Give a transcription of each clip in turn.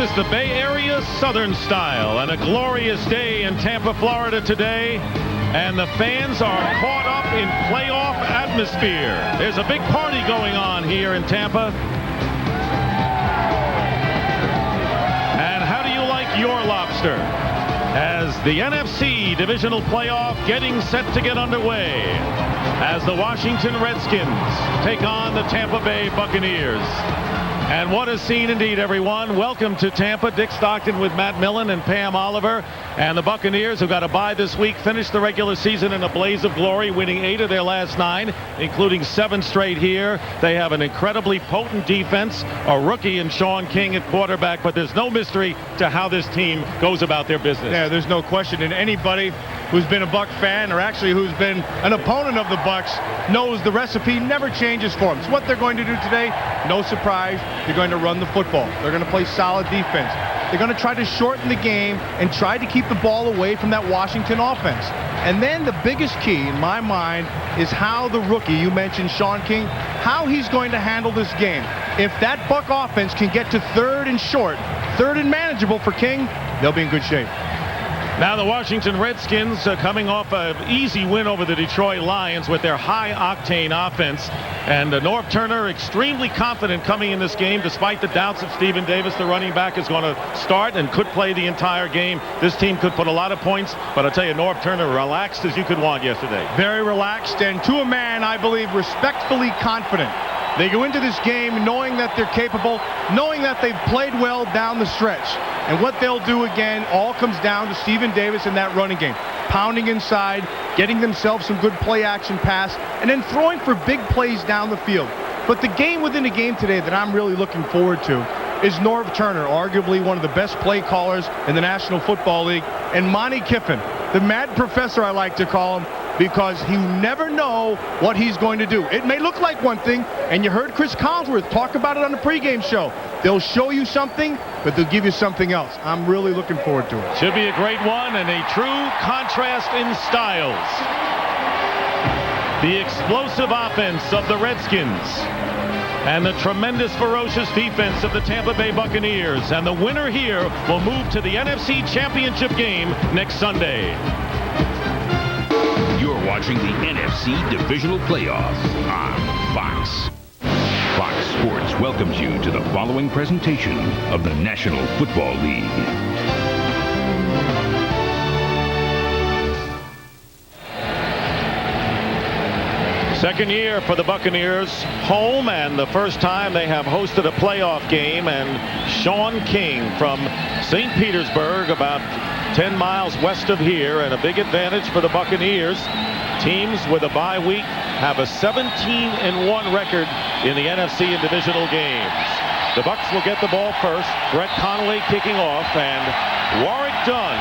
is the Bay Area Southern style, and a glorious day in Tampa, Florida today. And the fans are caught up in playoff atmosphere. There's a big party going on here in Tampa. And how do you like your lobster? As the NFC Divisional playoff getting set to get underway, as the Washington Redskins take on the Tampa Bay Buccaneers. And what a scene indeed, everyone. Welcome to Tampa. Dick Stockton with Matt Millen and Pam Oliver. And the Buccaneers, who got a bye this week, finished the regular season in a blaze of glory, winning 8 of their last 9, including 7 straight here. They have an incredibly potent defense, a rookie in Sean King at quarterback, but there's no mystery to how this team goes about their business. Yeah, there's no question. And anybody who's been a Buck fan, or actually who's been an opponent of the Bucks, knows the recipe never changes for them. It's what they're going to do today. No surprise. They're going to run the football. They're going to play solid defense. They're going to try to shorten the game and try to keep the ball away from that Washington offense. And then the biggest key in my mind is how the rookie, you mentioned Sean King, how he's going to handle this game. If that Buck offense can get to 3rd and short, 3rd and manageable for King, they'll be in good shape. Now the Washington Redskins coming off an easy win over the Detroit Lions with their high-octane offense. And Norv Turner extremely confident coming in this game, despite the doubts that Stephen Davis, the running back, is going to start and could play the entire game. This team could put a lot of points, but I'll tell you, Norv Turner relaxed as you could want yesterday. Very relaxed, and to a man, I believe, respectfully confident. They go into this game knowing that they're capable, knowing that they've played well down the stretch. And what they'll do again all comes down to Stephen Davis in that running game. Pounding inside, getting themselves some good play action pass, and then throwing for big plays down the field. But the game within the game today that I'm really looking forward to is Norv Turner, arguably one of the best play callers in the National Football League, and Monty Kiffin, the mad professor I like to call him, because you never know what he's going to do. It may look like one thing, and you heard Chris Collinsworth talk about it on the pregame show. They'll show you something, but they'll give you something else. I'm really looking forward to it. Should be a great one, and a true contrast in styles. The explosive offense of the Redskins and the tremendous, ferocious defense of the Tampa Bay Buccaneers. And the winner here will move to the NFC Championship game next Sunday. You're watching the NFC Divisional Playoffs on Fox. Fox Sports welcomes you to the following presentation of the National Football League. Second year for the Buccaneers, home, and the first time they have hosted a playoff game. And Sean King from St. Petersburg, about 10 miles west of here, and a big advantage for the Buccaneers. Teams with a bye week have a 17-1 record in the NFC and divisional games. The Bucs will get the ball first. Brett Conway kicking off, and Warwick Dunn,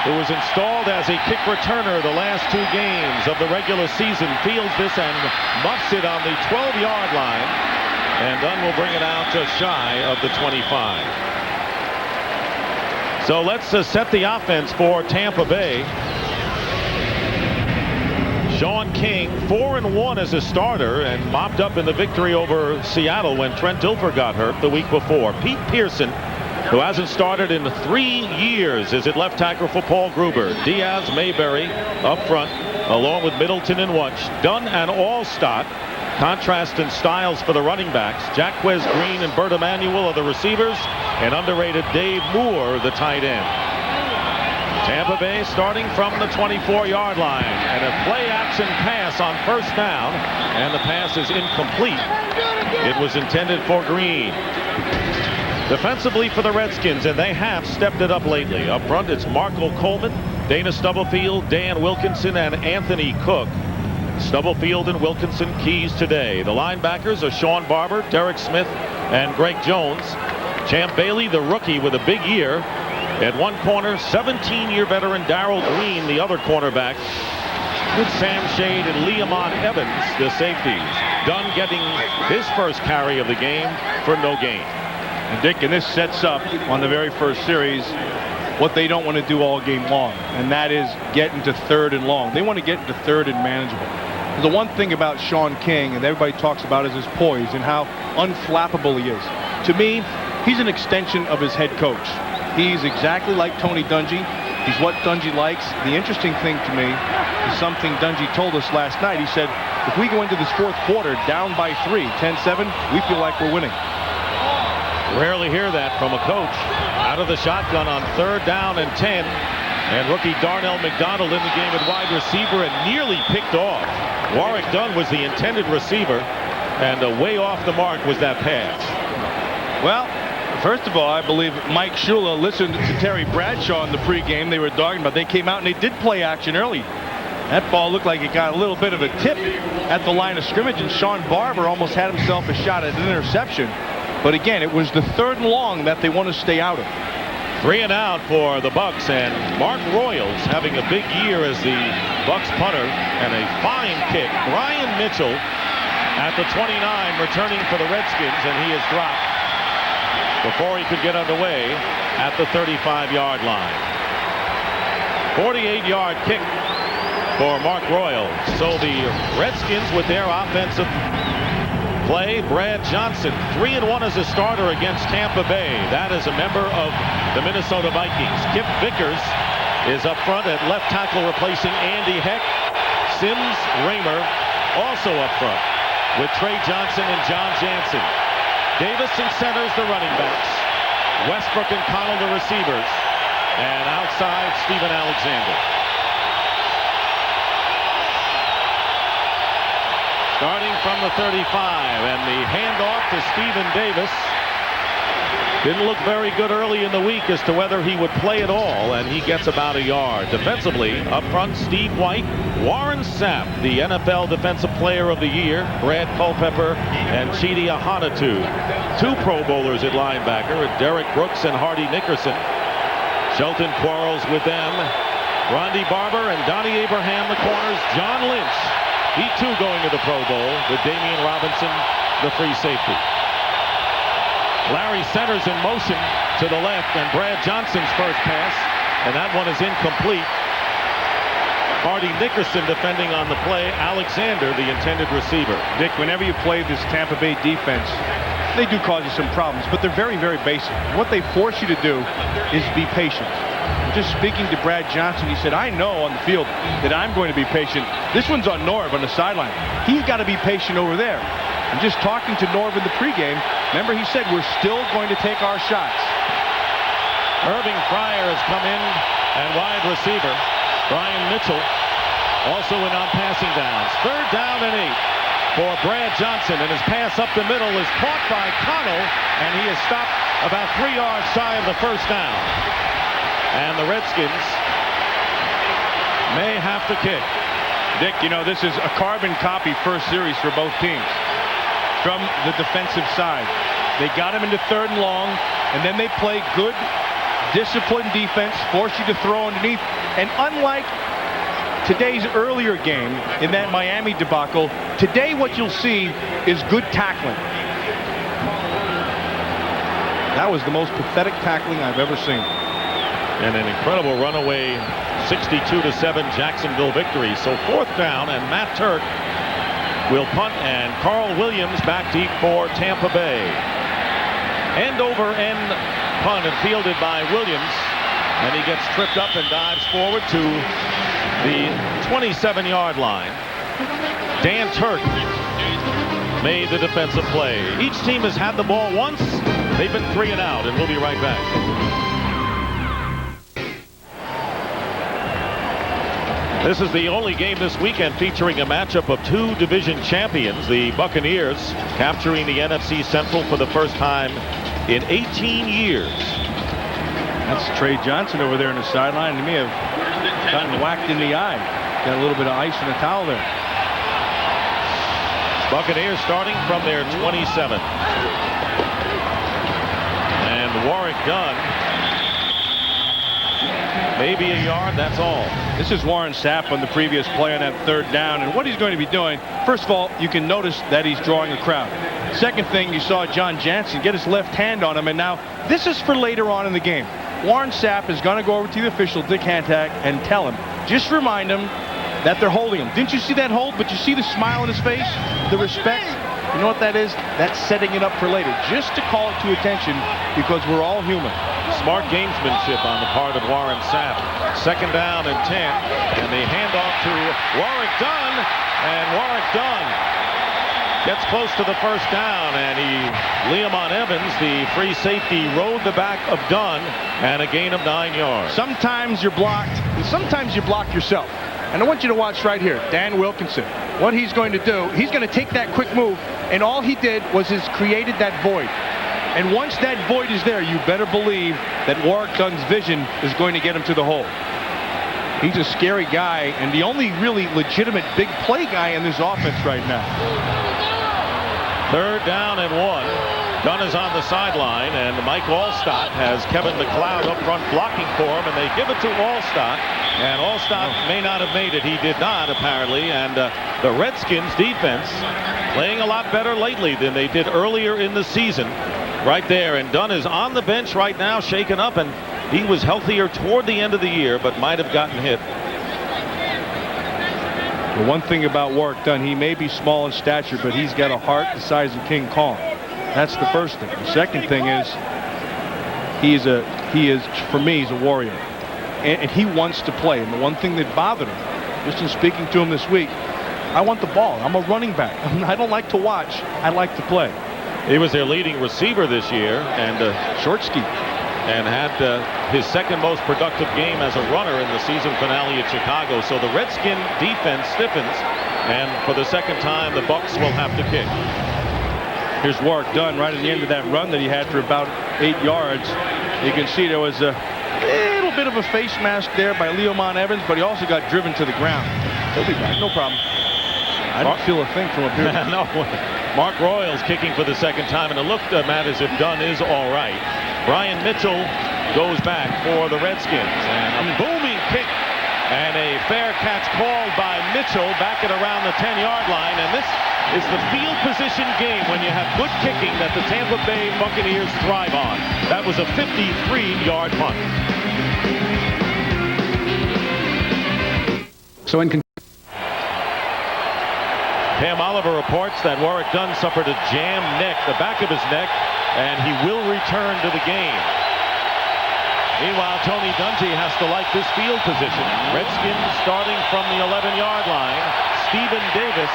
who was installed as a kick returner the last 2 games of the regular season, fields this and muffs it on the 12-yard line. And Dunn will bring it out just shy of the 25. So let's set the offense for Tampa Bay. Sean King, 4-1 as a starter, and mopped up in the victory over Seattle when Trent Dilfer got hurt the week before. Pete Pearson, who hasn't started in 3 years, is at left tackle for Paul Gruber. Diaz, Mayberry up front, along with Middleton and Wunsch. Dunn and Allstott. Contrast in styles for the running backs. Jacquez Green and Bert Emanuel are the receivers, and underrated Dave Moore, the tight end. Tampa Bay starting from the 24-yard line, and a play-action pass on first down, and the pass is incomplete. It was intended for Green. Defensively for the Redskins, and they have stepped it up lately. Up front, it's Marco Coleman, Dana Stubblefield, Dan Wilkinson, and Anthony Cook. Stubblefield and Wilkinson keys today. The linebackers are Sean Barber, Derek Smith, and Greg Jones. Champ Bailey, the rookie, with a big year. At one corner, 17-year veteran Darrell Green, the other cornerback, with Sam Shade and Leamon Evans, the safeties. Dunn getting his first carry of the game for no gain. And Dick, and this sets up on the very first series what they don't want to do all game long, and that is get into 3rd and long. They want to get into 3rd and manageable. The one thing about Sean King, and everybody talks about, is his poise and how unflappable he is. To me, He's an extension of his head coach. He's exactly like Tony Dungy. He's what Dungy likes. The interesting thing to me is something Dungy told us last night. He said, if we go into this fourth quarter down by 3, 10-7, we feel like we're winning. Rarely hear that from a coach. Out of the shotgun on 3rd down and 10. And rookie Darnell McDonald in the game at wide receiver and nearly picked off. Warwick Dunn was the intended receiver, and way off the mark was that pass. Well, first of all, I believe Mike Shula listened to Terry Bradshaw in the pregame. They were talking about, they came out and they did play action early. That ball looked like it got a little bit of a tip at the line of scrimmage, and Sean Barber almost had himself a shot at an interception. But again, it was the 3rd and long that they want to stay out of. 3 and out for the Bucks, and Mark Royals having a big year as the Bucks punter, and a fine kick. Brian Mitchell at the 29 returning for the Redskins, and he is dropped before he could get underway at the 35-yard line. 48-yard kick for Mark Royals. So the Redskins with their offensive play, Brad Johnson, 3-1 as a starter against Tampa Bay. That is a member of the Minnesota Vikings. Kip Vickers is up front at left tackle replacing Andy Heck. Sims Raymer also up front with Trey Johnson and John Jansen. Davison centers the running backs. Westbrook and Connell the receivers. And outside, Stephen Alexander. Starting from the 35, and the handoff to Stephen Davis. Didn't look very good early in the week as to whether he would play at all, and he gets about a yard. Defensively, up front, Steve White, Warren Sapp, the NFL Defensive Player of the Year, Brad Culpepper, and Chidi Ahanatu. 2 Pro Bowlers at linebacker, Derek Brooks and Hardy Nickerson. Shelton Quarles with them. Rondy Barber and Donnie Abraham, the corners. John Lynch, he too going to the Pro Bowl with Damian Robinson, the free safety. Larry centers in motion to the left, and Brad Johnson's first pass, and that one is incomplete. Hardy Nickerson defending on the play. Alexander, the intended receiver. Dick, whenever you play this Tampa Bay defense, they do cause you some problems, but they're very, very basic. What they force you to do is be patient. Just speaking to Brad Johnson, he said, I know on the field that I'm going to be patient. This one's on Norv on the sideline. He's got to be patient over there. And just talking to Norv in the pregame, remember he said, we're still going to take our shots. Irving Fryer has come in and wide receiver. Brian Mitchell also in on passing downs. 3rd down and 8 for Brad Johnson, and his pass up the middle is caught by Connell, and he is stopped about 3 yards shy of the first down. And the Redskins may have to kick. Dick, you know, this is a carbon copy first series for both teams. From the defensive side, they got him into 3rd and long, and then they play good, disciplined defense, force you to throw underneath. And unlike today's earlier game in that Miami debacle, today what you'll see is good tackling. That was the most pathetic tackling I've ever seen. And an incredible runaway 62-7 Jacksonville victory. So 4th down, and Matt Turk will punt, and Carl Williams back deep for Tampa Bay. End over end punt and fielded by Williams, and he gets tripped up and dives forward to the 27-yard line. Dan Turk made the defensive play. Each team has had the ball once. They've been 3 and out, and we'll be right back. This is the only game this weekend featuring a matchup of 2 division champions. The Buccaneers capturing the NFC Central for the first time in 18 years. That's Trey Johnson over there on the sideline. He may have gotten whacked in the eye. Got a little bit of ice in the towel there. Buccaneers starting from their 27. And Warwick Dunn. Maybe a yard, that's all. This is Warren Sapp on the previous play on that 3rd down. And what he's going to be doing, first of all, you can notice that he's drawing a crowd. Second thing, you saw John Jansen get his left hand on him. And now this is for later on in the game. Warren Sapp is going to go over to the official, Dick Hantak, and tell him, just remind him that they're holding him. Didn't you see that hold? But you see the smile on his face, the respect. You know what that is? That's setting it up for later, just to call it to attention, because we're all human. Smart gamesmanship on the part of Warren Sapp. 2nd down and 10, and the handoff to Warwick Dunn, and Warwick Dunn gets close to the 1st down, and Leamon Evans, the free safety, rode the back of Dunn, and a gain of 9 yards. Sometimes you're blocked, and sometimes you block yourself. And I want you to watch right here, Dan Wilkinson. What he's going to do, he's going to take that quick move, and all he did was created that void. And once that void is there, you better believe that Warwick Dunn's vision is going to get him to the hole. He's a scary guy, and the only really legitimate big play guy in this offense right now. 3rd down and 1. Dunn is on the sideline, and Mike Allstott has Kevin McLeod up front blocking for him, and they give it to Allstott, and Allstott may not have made it. He did not, apparently, and the Redskins defense playing a lot better lately than they did earlier in the season. Right there, and Dunn is on the bench right now, shaken up, and he was healthier toward the end of the year, but might have gotten hit. The one thing about Warwick Dunn, he may be small in stature, but he's got a heart the size of King Kong. That's the first thing. The second thing is, for me, he's a warrior, and he wants to play. And the one thing that bothered him, just in speaking to him this week, I want the ball. I'm a running back. I don't like to watch. I like to play. He was their leading receiver this year, and short ski, and had his 2nd most productive game as a runner in the season finale at Chicago. So the Redskin defense stiffens, and for the 2nd time, the Bucs will have to kick. Here's Warwick Dunn right at the end of that run that he had for about 8 yards. You can see there was a little bit of a face mask there by Leamon Evans, but he also got driven to the ground. He'll be back, no problem. I don't feel a thing from up here. No. Mark Royals kicking for the 2nd time, and it looked, Matt, as if Dunn is all right. Brian Mitchell goes back for the Redskins, and a booming kick, and a fair catch called by Mitchell back at around the 10-yard line, and this is the field position game when you have good kicking that the Tampa Bay Buccaneers thrive on. That was a 53-yard punt. So in Pam Oliver reports that Warwick Dunn suffered a jammed neck, the back of his neck, and he will return to the game. Meanwhile, Tony Dungy has to like this field position. Redskins starting from the 11-yard line. Stephen Davis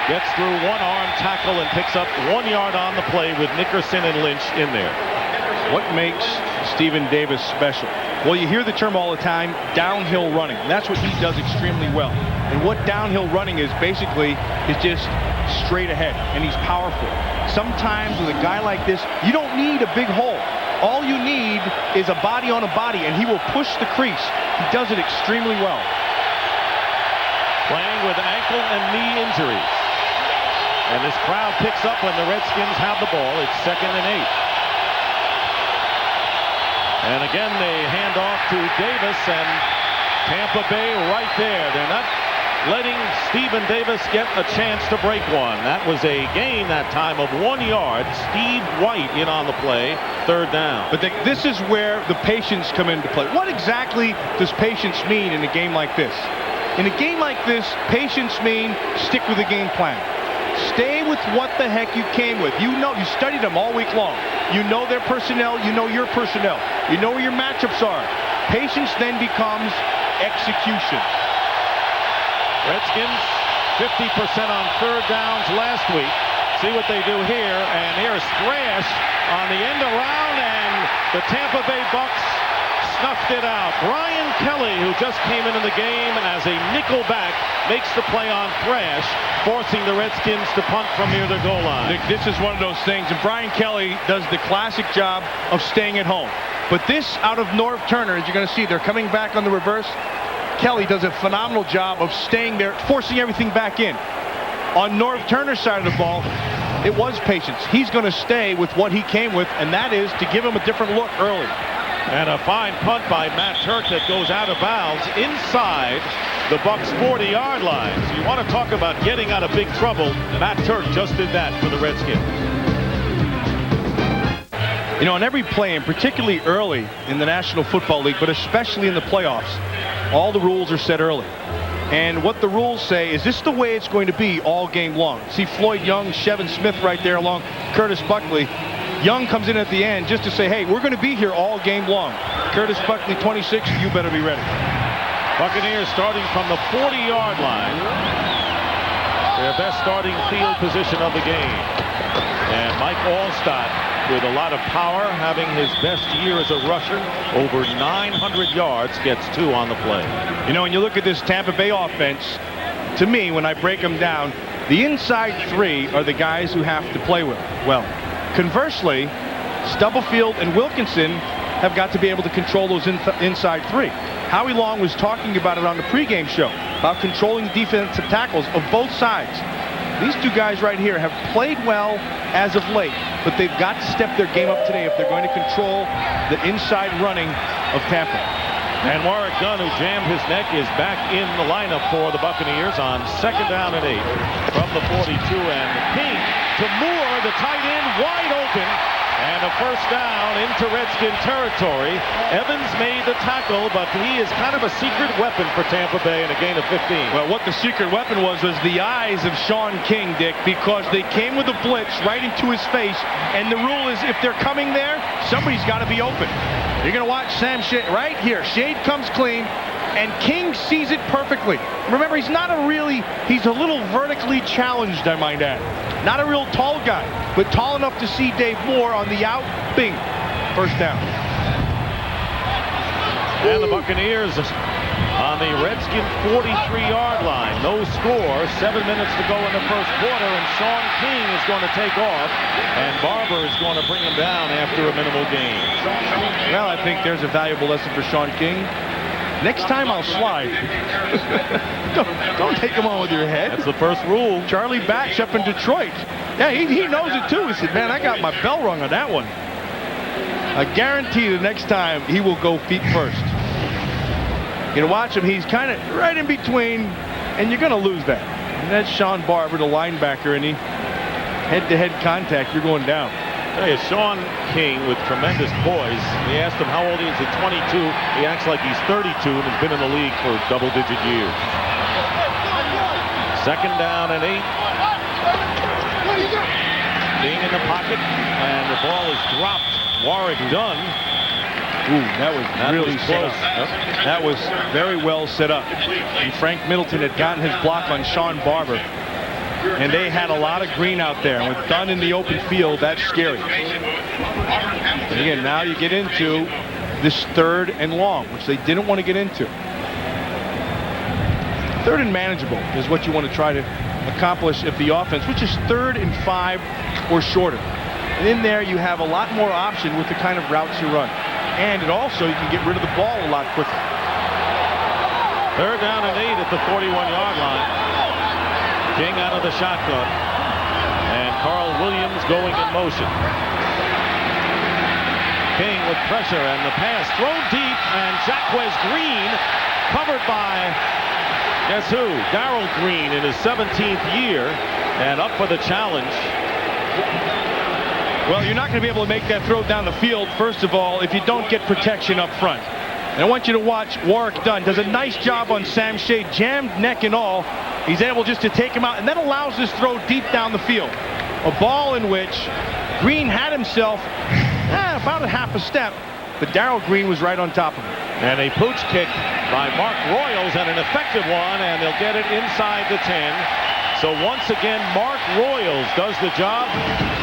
gets through one arm tackle and picks up 1 yard on the play with Nickerson and Lynch in there. What makes Stephen Davis special? Well, you hear the term all the time, downhill running. And that's what he does extremely well. And what downhill running is basically is just straight ahead, and he's powerful. Sometimes with a guy like this, you don't need a big hole. All you need is a body on a body, and he will push the crease. He does it extremely well. Playing with ankle and knee injuries. And this crowd picks up when the Redskins have the ball. It's 2nd and 8. And again, they hand off to Davis, and Tampa Bay right there. They're not letting Stephen Davis get a chance to break one. That was a gain that time of 1 yard. Steve White in on the play, 3rd down. But this is where the patience come into play. What exactly does patience mean in a game like this? In a game like this, patience means stick with the game plan. Stay with what the heck you came with. You know, you studied them all week long. You know their personnel. You know your personnel. You know where your matchups are. Patience then becomes execution. Redskins 50% on 3rd downs last week. See what they do here, and here's Thrash on the end around, and the Tampa Bay Bucs snuffed it out. Brian Kelly, who just came into the game as a nickel back, makes the play on Thrash, forcing the Redskins to punt from near the goal line. This is one of those things, and Brian Kelly does the classic job of staying at home. But this out of Norv Turner, as you're going to see, they're coming back on the reverse. Kelly does a phenomenal job of staying there, forcing everything back in. On Norv Turner's side of the ball, it was patience. He's going to stay with what he came with, and that is to give him a different look early. And a fine punt by Matt Turk that goes out of bounds inside the Bucs' 40-yard line. So you want to talk about getting out of big trouble. Matt Turk just did that for the Redskins. You know, on every play, and particularly early in the National Football League, but especially in the playoffs, all the rules are set early. And what the rules say is this is the way it's going to be all game long. See Floyd Young, Shevin Smith right there along Curtis Buckley. Young comes in at the end just to say, hey, we're going to be here all game long. Curtis Buckley, 26, you better be ready. Buccaneers starting from the 40-yard line. Their best starting field position of the game. And Mike Allstott, with a lot of power, having his best year as a rusher, over 900 yards, gets 2 on the play. You know, when you look at this Tampa Bay offense, to me, when I break them down, the inside 3 are the guys who have to play well. Conversely, Stubblefield and Wilkinson have got to be able to control those inside 3. Howie Long was talking about it on the pregame show, about controlling defensive tackles of both sides. These 2 guys right here have played well as of late, but they've got to step their game up today if they're going to control the inside running of Tampa. And Warwick Dunn, who jammed his neck, is back in the lineup for the Buccaneers on 2nd down and 8 from the 42. And King to Moore, the tight end, wide open. And a first down into Redskin territory. Evans made the tackle, but he is kind of a secret weapon for Tampa Bay in a gain of 15. Well, what the secret weapon was the eyes of Sean King, Dick, because they came with a blitz right into his face. And the rule is if they're coming there, somebody's got to be open. You're going to watch Sam Shade right here. Shade comes clean, and King sees it perfectly. Remember, he's a little vertically challenged, I might add. Not a real tall guy, but tall enough to see Dave Moore on the out. Bing. First down. And the Buccaneers on the Redskin 43-yard line. No score. 7 minutes to go in the first quarter, and Sean King is going to take off, and Barber is going to bring him down after a minimal gain. Well, I think there's a valuable lesson for Sean King. Next time I'll slide. don't take him on with your head. That's the first rule. Charlie Batch up in Detroit. Yeah, he knows it too. He said, man, I got my bell rung on that one. I guarantee the next time he will go feet first. You know, watch him. He's kind of right in between, and you're going to lose that. And that's Sean Barber, the linebacker, and he head-to-head contact, you're going down. Hey, Sean King with tremendous poise. He asked him how old he is at 22. He acts like he's 32 and has been in the league for double-digit years. 2nd down and 8. King in the pocket, and the ball is dropped. Warwick Dunn. Ooh, that was really close. Yep. That was very well set up. And Frank Middleton had gotten his block on Sean Barber. And they had a lot of green out there. And with Dunn in the open field, that's scary. And again, now you get into this 3rd and long, which they didn't want to get into. 3rd and manageable is what you want to try to accomplish if the offense, which is 3rd and 5 or shorter. And in there, you have a lot more option with the kind of routes you run. And it also, you can get rid of the ball a lot quicker. 3rd down and 8 at the 41-yard line. King out of the shotgun. And Carl Williams going in motion. King with pressure, and the pass thrown deep, and Jacquez Green covered by, guess who? Darrell Green in his 17th year, and up for the challenge. Well, you're not going to be able to make that throw down the field, first of all, if you don't get protection up front. And I want you to watch Warwick Dunn. Does a nice job on Sam Shade, jammed neck and all. He's able just to take him out, and that allows this throw deep down the field. A ball in which Green had himself about a half a step, but Darrell Green was right on top of him. And a pooch kick by Mark Royals, and an effective one, and they'll get it inside the 10. So once again, Mark Royals does the job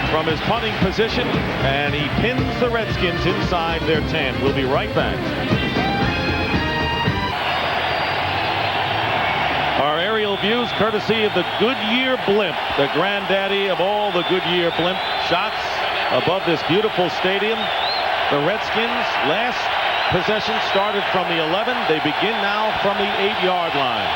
from his punting position, and he pins the Redskins inside their 10. We'll be right back. Our aerial views courtesy of the Goodyear blimp, the granddaddy of all the Goodyear blimp shots above this beautiful stadium. The Redskins last possession started from the 11. They begin now from the 8-yard line.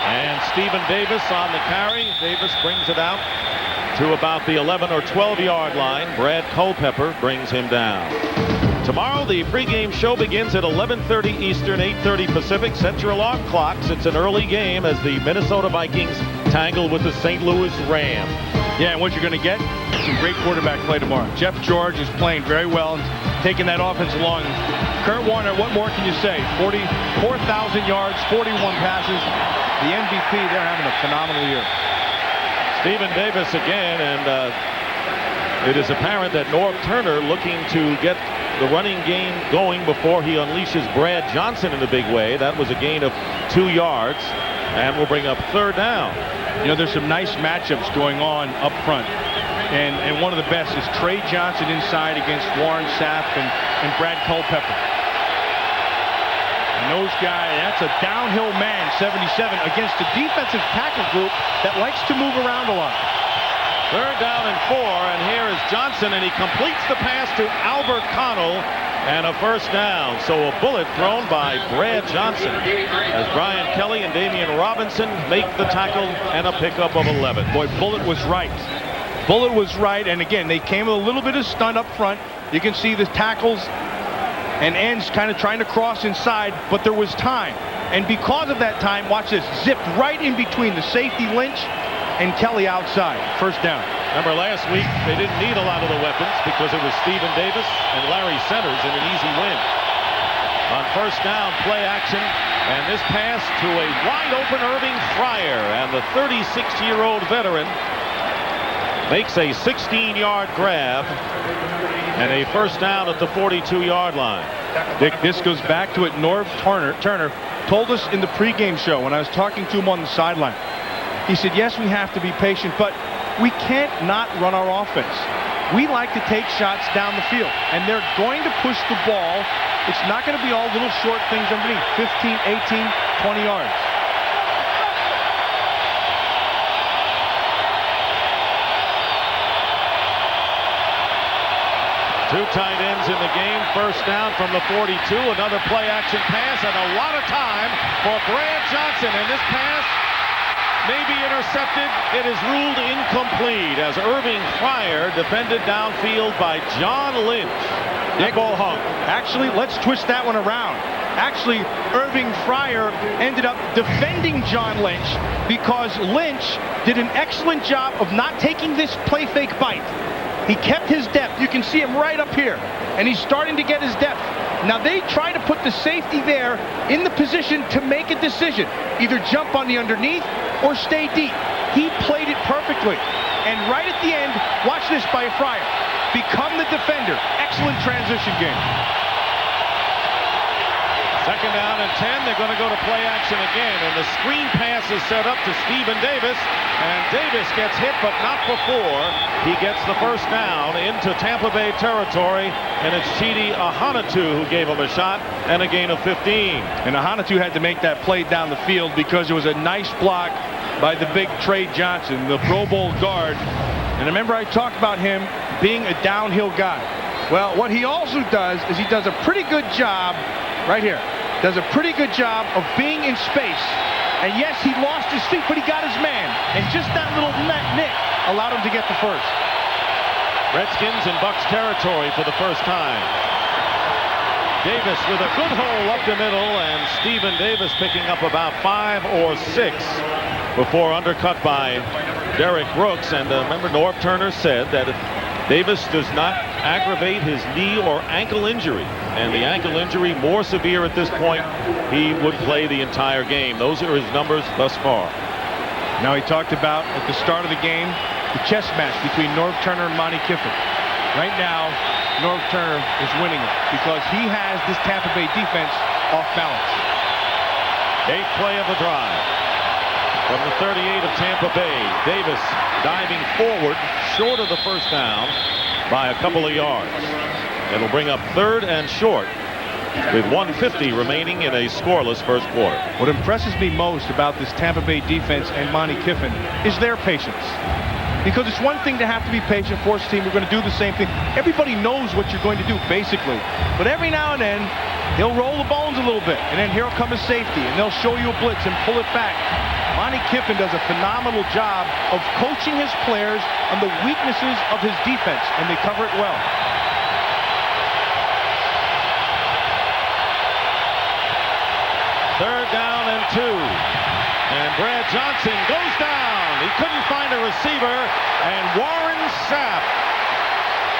And Stephen Davis on the carry. Davis brings it out to about the 11 or 12-yard line. Brad Culpepper brings him down. Tomorrow, the pregame show begins at 11:30 Eastern, 8:30 Pacific. Set your alarm clocks. It's an early game as the Minnesota Vikings tangle with the St. Louis Rams. Yeah, and what you're going to get? Some great quarterback play tomorrow. Jeff George is playing very well and taking that offense along. Kurt Warner, what more can you say? 44,000 yards, 41 passes. The MVP, they're having a phenomenal year. Stephen Davis again, and it is apparent that Norv Turner looking to get the running game going before he unleashes Brad Johnson in a big way. That was a gain of 2 yards, and will bring up 3rd down. You know, there's some nice matchups going on up front. And one of the best is Trey Johnson inside against Warren Sapp and Brad Culpepper. And those guys, that's a downhill man, 77, against a defensive tackle group that likes to move around a lot. 3rd down and 4, and here is Johnson, and he completes the pass to Albert Connell, and a 1st down. So a bullet thrown by Brad Johnson as Brian Kelly and Damian Robinson make the tackle and a pickup of 11. Boy, Bullet was right. Bullet was right, and again, they came with a little bit of stunt up front. You can see the tackles and ends kind of trying to cross inside, but there was time. And because of that time, watch this, zipped right in between the safety Lynch and Kelly outside. 1st down. Remember last week, they didn't need a lot of the weapons because it was Stephen Davis and Larry Centers in an easy win. On 1st down, play action, and this pass to a wide-open Irving Fryer, and the 36-year-old veteran makes a 16-yard grab and a 1st down at the 42-yard line. Dick, this goes back to what Norv Turner told us in the pregame show when I was talking to him on the sideline. He said, yes, we have to be patient, but we can't not run our offense. We like to take shots down the field, and they're going to push the ball. It's not going to be all little short things underneath, 15, 18, 20 yards. Two tight ends in the game. 1st down from the 42. Another play action pass, and a lot of time for Brad Johnson. And this pass may be intercepted. It is ruled incomplete as Irving Fryer defended downfield by John Lynch. That ball hung. Actually, let's twist that one around. Actually, Irving Fryer ended up defending John Lynch because Lynch did an excellent job of not taking this play fake bite. He kept his depth. You can see him right up here, and he's starting to get his depth. Now they try to put the safety there in the position to make a decision, either jump on the underneath or stay deep. He played it perfectly, and right at the end, watch this by Fryer. Become the defender. Excellent transition game. 2nd down and 10. They're going to go to play action again, and the screen pass is set up to Stephen Davis, and Davis gets hit, but not before he gets the 1st down into Tampa Bay territory, and it's Chidi Ahanatu who gave him a shot, and a gain of 15. And Ahanatu had to make that play down the field because it was a nice block by the big Trey Johnson, the Pro Bowl guard. And remember, I talked about him being a downhill guy. Well, what he also does is he does a pretty good job right here. Does a pretty good job of being in space. And yes, he lost his feet, but he got his man. And just that little nick allowed him to get the 1st. Redskins in Bucs territory for the 1st time. Davis with a good hole up the middle, and Stephen Davis picking up about 5 or 6 before undercut by Derek Brooks. And remember, Norv Turner said that if Davis does not aggravate his knee or ankle injury, and the ankle injury more severe at this point, he would play the entire game. Those are his numbers thus far. Now he talked about at the start of the game the chess match between Norv Turner and Monty Kiffin. Right now, Norv Turner is winning it because he has this Tampa Bay defense off balance. 8th play of the drive. From the 38 of Tampa Bay, Davis diving forward short of the 1st down by a couple of yards. It'll bring up 3rd and short with 1:50 remaining in a scoreless 1st quarter. What impresses me most about this Tampa Bay defense and Monty Kiffin is their patience. Because it's one thing to have to be patient, force a team, we're going to do the same thing. Everybody knows what you're going to do, basically. But every now and then, they'll roll the bones a little bit, and then here will come a safety, and they'll show you a blitz and pull it back. Monty Kiffin does a phenomenal job of coaching his players on the weaknesses of his defense, and they cover it well. Third down and 2. And Brad Johnson goes down. He couldn't find a receiver, and Warren Sapp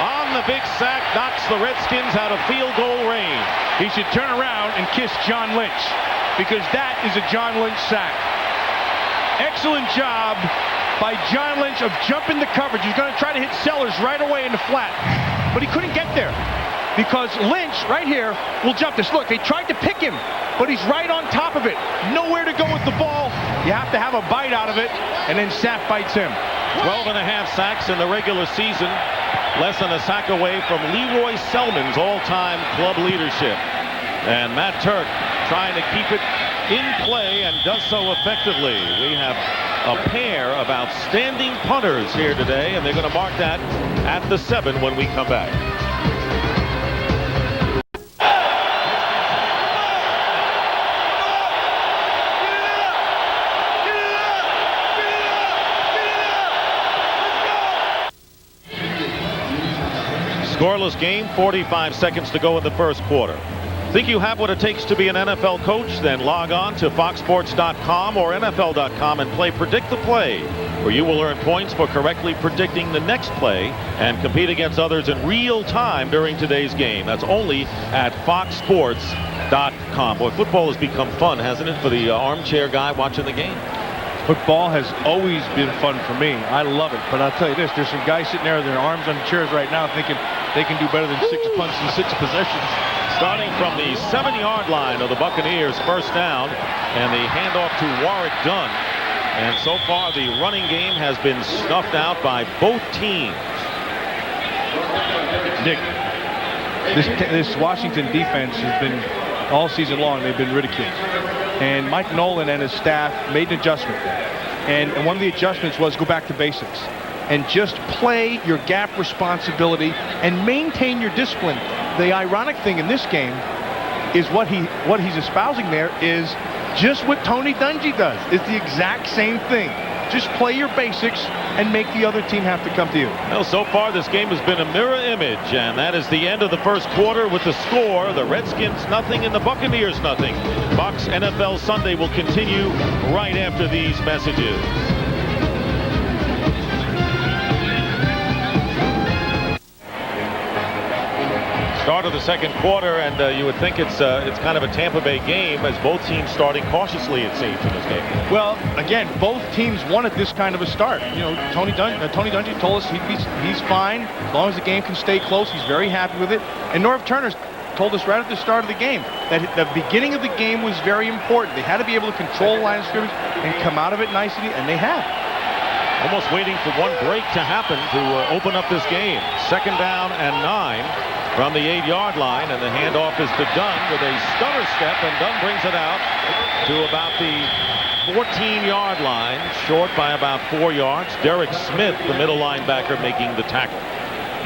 on the big sack, knocks the Redskins out of field goal range. He should turn around and kiss John Lynch, because that is a John Lynch sack. Excellent job by John Lynch of jumping the coverage. He's going to try to hit Sellers right away in the flat, but he couldn't get there because Lynch right here will jump this. Look, they tried to pick him, but he's right on top of it. Nowhere to go with the ball. You have to have a bite out of it, and then Sapp bites him. 12 and a half sacks in the regular season, less than a sack away from Leroy Selman's all-time club leadership. And Matt Turk trying to keep it in play and does so effectively. We have a pair of outstanding punters here today, and they're going to mark that at the 7 when we come back. Scoreless game, 45 seconds to go in the first quarter. Think you have what it takes to be an NFL coach? Then log on to foxsports.com or NFL.com and play Predict the Play, where you will earn points for correctly predicting the next play and compete against others in real time during today's game. That's only at foxsports.com. Boy, football has become fun, hasn't it, for the armchair guy watching the game? Football has always been fun for me. I love it. But I'll tell you this, there's some guys sitting there with their arms on the chairs right now thinking they can do better than 6 punts in 6 possessions. Starting from the 7-yard line of the Buccaneers, first down, and the handoff to Warwick Dunn. And so far, the running game has been snuffed out by both teams. Nick, this Washington defense has been, all season long, they've been ridiculed. And Mike Nolan and his staff made an adjustment. And one of the adjustments was go back to basics and just play your gap responsibility and maintain your discipline. The ironic thing in this game is what he's espousing there is just what Tony Dungy does. It's the exact same thing. Just play your basics and make the other team have to come to you. Well, so far this game has been a mirror image, and that is the end of the first quarter with the score. The Redskins nothing and the Buccaneers nothing. Fox NFL Sunday will continue right after these messages. Start of the second quarter, and you would think it's kind of a Tampa Bay game as both teams starting cautiously, it seems, in this game. Well, again, both teams wanted this kind of a start. You know, Tony Dungy told us he's fine as long as the game can stay close. He's very happy with it. And Norv Turner told us right at the start of the game that the beginning of the game was very important. They had to be able to control the line of scrimmage and come out of it nicely, and they have. Almost waiting for one break to happen to open up this game. Second down and 9. From the 8-yard line, and the handoff is to Dunn with a stutter step, and Dunn brings it out to about the 14-yard line, short by about 4 yards. Derek Smith, the middle linebacker, making the tackle.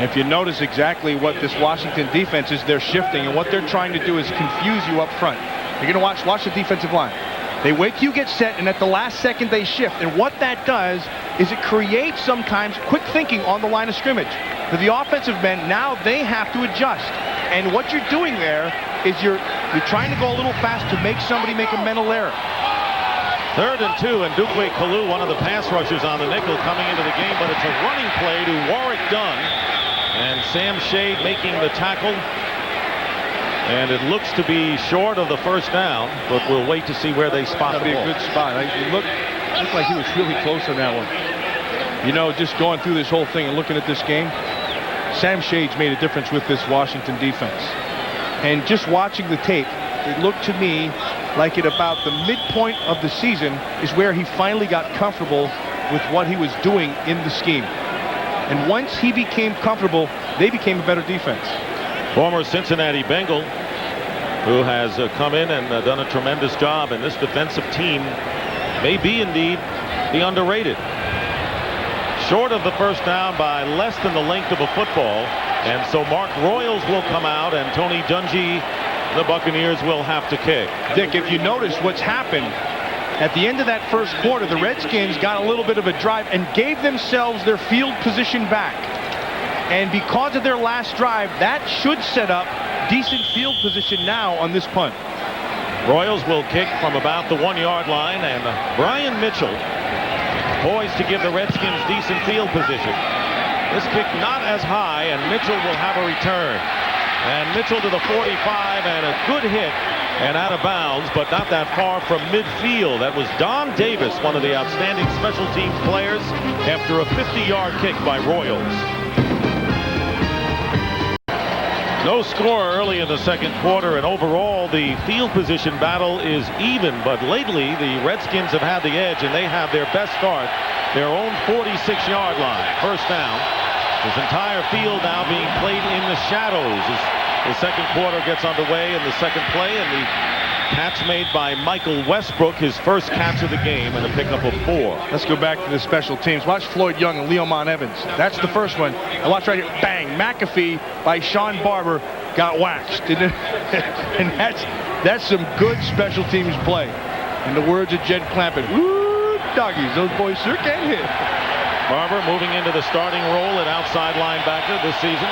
And if you notice exactly what this Washington defense is, they're shifting, and what they're trying to do is confuse you up front. You're going to watch the defensive line. They wait you get set, and at the last second they shift. And what that does is it creates sometimes quick thinking on the line of scrimmage. For the offensive men, now they have to adjust. And what you're doing there is you're trying to go a little fast to make somebody make a mental error. 3rd and 2, and Dukwe Kalu, one of the pass rushers on the nickel, coming into the game, but it's a running play to Warwick Dunn. And Sam Shade making the tackle. And it looks to be short of the first down, but we'll wait to see where they spot the ball. That'll be a good spot. It looked like he was really close on that one. You know, just going through this whole thing and looking at this game, Sam Shade's made a difference with this Washington defense. And just watching the tape, it looked to me like at about the midpoint of the season is where he finally got comfortable with what he was doing in the scheme. And once he became comfortable, they became a better defense. Former Cincinnati Bengal, who has come in and done a tremendous job, and this defensive team may be indeed the underrated. Short of the first down by less than the length of a football, and so Mark Royals will come out, and Tony Dungy, the Buccaneers, will have to kick. Dick, if you notice what's happened at the end of that first quarter, the Redskins got a little bit of a drive and gave themselves their field position back. And because of their last drive, that should set up decent field position now on this punt. Royals will kick from about the 1-yard line, and Brian Mitchell poised to give the Redskins decent field position. This kick not as high, and Mitchell will have a return. And Mitchell to the 45, and a good hit, and out of bounds, but not that far from midfield. That was Don Davis, one of the outstanding special teams players, after a 50-yard kick by Royals. No score early in the second quarter, and overall the field position battle is even, but lately the Redskins have had the edge, and they have their best start, their own 46-yard line. First down. This entire field now being played in the shadows as the second quarter gets underway in the second play, and the catch made by Michael Westbrook, his first catch of the game, and a pickup of 4. Let's go back to the special teams. Watch Floyd Young and Leomon Evans. That's the first one. And watch right here. Bang. McAfee by Sean Barber got waxed. And that's some good special teams play. In the words of Jed Clampett, woo, doggies. Those boys sure can hit. Barber moving into the starting role at outside linebacker this season.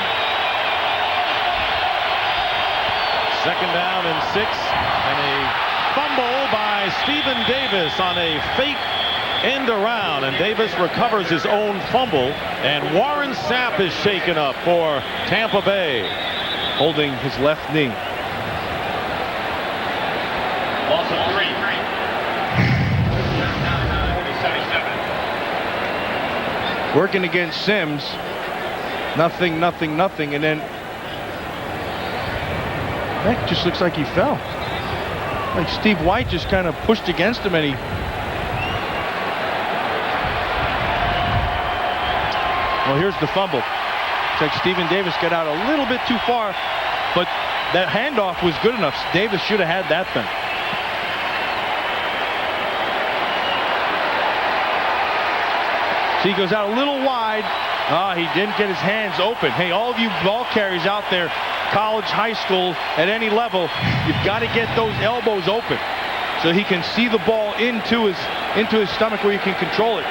Second down and 6, and a fumble by Stephen Davis on a fake end around, and Davis recovers his own fumble, and Warren Sapp is shaken up for Tampa Bay, holding his left knee. Working against Sims. Nothing, and then that just looks like he fell. Like Steve White just kind of pushed against him, and he... Well, here's the fumble. It's like Stephen Davis got out a little bit too far, but that handoff was good enough. Davis should have had that thing. See, he goes out a little wide. He didn't get his hands open. Hey, all of you ball carriers out there, college, high school, at any level, you've got to get those elbows open so he can see the ball into his stomach where you can control it.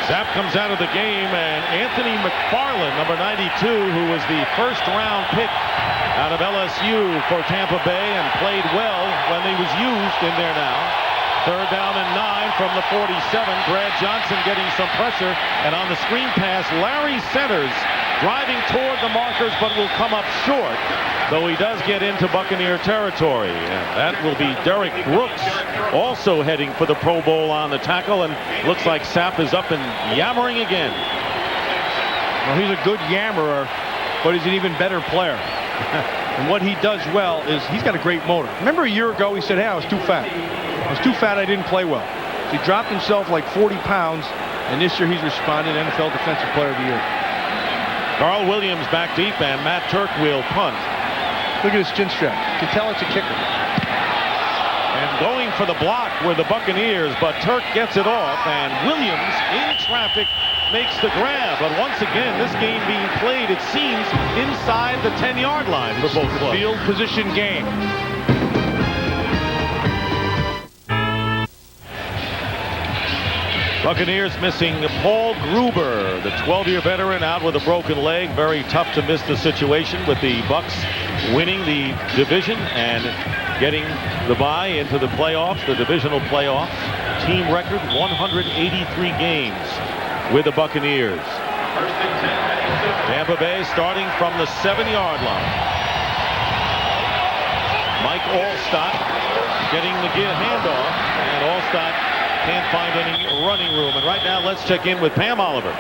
Sapp comes out of the game, and Anthony McFarland, number 92, who was the first-round pick out of LSU for Tampa Bay and played well when he was used in there now. Third down and 9 from the 47. Brad Johnson getting some pressure, and on the screen pass, Larry Centers driving toward the markers, but will come up short, though he does get into Buccaneer territory. And that will be Derek Brooks, also heading for the Pro Bowl on the tackle, and looks like Sapp is up and yammering again. Well, he's a good yammerer, but he's an even better player. And what he does well is he's got a great motor. Remember a year ago he said, hey, I was too fat. I was too fat, I didn't play well. So he dropped himself like 40 pounds, and this year he's responded NFL Defensive Player of the Year. Carl Williams back deep, and Matt Turk will punt. Look at his chin strap. You can tell it's a kicker. And going for the block were the Buccaneers, but Turk gets it off, and Williams in traffic makes the grab. But once again, this game being played, it seems, inside the 10-yard line for both clubs. Field position game. Buccaneers missing Paul Gruber, the 12-year veteran, out with a broken leg. Very tough to miss the situation, with the Bucs winning the division and getting the bye into the playoffs, the divisional playoffs. Team record 183 games with the Buccaneers. Tampa Bay starting from the 7-yard line. Mike Allstott getting the handoff, and Allstott can't find any running room. And right now, let's check in with Pam Oliver.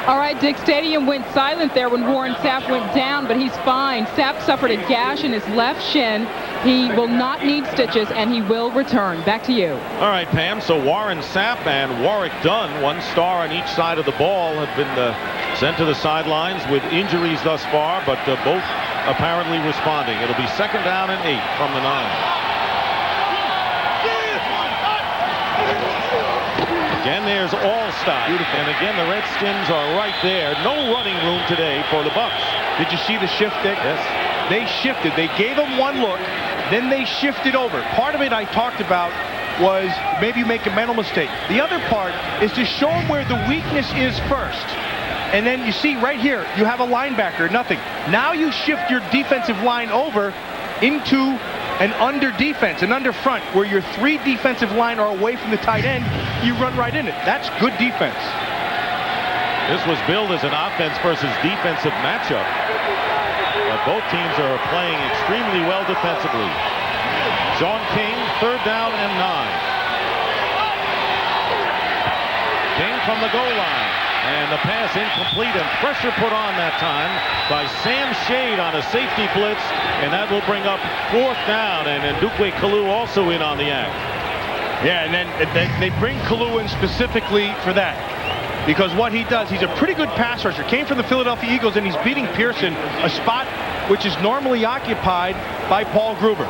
All right, Dick, Stadium went silent there when Warren Sapp went down, but he's fine. Sapp suffered a gash in his left shin. He will not need stitches, and he will return. Back to you. All right, Pam. So Warren Sapp and Warwick Dunn, one star on each side of the ball, have been sent to the sidelines with injuries thus far, but both apparently responding. It'll be second down and 8 from the 9. Again, there's Allstott. And again, the Redskins are right there. No running room today for the Bucs. Did you see the shift, Dick? Yes. They shifted. They gave him one look, then they shifted over. Part of it I talked about was maybe you make a mental mistake. The other part is to show him where the weakness is first. And then you see right here, you have a linebacker, nothing. Now you shift your defensive line over into an under defense, an under front, where your 3 defensive line are away from the tight end. You run right in it. That's good defense. This was billed as an offense versus defensive matchup. But both teams are playing extremely well defensively. Sean King, 3rd down and 9. King from the goal line. And the pass incomplete, and pressure put on that time by Sam Shade on a safety blitz, and that will bring up 4th down, and Ndukwe Kalu also in on the act. Yeah, and then they bring Kalu in specifically for that. Because what he does, he's a pretty good pass rusher. Came from the Philadelphia Eagles, and he's beating Pearson, a spot which is normally occupied by Paul Gruber.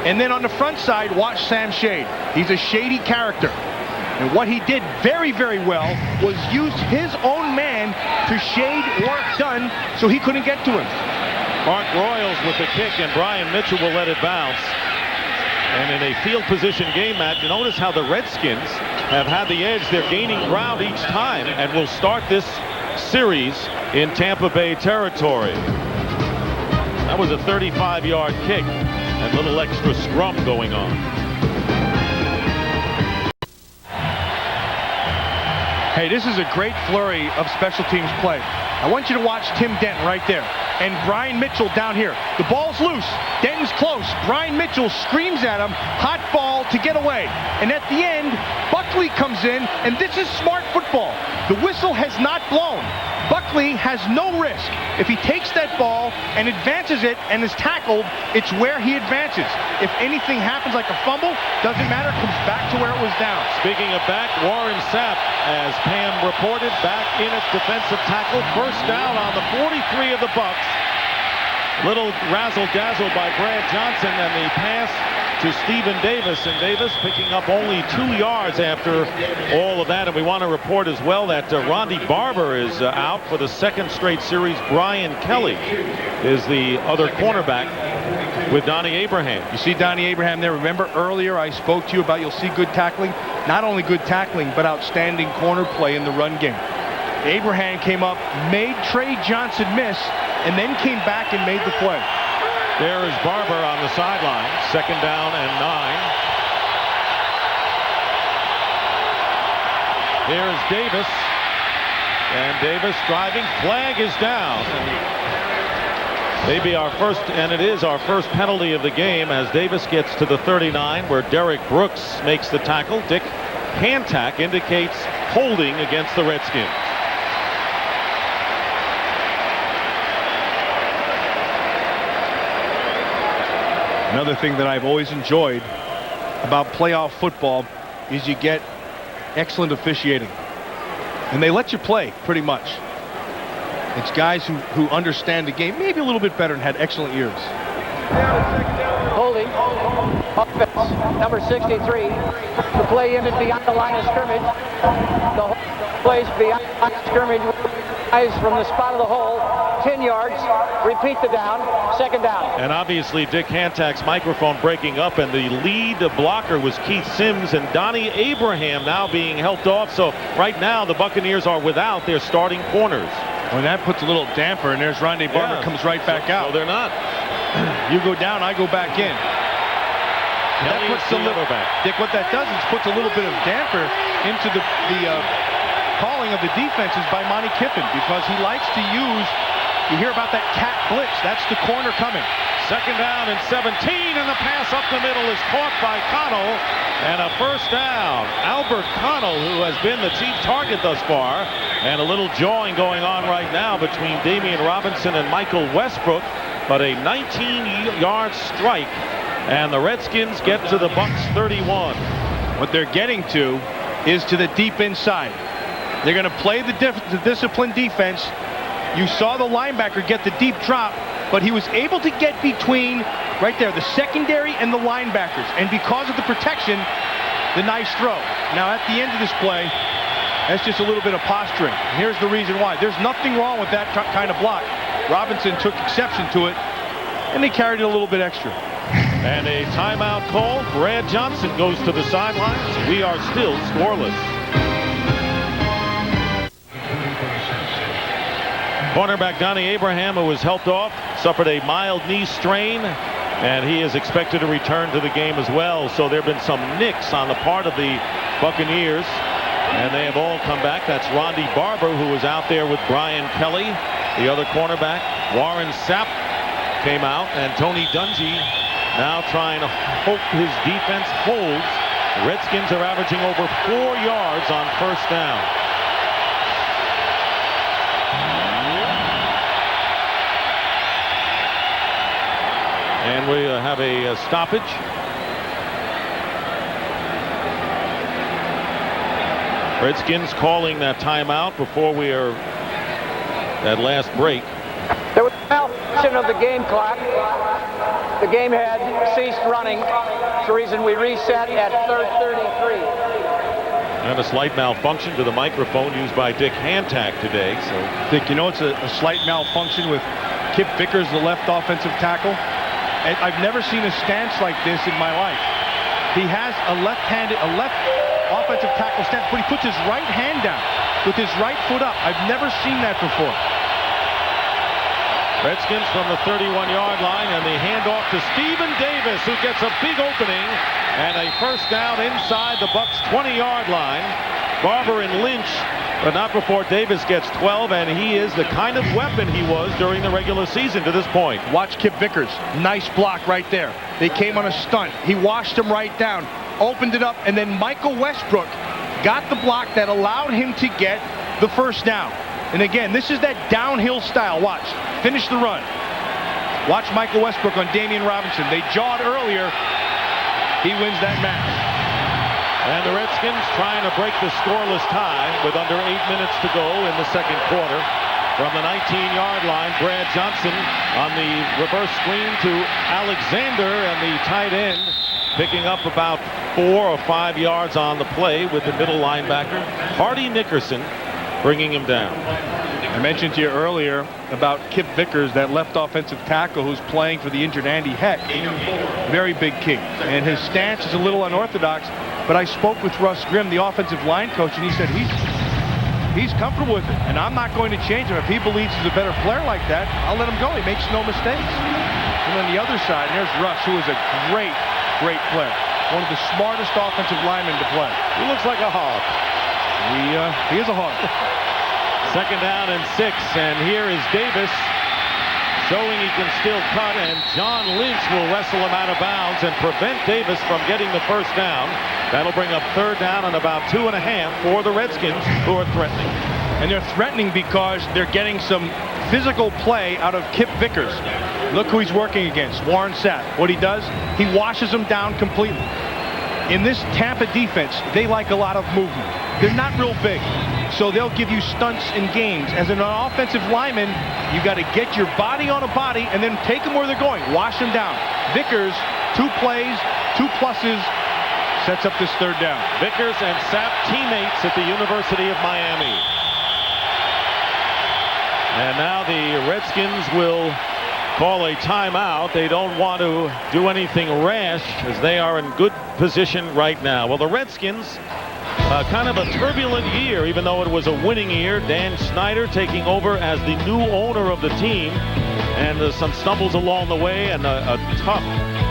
And then on the front side, watch Sam Shade. He's a shady character. And what he did very, very well was use his own man to shade work done so he couldn't get to him. Mark Royals with the kick, and Brian Mitchell will let it bounce. And in a field position game, Matt, you notice how the Redskins have had the edge. They're gaining ground each time and will start this series in Tampa Bay territory. That was a 35-yard kick and a little extra scrum going on. Hey, this is a great flurry of special teams play. I want you to watch Tim Denton right there. And Brian Mitchell down here. The ball's loose. Denton's close. Brian Mitchell screams at him. Hot ball to get away. And at the end, Buckley comes in, and this is smart football. The whistle has not blown. Buckley has no risk. If he takes that ball and advances it and is tackled, it's where he advances. If anything happens like a fumble, doesn't matter, comes back to where it was down. Speaking of back, Warren Sapp, as Pam reported, back in its defensive tackle. 1st down on the 43 of the Bucs. Little razzle-dazzle by Brad Johnson, and the pass to Stephen Davis, and Davis picking up only 2 yards after all of that. And we want to report as well that Rondy Barber is out for the 2nd straight series. Brian Kelly is the other cornerback with Donnie Abraham. You see Donnie Abraham there. Remember earlier I spoke to you about you'll see good tackling. Not only good tackling, but outstanding corner play in the run game. Abraham came up, made Trey Johnson miss, and then came back and made the play. There is Barber on the sideline. 2nd down and 9. Here's Davis. And Davis driving. Flag is down. Maybe our first, and it is our first penalty of the game, as Davis gets to the 39, where Derek Brooks makes the tackle. Dick Hantak indicates holding against the Redskins. Another thing that I've always enjoyed about playoff football is you get excellent officiating. And they let you play, pretty much. It's guys who understand the game maybe a little bit better and had excellent ears. Holding. Offense, number 63. The play ended beyond the line of scrimmage. The whole plays beyond the line of scrimmage. Guys from the spot of the hole. 10 yards. Repeat the down. 2nd down. And obviously Dick Hantak's microphone breaking up, and the lead blocker was Keith Sims, and Donnie Abraham now being helped off. So right now the Buccaneers are without their starting corners. Well, that puts a little damper, and there's Rondy Barber comes right back out. No, they're not. You go down, I go back in. That puts a little back. Dick, what that does is puts a little bit of damper into the calling of the defenses by Monty Kiffin, because he likes to use. You hear about that cat blitz. That's the corner coming. 2nd down and 17, and the pass up the middle is caught by Connell, and a 1st down. Albert Connell, who has been the chief target thus far, and a little jawing going on right now between Damian Robinson and Michael Westbrook, but a 19-yard strike, and the Redskins get to the Bucs 31. What they're getting to is to the deep inside. They're going to play the disciplined defense. You saw the linebacker get the deep drop, but he was able to get between, right there, the secondary and the linebackers. And because of the protection, the nice throw. Now, at the end of this play, that's just a little bit of posturing. And here's the reason why. There's nothing wrong with that kind of block. Robinson took exception to it, and they carried it a little bit extra. And a timeout call. Brad Johnson goes to the sidelines. We are still scoreless. Cornerback Donnie Abraham, who was helped off, suffered a mild knee strain, and he is expected to return to the game as well. So there have been some nicks on the part of the Buccaneers. And they have all come back. That's Rondy Barber, who was out there with Brian Kelly, the other cornerback. Warren Sapp came out, and Tony Dungy now trying to hope his defense holds. The Redskins are averaging over 4 yards on first down. And we have a stoppage. Redskins calling that timeout before we are at last break. There was a malfunction of the game clock. The game had ceased running. That's the reason we reset at 3:33. And a slight malfunction to the microphone used by Dick Hantak today. So, Dick, you know it's a slight malfunction with Kip Vickers, the left offensive tackle. I've never seen a stance like this in my life. He has a left offensive tackle stance, but he puts his right hand down with his right foot up. I've never seen that before. Redskins from the 31-yard line, and the handoff to Stephen Davis, who gets a big opening, and a first down inside the Bucs' 20-yard line. Barber and Lynch, but not before Davis gets 12, and he is the kind of weapon he was during the regular season to this point. Watch Kip Vickers. Nice block right there. They came on a stunt. He washed him right down, opened it up, and then Michael Westbrook got the block that allowed him to get the first down. And again, this is that downhill style. Watch. Finish the run. Watch Michael Westbrook on Damian Robinson. They jawed earlier. He wins that match. And the Redskins trying to break the scoreless tie with under 8 minutes to go in the second quarter. From the 19-yard line, Brad Johnson on the reverse screen to Alexander, and the tight end picking up about 4 or 5 yards on the play with the middle linebacker, Hardy Nickerson, bringing him down. I mentioned to you earlier about Kip Vickers, that left offensive tackle who's playing for the injured Andy Heck. Very big king. And his stance is a little unorthodox, but I spoke with Russ Grimm, the offensive line coach, and he said he's comfortable with it, and I'm not going to change him. If he believes he's a better player like that, I'll let him go. He makes no mistakes. And on the other side, there's Russ, who is a great player. One of the smartest offensive linemen to play. He looks like a hog. He is a hog. Second down and 6, and here is Davis showing he can still cut, and John Lynch will wrestle him out of bounds and prevent Davis from getting the first down. That'll bring up third down and about 2.5 for the Redskins, who are threatening. And they're threatening because they're getting some physical play out of Kip Vickers. Look who he's working against, Warren Sapp. What he does, he washes him down completely. In this Tampa defense, they like a lot of movement. They're not real big, so they'll give you stunts in games. As an offensive lineman, you got to get your body on a body and then take them where they're going. Wash them down. Vickers, 2 plays, 2 pluses, sets up this third down. Vickers and Sapp teammates at the University of Miami. And now the Redskins will call a timeout. They don't want to do anything rash as they are in good position right now. Well, the Redskins, kind of a turbulent year, even though it was a winning year. Dan Snyder taking over as the new owner of the team, and some stumbles along the way, and a tough,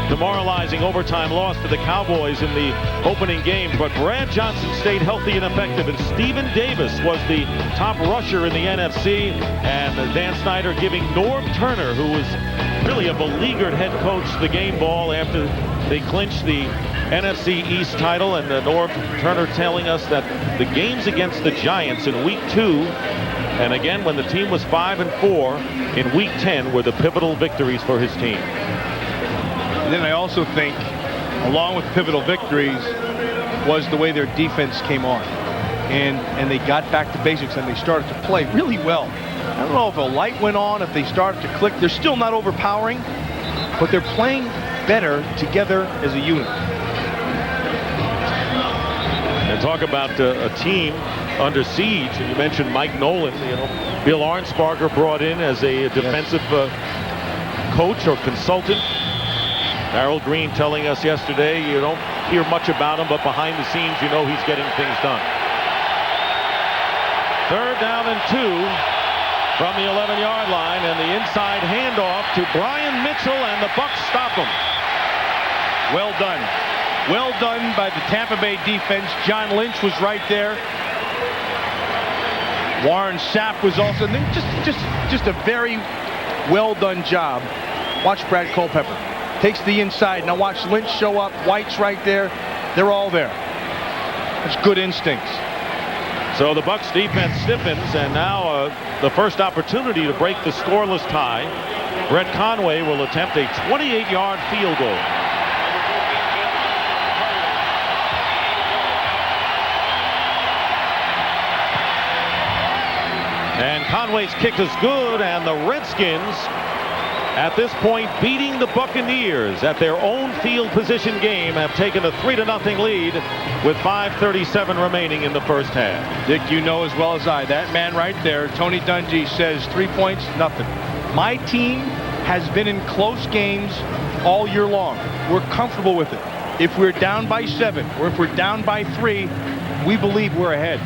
demoralizing overtime loss to the Cowboys in the opening game. But Brad Johnson stayed healthy and effective, and Stephen Davis was the top rusher in the NFC, and Dan Snyder giving Norm Turner, who was really a beleaguered head coach, the game ball after they clinched the NFC East title. And Norm Turner telling us that the games against the Giants in week 2, and again when the team was 5-4 in week 10, were the pivotal victories for his team. And then I also think, along with pivotal victories, was the way their defense came on. And they got back to basics, and they started to play really well. I don't know if a light went on, if they started to click. They're still not overpowering, but they're playing better together as a unit. And talk about a team under siege. And you mentioned Mike Nolan. Bill Arnsparger brought in as a defensive coach or consultant. Darrell Green telling us yesterday you don't hear much about him, but behind the scenes you know he's getting things done. Third down and 2 from the 11-yard line, and the inside handoff to Brian Mitchell, and the Bucs stop him. Well done. Well done by the Tampa Bay defense. John Lynch was right there. Warren Sapp was also just a very well done job. Watch Brad Culpepper. Takes the inside. Now watch Lynch show up. White's right there. They're all there. That's good instincts. So the Bucs defense stiffens, and now the first opportunity to break the scoreless tie. Brett Conway will attempt a 28-yard field goal. And Conway's kick is good, and the Redskins at this point beating the Buccaneers at their own field position game have taken a 3-0 lead with 5:37 remaining in the first half. Dick, you know as well as I, that man right there, Tony Dungy, says 3 points, nothing. My team has been in close games all year long. We're comfortable with it. If we're down by 7 or if we're down by 3, we believe we're ahead.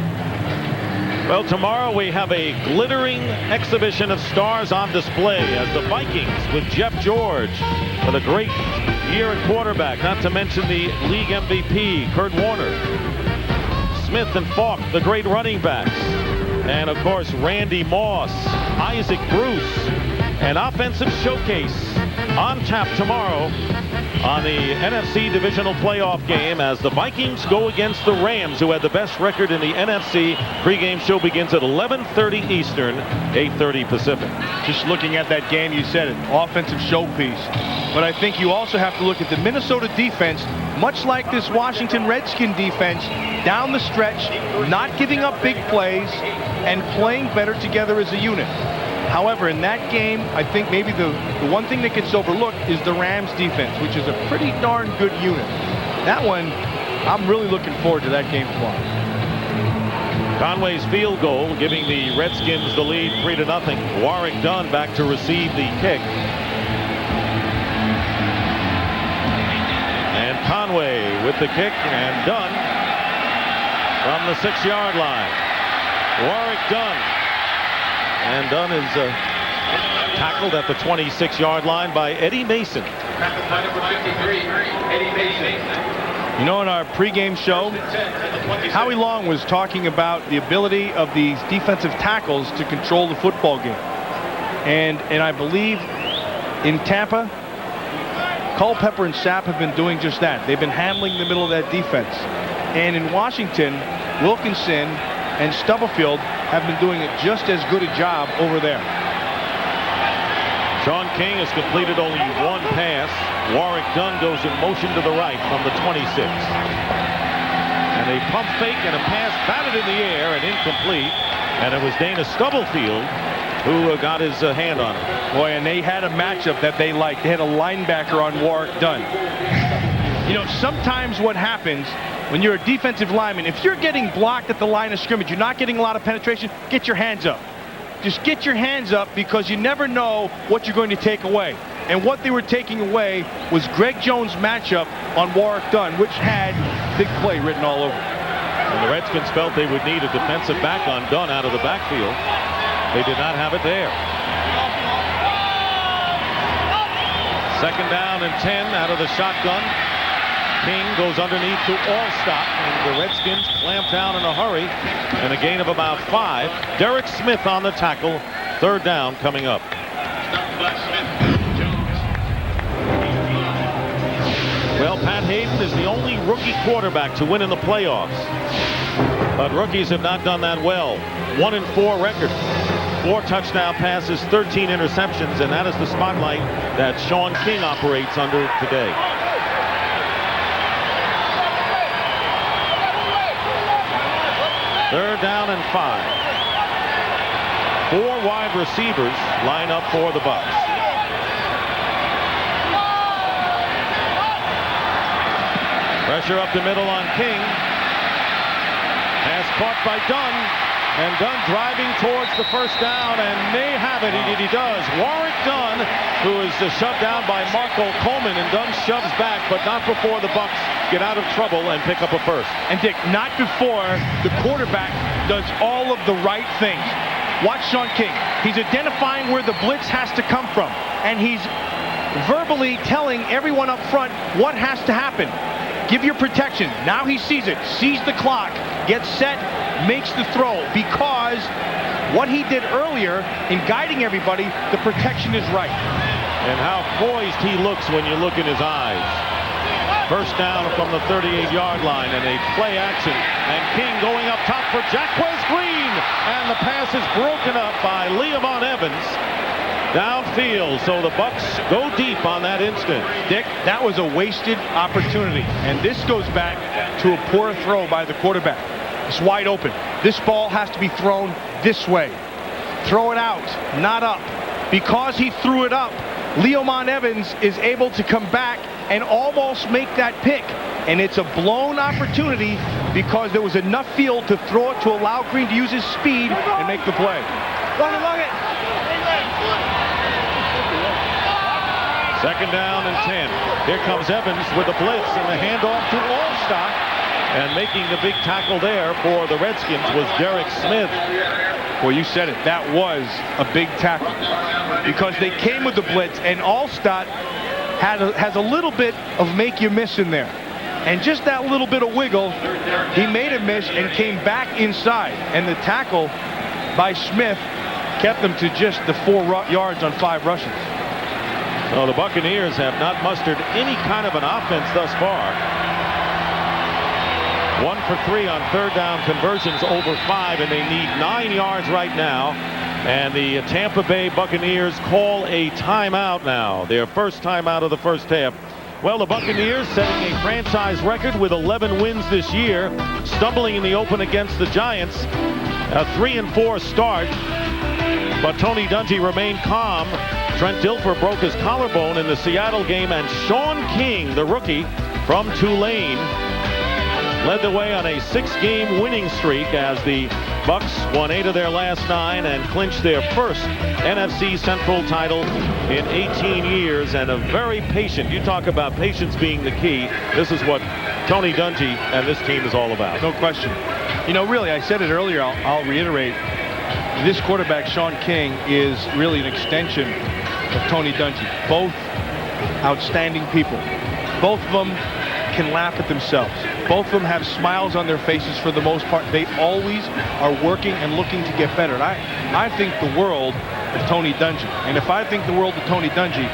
Well, tomorrow we have a glittering exhibition of stars on display as the Vikings with Jeff George with a great year at quarterback, not to mention the league MVP, Kurt Warner. Smith and Falk, the great running backs. And, of course, Randy Moss, Isaac Bruce, an offensive showcase on tap tomorrow on the NFC Divisional Playoff game as the Vikings go against the Rams, who had the best record in the NFC. Pre-game show begins at 11:30 Eastern, 8:30 Pacific. Just looking at that game, you said it, offensive showpiece. But I think you also have to look at the Minnesota defense, much like this Washington Redskin defense, down the stretch, not giving up big plays and playing better together as a unit. However, in that game, I think maybe the one thing that gets overlooked is the Rams defense, which is a pretty darn good unit. That one, I'm really looking forward to that game tomorrow. Conway's field goal giving the Redskins the lead 3-0. Warwick Dunn back to receive the kick. And Conway with the kick, and Dunn from the 6-yard line. Warwick Dunn. And Dunn is tackled at the 26-yard line by Eddie Mason. You know, in our pregame show, Howie Long was talking about the ability of these defensive tackles to control the football game. And I believe in Tampa, Culpepper and Sapp have been doing just that. They've been handling the middle of that defense. And in Washington, Wilkinson and Stubblefield have been doing just as good a job over there. Sean King has completed only one pass. Warwick Dunn goes in motion to the right from the 26. And a pump fake and a pass batted in the air and incomplete. And it was Dana Stubblefield who got his hand on it. Boy, and they had a matchup that they liked. They had a linebacker on Warwick Dunn. You know, sometimes what happens when you're a defensive lineman, if you're getting blocked at the line of scrimmage, you're not getting a lot of penetration, get your hands up. Just get your hands up, because you never know what you're going to take away. And what they were taking away was Greg Jones' matchup on Warwick Dunn, which had big play written all over. And the Redskins felt they would need a defensive back on Dunn out of the backfield. They did not have it there. 2nd down and 10 out of the shotgun. King goes underneath to Allstott, and the Redskins clamp down in a hurry, and a gain of about 5. Derek Smith on the tackle. 3rd down coming up. Well, Pat Hayden is the only rookie quarterback to win in the playoffs, but rookies have not done that well. 1-4 record. 4 touchdown passes, 13 interceptions, and that is the spotlight that Sean King operates under today. 3rd down and 5. 4 wide receivers line up for the Bucs. Pressure up the middle on King. Pass caught by Dunn. And Dunn driving towards the 1st down, and may have it. He does. Warwick Dunn, who is shoved down by Marco Coleman, and Dunn shoves back, but not before the Bucs get out of trouble and pick up a 1st. And Dick, not before the quarterback does all of the right things. Watch Sean King. He's identifying where the blitz has to come from, and he's verbally telling everyone up front what has to happen. Give your protection. Now he sees it. Sees the clock. Gets set. Makes the throw, because what he did earlier in guiding everybody, the protection is right. And how poised he looks when you look in his eyes. First down from the 38-yard line, and a play action. And King going up top for Jacquez Green. And the pass is broken up by Le'Mon Evans downfield. So the Bucks go deep on that instant. Dick, that was a wasted opportunity. And this goes back to a poor throw by the quarterback. It's wide open. This ball has to be thrown this way. Throw it out, not up. Because he threw it up, Le'Mon Evans is able to come back and almost make that pick. And it's a blown opportunity because there was enough field to throw it to allow Green to use his speed and make the play. Long it. Second down and 10. Here comes Evans with a blitz and the handoff to Allstott. And making the big tackle there for the Redskins was Derek Smith. Well, you said it. That was a big tackle because they came with the blitz, and Allstott has a little bit of make you miss in there. And just that little bit of wiggle, he made a miss and came back inside. And the tackle by Smith kept them to just the 4 yards on 5 rushes. So the Buccaneers have not mustered any kind of an offense thus far. 1 for 3 on third down conversions over 5, and they need 9 yards right now. And the Tampa Bay Buccaneers call a timeout now, their first timeout of the first half. Well, the Buccaneers setting a franchise record with 11 wins this year, stumbling in the open against the Giants. A 3-4 start, but Tony Dungy remained calm. Trent Dilfer broke his collarbone in the Seattle game, and Sean King, the rookie from Tulane, led the way on a 6-game winning streak as the Bucks won 8 of their last 9 and clinched their first NFC Central title in 18 years. And a very patient, you talk about patience being the key. This is what Tony Dungy and this team is all about. No question. You know, really, I said it earlier, I'll reiterate. This quarterback, Sean King, is really an extension of Tony Dungy. Both outstanding people. Both of them can laugh at themselves. Both of them have smiles on their faces for the most part. They always are working and looking to get better. And I think the world of Tony Dungy. And if I think the world of Tony Dungy,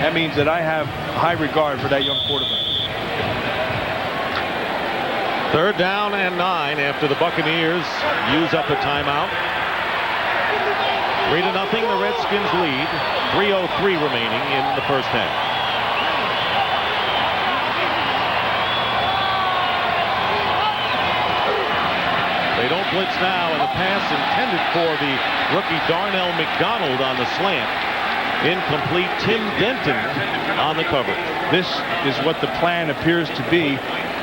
that means that I have high regard for that young quarterback. Third down and 9 after the Buccaneers use up a timeout. 3-0, the Redskins lead. 3:03 remaining in the first half. They don't blitz now, and the pass intended for the rookie Darnell McDonald on the slant. Incomplete. Tim Denton on the cover. This is what the plan appears to be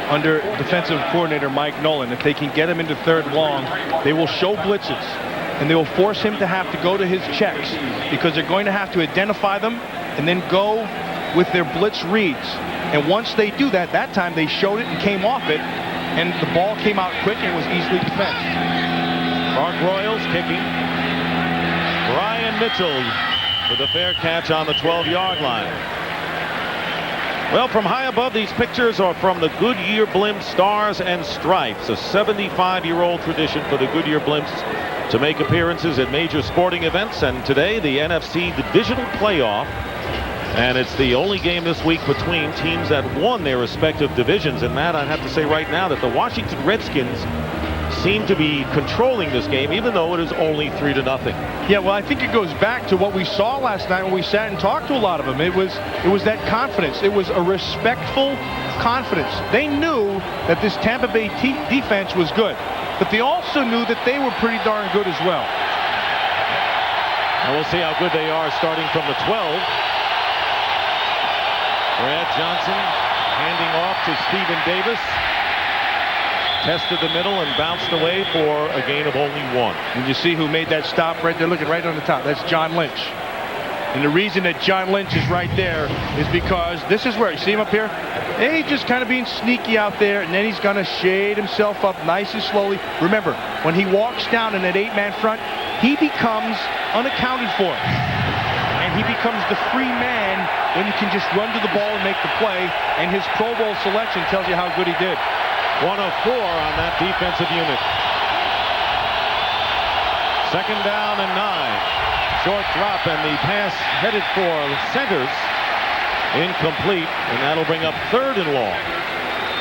under defensive coordinator Mike Nolan. If they can get him into third long, they will show blitzes, and they will force him to have to go to his checks because they're going to have to identify them and then go with their blitz reads. And once they do that, that time they showed it and came off it, and the ball came out quick and was easily defensed. Mark Royals kicking. Brian Mitchell with a fair catch on the 12-yard line. Well, from high above, these pictures are from the Goodyear Blimp Stars and Stripes, a 75-year-old tradition for the Goodyear Blimps to make appearances at major sporting events. And today, the NFC Divisional Playoff. And it's the only game this week between teams that won their respective divisions. And Matt, I'd have to say right now that the Washington Redskins seem to be controlling this game, even though it is only 3-0. Yeah, well, I think it goes back to what we saw last night when we sat and talked to a lot of them. It was that confidence. It was a respectful confidence. They knew that this Tampa Bay defense was good, but they also knew that they were pretty darn good as well. And we'll see how good they are starting from the 12. Brad Johnson handing off to Stephen Davis. Tested the middle and bounced away for a gain of only 1. And you see who made that stop right there, looking right on the top. That's John Lynch. And the reason that John Lynch is right there is because this is where, you see him up here? And he's just kind of being sneaky out there, and then he's going to shade himself up nice and slowly. Remember, when he walks down in that 8-man front, he becomes unaccounted for. And he becomes the free man when you can just run to the ball and make the play. And his Pro Bowl selection tells you how good he did. 1 of 4 on that defensive unit. Second down and 9. Short drop, and the pass headed for centers. Incomplete, and that'll bring up 3rd and long.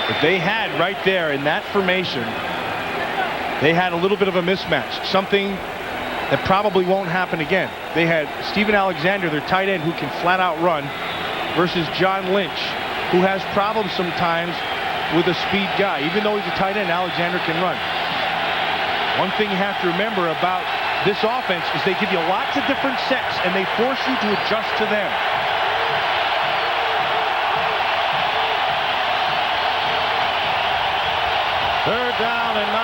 If they had right there in that formation, they had a little bit of a mismatch, something that probably won't happen again. They had Steven Alexander, their tight end, who can flat out run, versus John Lynch, who has problems sometimes with a speed guy. Even though he's a tight end, Alexander can run. One thing you have to remember about this offense is they give you lots of different sets, and they force you to adjust to them. Third down and 9,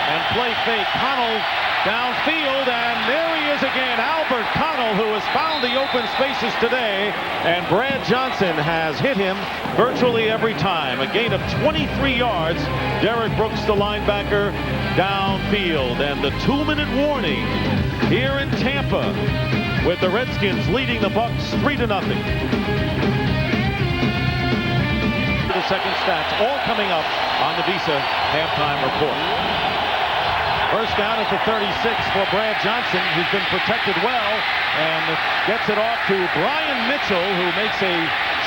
and play fake. Connell downfield, and there he is again. Albert Connell, who has found the open spaces today, and Brad Johnson has hit him virtually every time. A gain of 23 yards. Derek Brooks, the linebacker, downfield, and the 2-minute warning here in Tampa, with the Redskins leading the Bucs 3-0. The second stats all coming up on the Visa halftime report. First down at the 36 for Brad Johnson, who's been protected well, and gets it off to Brian Mitchell, who makes a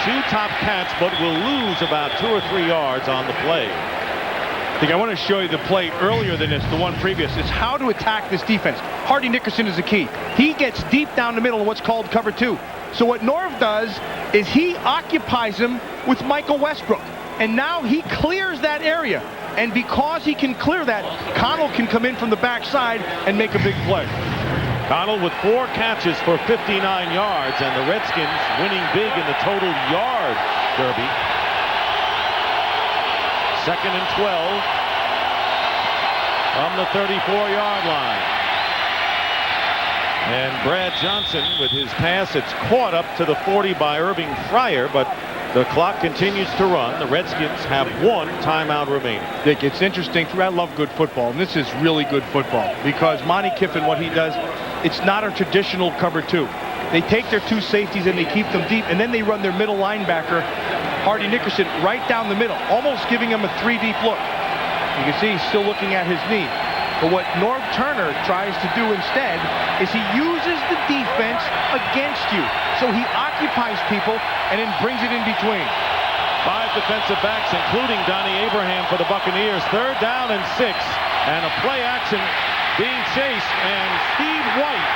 shoe top catch but will lose about 2 or 3 yards on the play. I think I want to show you the play earlier than this, the one previous. It's how to attack this defense. Hardy Nickerson is the key. He gets deep down the middle in what's called cover 2. So what Norv does is he occupies him with Michael Westbrook. And now he clears that area. And because he can clear that, Connell can come in from the backside and make a big play. Connell with 4 catches for 59 yards, and the Redskins winning big in the total yard derby. Second and 12 from the 34-yard line. And Brad Johnson with his pass, it's caught up to the 40 by Irving Fryer, but the clock continues to run. The Redskins have 1 timeout remaining. Dick, it's interesting. I love good football, and this is really good football because Monty Kiffin, what he does, it's not a traditional cover 2. They take their 2 safeties and they keep them deep, and then they run their middle linebacker, Hardy Nickerson, right down the middle, almost giving him a 3-deep look. You can see he's still looking at his knee. But what Norv Turner tries to do instead is he uses the defense against you. So he occupies people and then brings it in between. 5 defensive backs, including Donnie Abraham for the Buccaneers. Third down and 6. And a play action being chased. And Steve White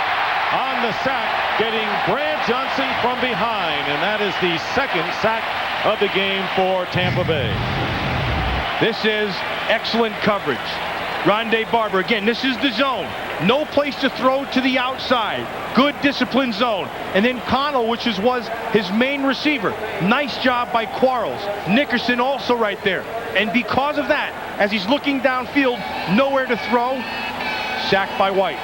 on the sack, getting Brad Johnson from behind. And that is the 2nd sack of the game for Tampa Bay. This is excellent coverage. Rondé Barber, again, this is the zone. No place to throw to the outside. Good disciplined zone. And then Connell, which was his main receiver. Nice job by Quarles. Nickerson also right there. And because of that, as he's looking downfield, nowhere to throw, sacked by White.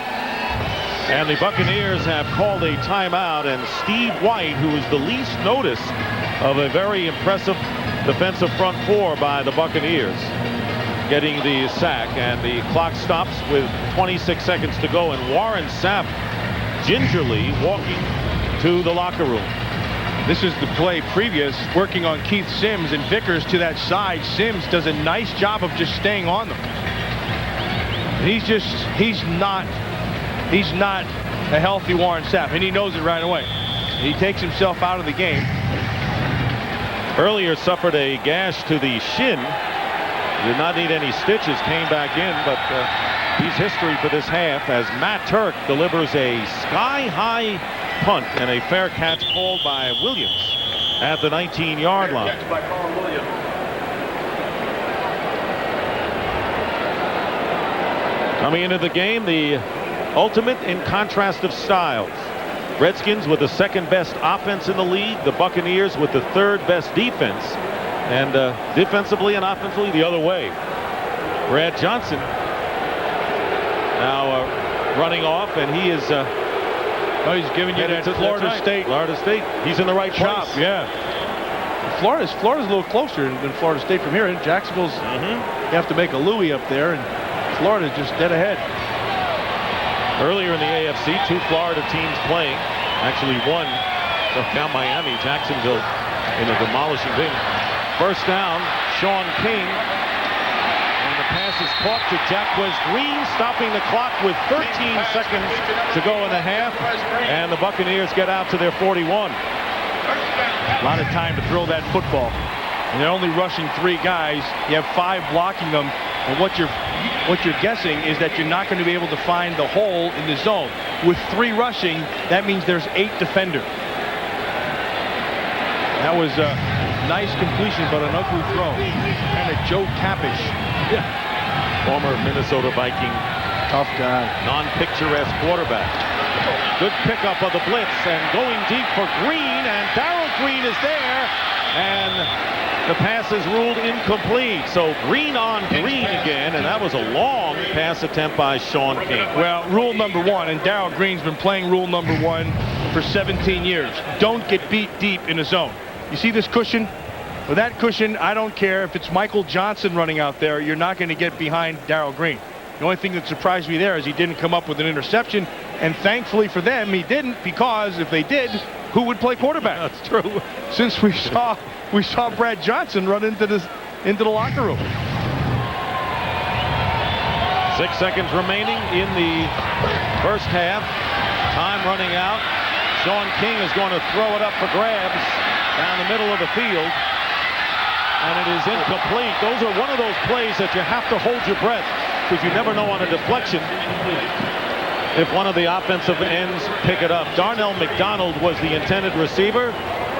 And the Buccaneers have called a timeout, and Steve White, who is the least notice of a very impressive defensive front 4 by the Buccaneers, getting the sack, and the clock stops with 26 seconds to go, and Warren Sapp gingerly walking to the locker room. This is the play previous, working on Keith Sims, and Vickers to that side. Sims does a nice job of just staying on them. And he's not a healthy Warren Sapp, and he knows it right away. He takes himself out of the game. Earlier suffered a gash to the shin. Did not need any stitches, came back in, but he's history for this half as Matt Turk delivers a sky-high punt and a fair catch called by Williams at the 19-yard line. Coming into the game, the ultimate in contrast of styles. Redskins with the 2nd best offense in the league, the Buccaneers with the 3rd best defense. And defensively and offensively the other way. Brad Johnson now running off, and he is he's giving you that Florida State. He's in the right place. Yeah. Florida's a little closer than Florida State from here. Jacksonville's you have to make a Louis up there, and Florida's just dead ahead. Earlier in the AFC, 2 Florida teams playing. Actually, one took down Miami, Jacksonville in a demolishing win. First down, Sean King, and the pass is caught to Jacquez Green, stopping the clock with 13 seconds to go in the half, and the Buccaneers get out to their 41. A lot of time to throw that football. And they're only rushing 3 guys. You have 5 blocking them. And what you're guessing is that you're not going to be able to find the hole in the zone. With 3 rushing, that means there's 8 defenders. That was a nice completion, but an ugly throw. Kind of Joe Tappish. Yeah. Former Minnesota Viking. Tough guy. Non-picturesque quarterback. Good pickup of the blitz and going deep for Green, and Darrell Green is there, and the pass is ruled incomplete. So Green on Green again, and that was a long pass attempt by Sean King. Well, rule number 1, and Darrell Green's been playing rule number 1 for 17 years. Don't get beat deep in a zone. You see this cushion? With that cushion, I don't care if it's Michael Johnson running out there, you're not going to get behind Darrell Green. The only thing that surprised me there is he didn't come up with an interception, and thankfully for them, he didn't, because if they did, who would play quarterback? That's true. Since we saw Brad Johnson run into the locker room. 6 seconds remaining in the first half. Time running out. Sean King is going to throw it up for grabs down the middle of the field, and it is incomplete. Those are one of those plays that you have to hold your breath, because you never know on a deflection if one of the offensive ends pick it up. Darnell McDonald was the intended receiver.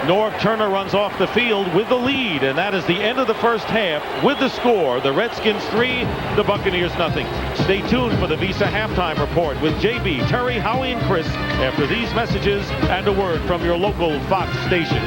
Norv Turner runs off the field with the lead, and that is the end of the first half with the score. The Redskins 3, the Buccaneers nothing. Stay tuned for the Visa halftime report with JB, Terry, Howie, and Chris after these messages and a word from your local Fox station.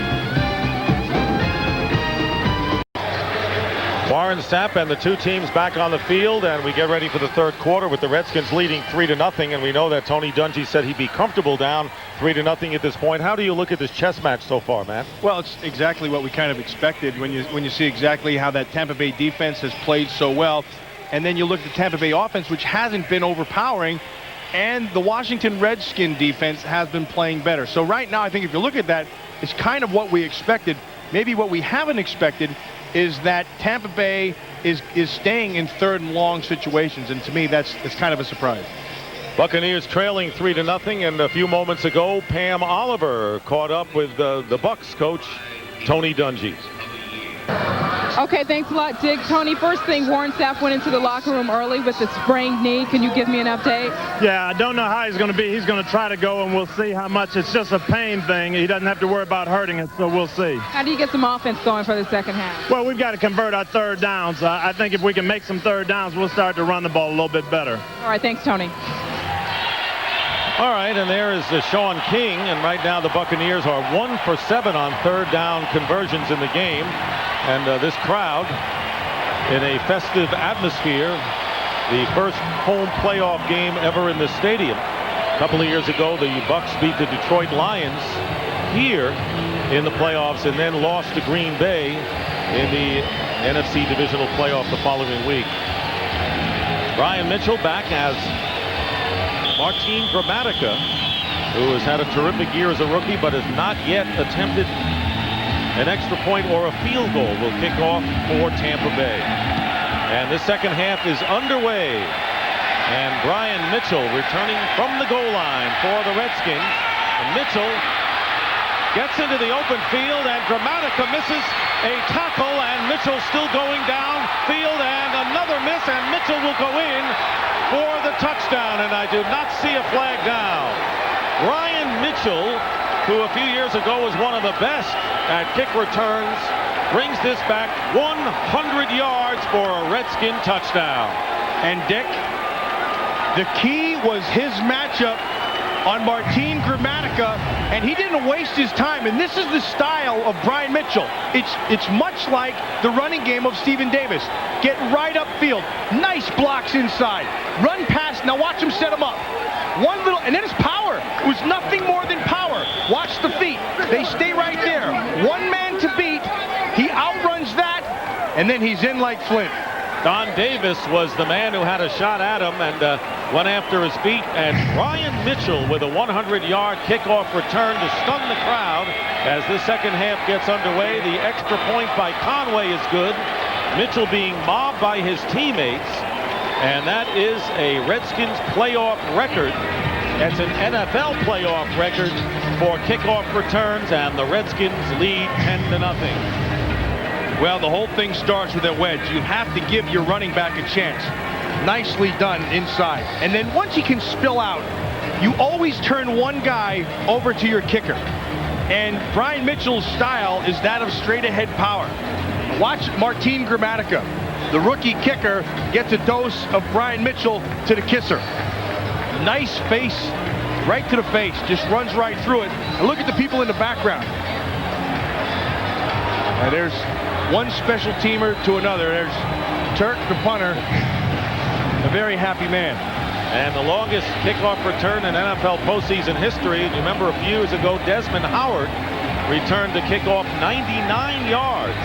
Warren Sapp and the 2 teams back on the field, and we get ready for the third quarter with the Redskins leading 3-0, and we know that Tony Dungy said he'd be comfortable down 3-0 at this point. How do you look at this chess match so far, man? Well, it's exactly what we kind of expected when you see exactly how that Tampa Bay defense has played so well, and then you look at the Tampa Bay offense, which hasn't been overpowering, and the Washington Redskin defense has been playing better. So right now, I think if you look at that, it's kind of what we expected. Maybe what we haven't expected is that Tampa Bay is staying in 3rd and long situations, and to me it's kind of a surprise. Buccaneers trailing 3-0, and a few moments ago Pam Oliver caught up with the Bucs coach Tony Dungy. Okay, thanks a lot, Dig. Tony, first thing, Warren Sapp went into the locker room early with the sprained knee. Can you give me an update? Yeah, I don't know how he's going to be. He's going to try to go, and we'll see how much. It's just a pain thing. He doesn't have to worry about hurting it, so we'll see. How do you get some offense going for the second half? Well, we've got to convert our 3rd downs. I think if we can make some 3rd downs, we'll start to run the ball a little bit better. All right, thanks, Tony. All right, and there is Sean King, and right now the Buccaneers are 1 for 7 on 3rd down conversions in the game. And this crowd in a festive atmosphere, the first home playoff game ever in the stadium. A couple of years ago, the Bucs beat the Detroit Lions here in the playoffs and then lost to Green Bay in the NFC Divisional playoff the following week. Brian Mitchell back as Martin Gramatica, who has had a terrific year as a rookie but has not yet attempted an extra point or a field goal, will kick off for Tampa Bay. And the second half is underway. And Brian Mitchell returning from the goal line for the Redskins. And Mitchell gets into the open field, and Gramatica misses a tackle, and Mitchell still going downfield, and another miss, and Mitchell will go in for the touchdown, and I do not see a flag down. Brian Mitchell, who a few years ago was one of the best at kick returns, brings this back 100 yards for a Redskin touchdown. And Dick, the key was his matchup on Martin Gramatica, and he didn't waste his time. And this is the style of Brian Mitchell. It's much like the running game of Stephen Davis. Get right upfield, nice blocks inside, run past. Now watch him set him up. One little, and then his power. It was nothing more than power. Watch the feet. They stay right there. One man to beat. He outruns that, and then he's in like Flint. Don Davis was the man who had a shot at him and went after his feet. And Brian Mitchell with a 100-yard kickoff return to stun the crowd as the second half gets underway. The extra point by Conway is good. Mitchell being mobbed by his teammates. And that is a Redskins playoff record. That's an NFL playoff record for kickoff returns, and the Redskins lead 10-0. Well, the whole thing starts with a wedge. You have to give your running back a chance. Nicely done inside. And then once he can spill out, you always turn one guy over to your kicker. And Brian Mitchell's style is that of straight-ahead power. Watch Martin Gramatica. The rookie kicker gets a dose of Brian Mitchell to the kisser. Nice face, right to the face, just runs right through it. And look at the people in the background. And there's one special teamer to another. There's Turk, the punter, a very happy man. And the longest kickoff return in NFL postseason history. You remember a few years ago, Desmond Howard returned the kickoff 99 yards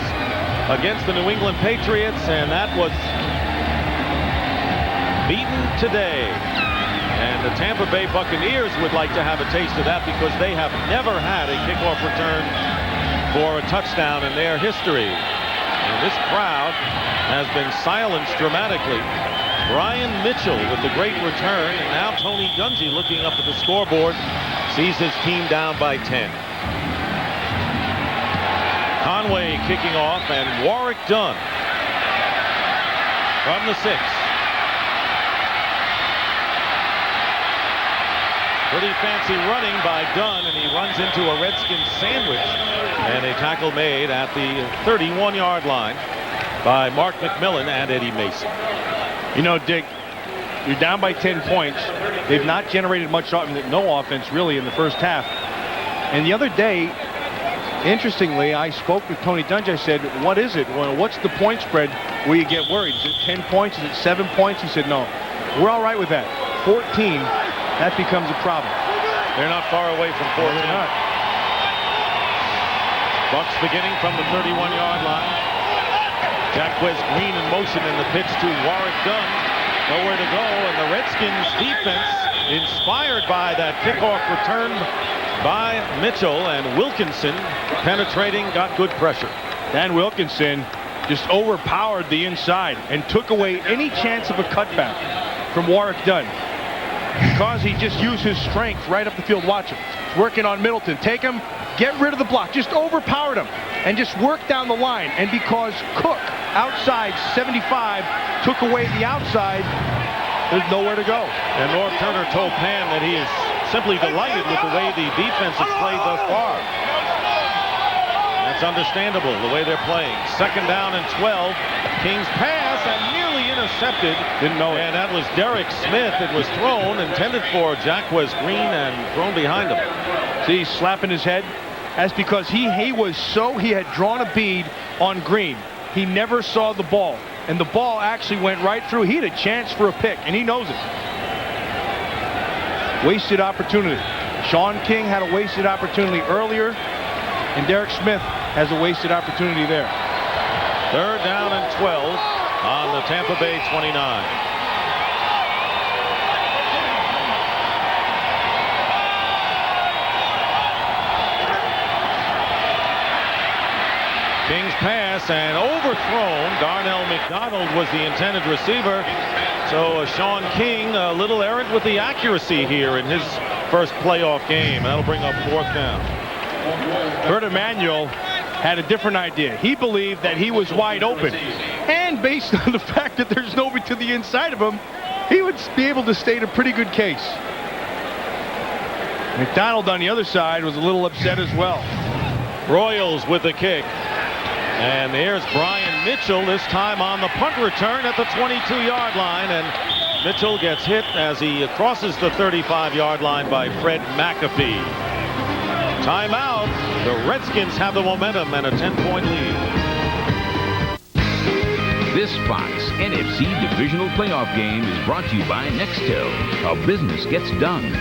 against the New England Patriots, and that was beaten today. And the Tampa Bay Buccaneers would like to have a taste of that because they have never had a kickoff return for a touchdown in their history. And this crowd has been silenced dramatically. Brian Mitchell with the great return, and now Tony Dungy looking up at the scoreboard, sees his team down by 10. Conway kicking off, and Warwick Dunn from the 6. Pretty fancy running by Dunn, and he runs into a Redskins sandwich, and a tackle made at the 31-yard line by Mark McMillan and Eddie Mason. You know, Dick, you're down by 10 points. They've not generated much, no offense really in the first half. And the other day, interestingly, I spoke with Tony Dungy. I said, what is it? Well, what's the point spread where you get worried? Is it 10 points? Is it 7 points? He said, no, we're all right with that. 14, that becomes a problem. They're not far away from 14. No, they're not. Bucks beginning from the 31-yard line. Jacquez Green in motion, in the pitch to Warwick Dunn. Nowhere to go, and the Redskins defense, inspired by that kickoff return by Mitchell, and Wilkinson penetrating, got good pressure. Dan Wilkinson just overpowered the inside and took away any chance of a cutback from Warwick Dunn because he just used his strength right up the field. Watch him. Working on Middleton. Take him, get rid of the block. Just overpowered him and just worked down the line. And because Cook, outside 75, took away the outside, there's nowhere to go. And Norv Turner told Pam that he is simply delighted with the way the defense has played thus far. That's understandable, the way they're playing. 2nd down and 12. Kings pass and nearly intercepted. Didn't know it. And that was Derek Smith. It was thrown, intended for Jacquez Green, and thrown behind him. See, he's slapping his head. That's because he had drawn a bead on Green. He never saw the ball. And the ball actually went right through. He had a chance for a pick, and he knows it. Wasted opportunity. Sean King had a wasted opportunity earlier, and Derek Smith has a wasted opportunity there. 3rd down and 12 on the Tampa Bay 29. King's pass and overthrown. Darnell McDonald was the intended receiver. So Sean King a little errant with the accuracy here in his first playoff game. That'll bring up 4th down. Kurt Emanuel had a different idea. He believed that he was wide open. And based on the fact that there's nobody to the inside of him, he would be able to state a pretty good case. McDonald on the other side was a little upset as well. Royals with the kick. And there's Brian Mitchell, this time on the punt return at the 22-yard line. And Mitchell gets hit as he crosses the 35-yard line by Fred McAfee. Timeout. The Redskins have the momentum and a 10-point lead. This Fox NFC Divisional Playoff game is brought to you by Nextel. How business gets done.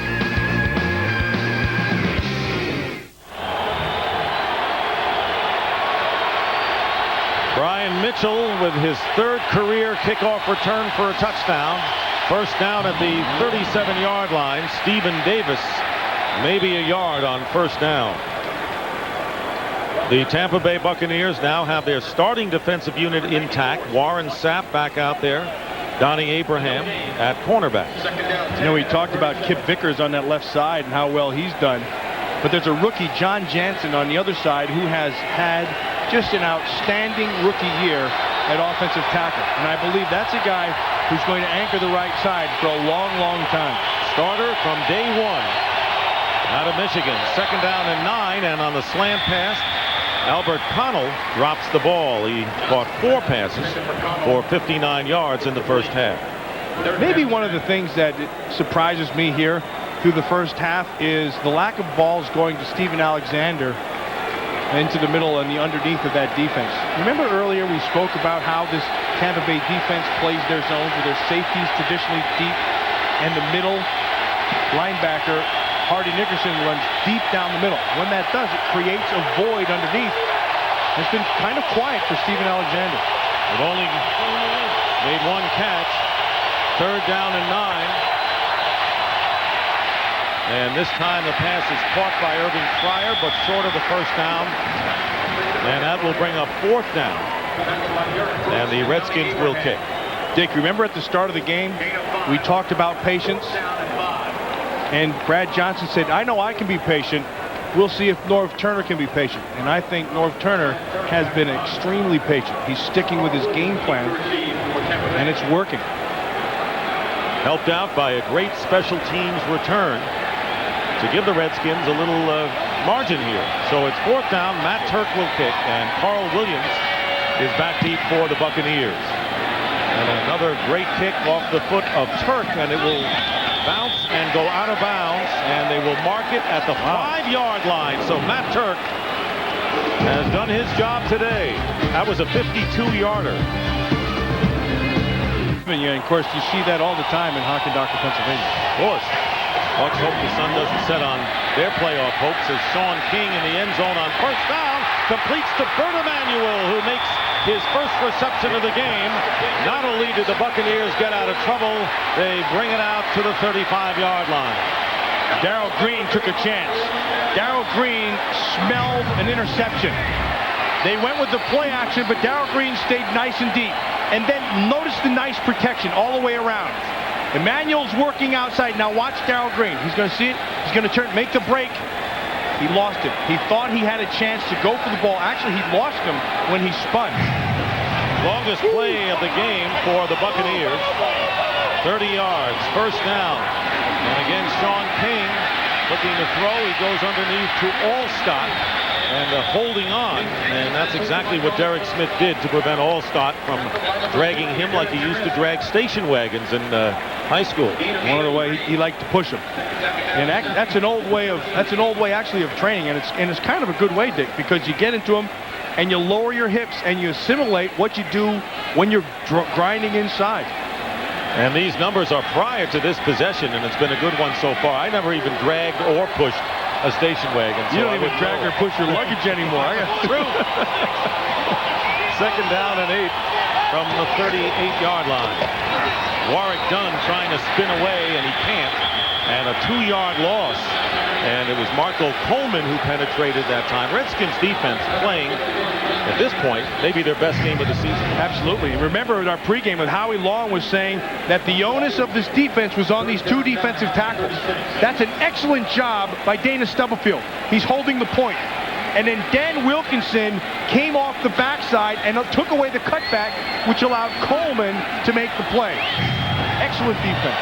Brian Mitchell with his 3rd career kickoff return for a touchdown. 1st down at the 37-yard line. Stephen Davis maybe a yard on 1st down. The Tampa Bay Buccaneers now have their starting defensive unit intact. Warren Sapp back out there. Donnie Abraham at cornerback. You know, we talked about Kip Vickers on that left side and how well he's done. But there's a rookie, John Jansen, on the other side who has had just an outstanding rookie year at offensive tackle. And I believe that's a guy who's going to anchor the right side for a long, long time. Starter from day one out of Michigan. 2nd down and 9, and on the slant pass, Albert Connell drops the ball. He caught 4 passes for 59 yards in the first half. Maybe one of the things that surprises me here through the first half is the lack of balls going to Steven Alexander into the middle and the underneath of that defense. Remember earlier we spoke about how this Tampa Bay defense plays their zones with their safeties traditionally deep, and the middle linebacker Hardy Nickerson runs deep down the middle. When that does, it creates a void underneath. It's been kind of quiet for Steven Alexander. It only made 1 catch. 3rd down and 9. And this time the pass is caught by Irving Fryer, but short of the first down. And that will bring up 4th down. And the Redskins will kick. Dick, remember at the start of the game, we talked about patience. And Brad Johnson said, I know I can be patient. We'll see if Norv Turner can be patient. And I think Norv Turner has been extremely patient. He's sticking with his game plan, and it's working. Helped out by a great special teams return to give the Redskins a little margin here. So it's 4th down. Matt Turk will kick, and Carl Williams is back deep for the Buccaneers. And another great kick off the foot of Turk, and it will bounce and go out of bounds, and they will mark it at the 5-yard line. So Matt Turk has done his job today. That was a 52-yarder. And of course, you see that all the time in Hockendocker, Pennsylvania. Of course. Bucs hope the sun doesn't set on their playoff hopes as Sean King in the end zone on 1st down completes to Bert Emanuel, who makes his first reception of the game. Not only did the Buccaneers get out of trouble, they bring it out to the 35-yard line. Darrell Green took a chance. Darrell Green smelled an interception. They went with the play action, but Darrell Green stayed nice and deep. And then notice the nice protection all the way around. Emmanuel's working outside. Now watch Darrell Green. He's going to see it. He's going to turn, make the break. He lost it. He thought he had a chance to go for the ball. Actually, he lost him when he spun. Longest play of the game for the Buccaneers. 30 yards, 1st down. And again, Sean King looking to throw. He goes underneath to Allstott and holding on. And that's exactly what Derek Smith did to prevent Allstott from dragging him like he used to drag station wagons in high school. One of the way he liked to push him. And that's an old way actually of training, and it's kind of a good way, Dick, because you get into him and you lower your hips and you assimilate what you do when you're grinding inside. And these numbers are prior to this possession, and it's been a good one so far. I never even dragged or pushed a station wagon. So you don't even drag or push your luggage anymore. True. 2nd down and 8 from the 38-yard line. Warwick Dunn trying to spin away, and he can't. And a 2-yard loss. And it was Marco Coleman who penetrated that time. Redskins defense playing, at this point, maybe their best game of the season. Absolutely. Remember in our pregame with Howie Long was saying that the onus of this defense was on these 2 defensive tackles. That's an excellent job by Dana Stubblefield. He's holding the point. And then Dan Wilkinson came off the backside and took away the cutback, which allowed Coleman to make the play. Excellent defense.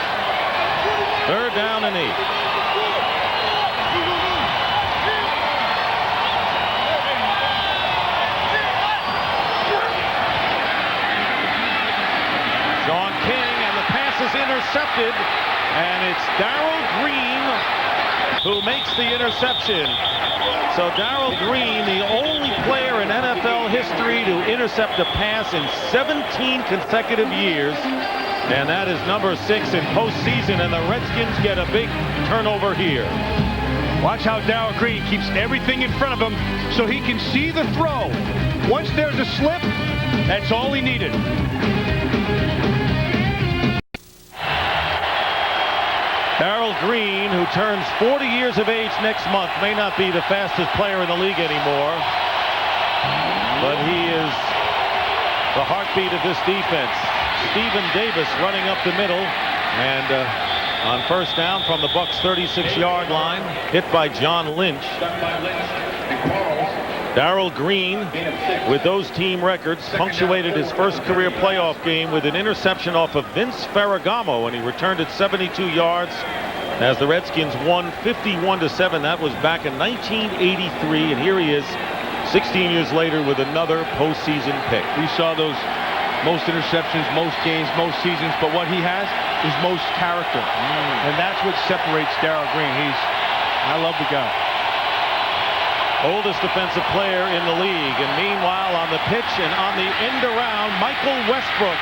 3rd down and 8. Sean King, and the pass is intercepted, and it's Darrell Green who makes the interception. So Darrell Green, the only player in NFL history to intercept a pass in 17 consecutive years, and that is number 6 in postseason, and the Redskins get a big turnover here. Watch how Darrell Green keeps everything in front of him so he can see the throw. Once there's a slip, that's all he needed. Darrell Green, who turns 40 years of age next month, may not be the fastest player in the league anymore, but he is the heartbeat of this defense. Stephen Davis running up the middle, and on first down from the Bucs 36-yard line, hit by John Lynch. Darrell Green, with those team records, punctuated his first career playoff game with an interception off of Vince Ferragamo, and he returned it 72 yards as the Redskins won 51-7. That was back in 1983, and here he is 16 years later with another postseason pick. We saw those most interceptions, most games, most seasons, but what he has is most character. And that's what separates Darrell Green. I love the guy. Oldest defensive player in the league. And meanwhile, on the pitch and on the end around, Michael Westbrook.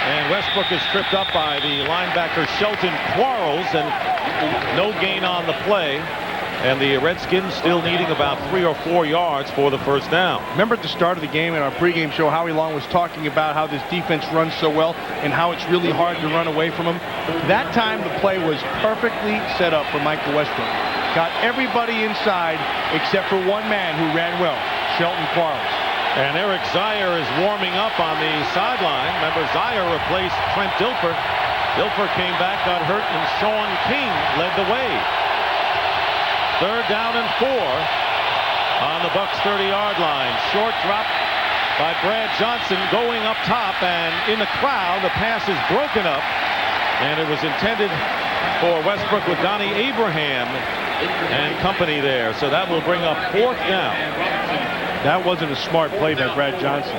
And Westbrook is tripped up by the linebacker Shelton Quarles, and no gain on the play. And the Redskins still needing about 3 or 4 yards for the first down. Remember at the start of the game in our pregame show, Howie Long was talking about how this defense runs so well and how it's really hard to run away from them. That time the play was perfectly set up for Michael Westbrook. Got everybody inside except for one man who ran well, Shelton Quarles. And Eric Zier is warming up on the sideline. Remember, Zier replaced Trent Dilfer. Dilfer came back, got hurt, and Sean King led the way. Third down and 4 on the Bucs 30-yard line. Short drop by Brad Johnson going up top, and in the crowd the pass is broken up, and it was intended for Westbrook with Donnie Abraham and company there. So that will bring up 4th down. That wasn't a smart play by Brad Johnson.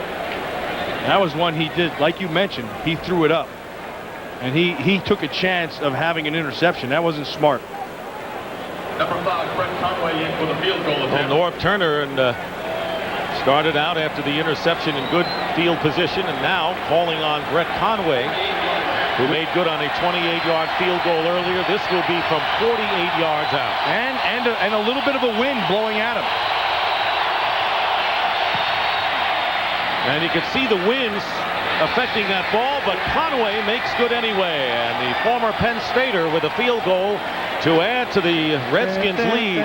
That was one he did, like you mentioned, he threw it up. And he took a chance of having an interception. That wasn't smart. Number 5, Brett Conway in for the field goal attempt. Well, Norv Turner started out after the interception in good field position, and now calling on Brett Conway, who made good on a 28-yard field goal earlier. This will be from 48 yards out. And a little bit of a wind blowing at him. And you can see the winds affecting that ball, but Conway makes good anyway. And the former Penn Stater with a field goal to add to the Redskins lead.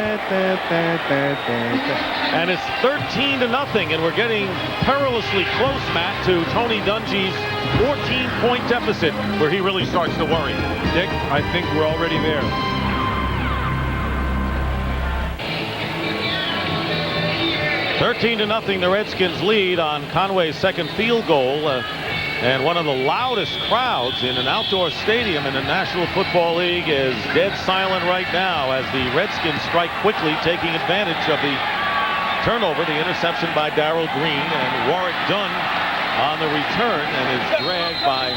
And it's 13-0, and we're getting perilously close, Matt, to Tony Dungy's 14-point deficit, where he really starts to worry. Dick, I think we're already there. $13-0, the Redskins lead on Conway's second field goal. And one of the loudest crowds in an outdoor stadium in the National Football League is dead silent right now as the Redskins strike quickly, taking advantage of the turnover, the interception by Darrell Green, and Warwick Dunn on the return and is dragged by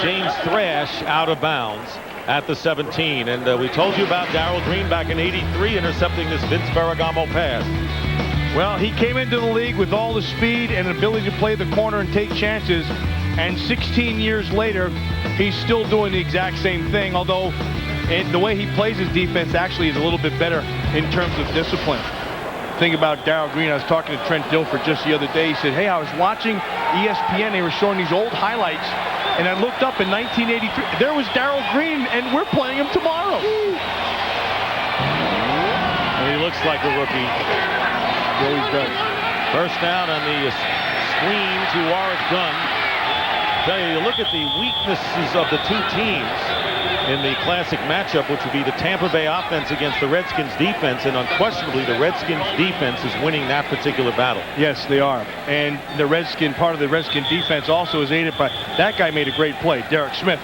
James Thrash out of bounds at the 17. And we told you about Darrell Green back in '83 intercepting this Vince Ferragamo pass. Well, he came into the league with all the speed and ability to play the corner and take chances. And 16 years later, he's still doing the exact same thing, although the way he plays his defense actually is a little bit better in terms of discipline. Think about Darrell Green. I was talking to Trent Dilfer just the other day. He said, hey, I was watching ESPN. They were showing these old highlights, and I looked up in 1983. There was Darrell Green, and we're playing him tomorrow. And he looks like a rookie. He always does. First down on the screen to Warwick Dunn. You look at the weaknesses of the two teams in the classic matchup, which would be the Tampa Bay offense against the Redskins defense, and unquestionably the Redskins defense is winning that particular battle. Yes, they are. And the part of the Redskin defense also is aided by that guy made a great play, Derek Smith.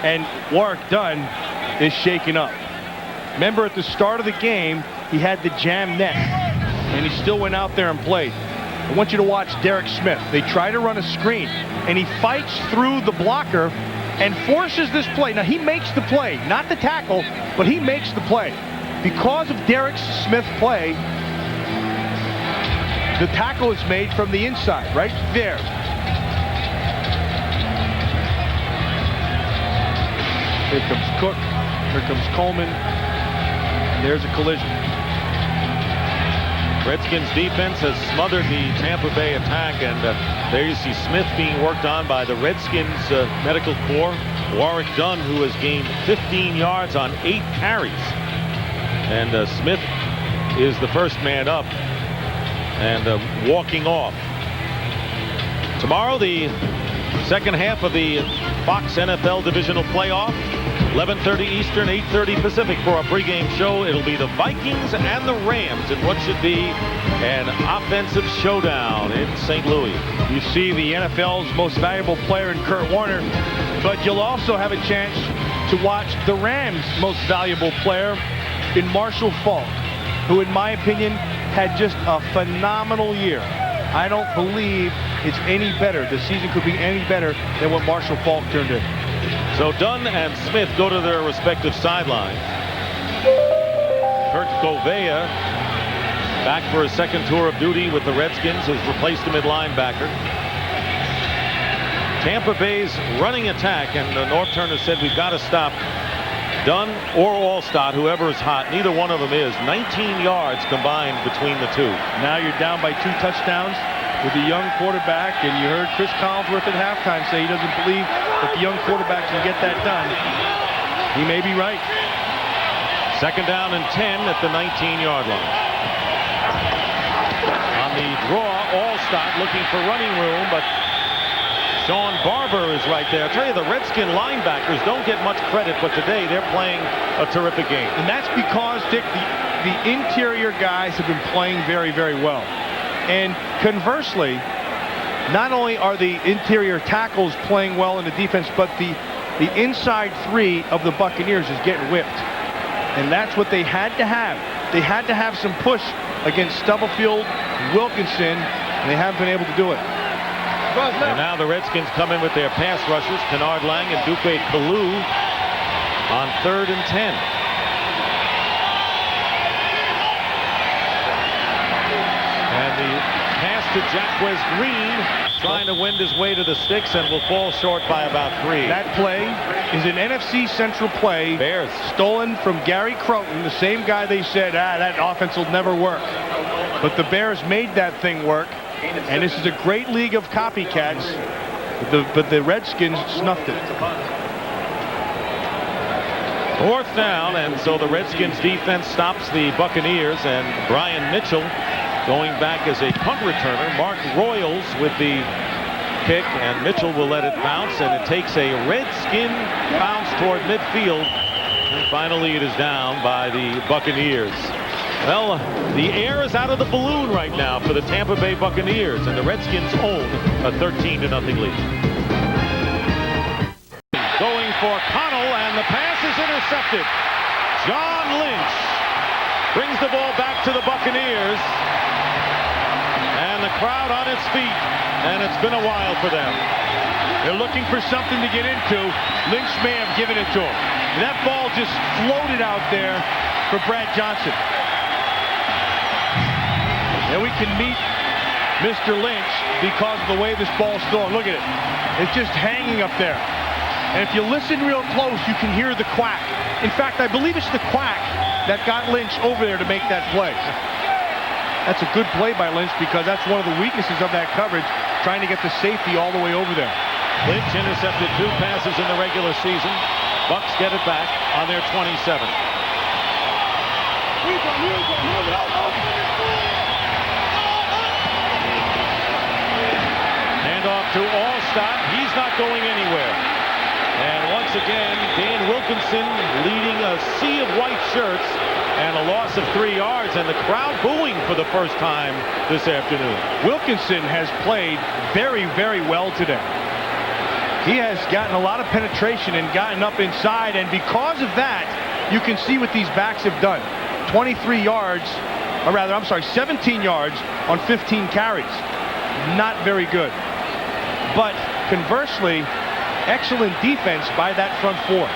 And Warwick Dunn is shaken up. Remember at the start of the game, he had the jam net, and he still went out there and played. I want you to watch Derek Smith. They try to run a screen, and he fights through the blocker and forces this play. Now, he makes the play, not the tackle, but he makes the play. Because of Derek Smith's play, the tackle is made from the inside, right there. Here comes Cook. Here comes Coleman. There's a collision. Redskins defense has smothered the Tampa Bay attack, and there you see Smith being worked on by the Redskins medical corps. Warwick Dunn, who has gained 15 yards on 8 carries. And Smith is the first man up and walking off. Tomorrow the Second half of the Fox NFL Divisional Playoff. 11:30 Eastern, 8:30 Pacific for our pregame show. It'll be the Vikings and the Rams in what should be an offensive showdown in St. Louis. You see the NFL's most valuable player in Kurt Warner, but you'll also have a chance to watch the Rams' most valuable player in Marshall Faulk, who in my opinion had just a phenomenal year. I don't believe it's any better. The season could be any better than what Marshall Faulk turned in. So Dunn and Smith go to their respective sidelines. Kurt Govea, back for his second tour of duty with the Redskins, has replaced him at linebacker. Tampa Bay's running attack, and the North Turner said we've got to stop Dunn or Allstott, whoever is hot. Neither one of them is. 19 yards combined between the two. Now you're down by 2 touchdowns with a young quarterback, and you heard Chris Collinsworth at halftime say he doesn't believe that the young quarterback can get that done. He may be right. Second down and 10 at the 19-yard line. On the draw, Allstott looking for running room, but Sean Barber is right there. I tell you, the Redskin linebackers don't get much credit, but today they're playing a terrific game. And that's because, Dick, the interior guys have been playing very, very well. And conversely, not only are the interior tackles playing well in the defense, but the inside three of the Buccaneers is getting whipped. And that's what they had to have. They had to have some push against Stubblefield, Wilkinson, and they haven't been able to do it. And now the Redskins come in with their pass rushers, Kennard Lang and Dupe Kalu, on 3rd and 10. And the pass to Jacquez Green, trying to wend his way to the sticks, and will fall short by about 3. That play is an NFC Central play. Bears. Stolen from Gary Croton, the same guy they said, that offense will never work. But the Bears made that thing work. And this is a great league of copycats, but the Redskins snuffed it. 4th down, and so the Redskins defense stops the Buccaneers, and Brian Mitchell going back as a punt returner. Mark Royals with the kick, and Mitchell will let it bounce, and it takes a Redskin bounce toward midfield, and finally it is down by the Buccaneers. Well, the air is out of the balloon right now for the Tampa Bay Buccaneers, and the Redskins own a 13-0 lead. Going for Connell, and the pass is intercepted. John Lynch brings the ball back to the Buccaneers, and the crowd on its feet, and it's been a while for them. They're looking for something to get into. Lynch may have given it to him. And that ball just floated out there for Brad Johnson. And we can meet Mr. Lynch because of the way this ball's thrown. Look at it. It's just hanging up there. And if you listen real close, you can hear the quack. In fact, I believe it's the quack that got Lynch over there to make that play. That's a good play by Lynch because that's one of the weaknesses of that coverage, trying to get the safety all the way over there. Lynch intercepted 2 passes in the regular season. Bucks get it back on their 27. Handoff to Allstott. He's not going anywhere. And once again, Dan Wilkinson leading a sea of white shirts, and a loss of 3 yards, and the crowd booing for the first time this afternoon. Wilkinson has played very, very well today. He has gotten a lot of penetration and gotten up inside, and because of that, you can see what these backs have done. 23 yards, or rather, I'm sorry, 17 yards on 15 carries. Not very good. But conversely, excellent defense by that front four.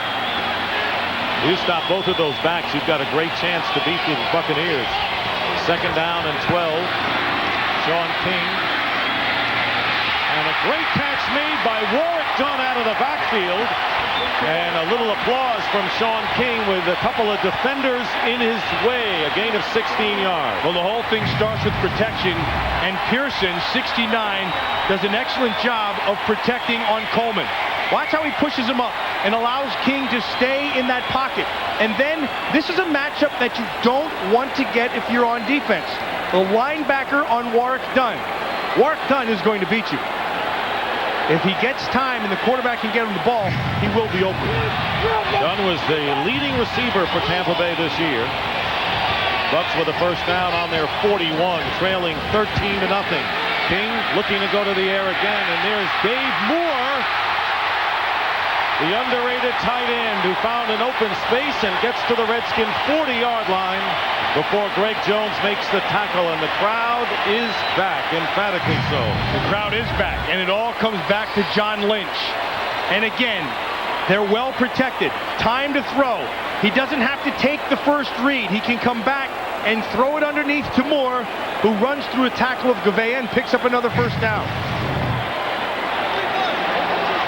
You stop both of those backs, you've got a great chance to beat the Buccaneers. 2nd down and 12. Sean King. And a great catch made by Warwick Dunn out of the backfield. And a little applause from Sean King with a couple of defenders in his way. A gain of 16 yards. Well, the whole thing starts with protection. And Pearson, 69, does an excellent job of protecting on Coleman. Watch how he pushes him up and allows King to stay in that pocket. And then this is a matchup that you don't want to get if you're on defense. The linebacker on Warwick Dunn. Warwick Dunn is going to beat you. If he gets time and the quarterback can get him the ball, he will be open. Dunn was the leading receiver for Tampa Bay this year. Bucks with a first down on their 41, trailing 13-0. King looking to go to the air again, and there's Dave Moore, the underrated tight end who found an open space and gets to the Redskin 40-yard line before Greg Jones makes the tackle, and the crowd is back, emphatically so. The crowd is back, and it all comes back to John Lynch. And again, they're well protected. Time to throw. He doesn't have to take the first read. He can come back and throw it underneath to Moore, who runs through a tackle of Gavea and picks up another first down.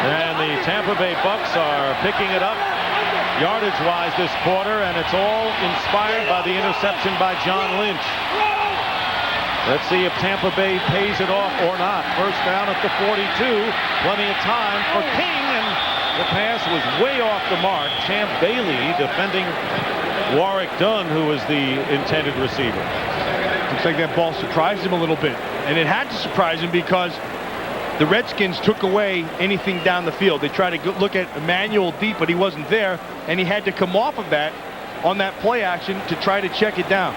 And the Tampa Bay Bucks are picking it up yardage-wise this quarter, and it's all inspired by the interception by John Lynch. Let's see if Tampa Bay pays it off or not. First down at the 42. Plenty of time for King, and the pass was way off the mark. Champ Bailey defending Warwick Dunn, who was the intended receiver. Looks like that ball surprised him a little bit. And it had to surprise him because the Redskins took away anything down the field. They tried to look at Emmanuel deep, but he wasn't there, and he had to come off of that on that play action to try to check it down.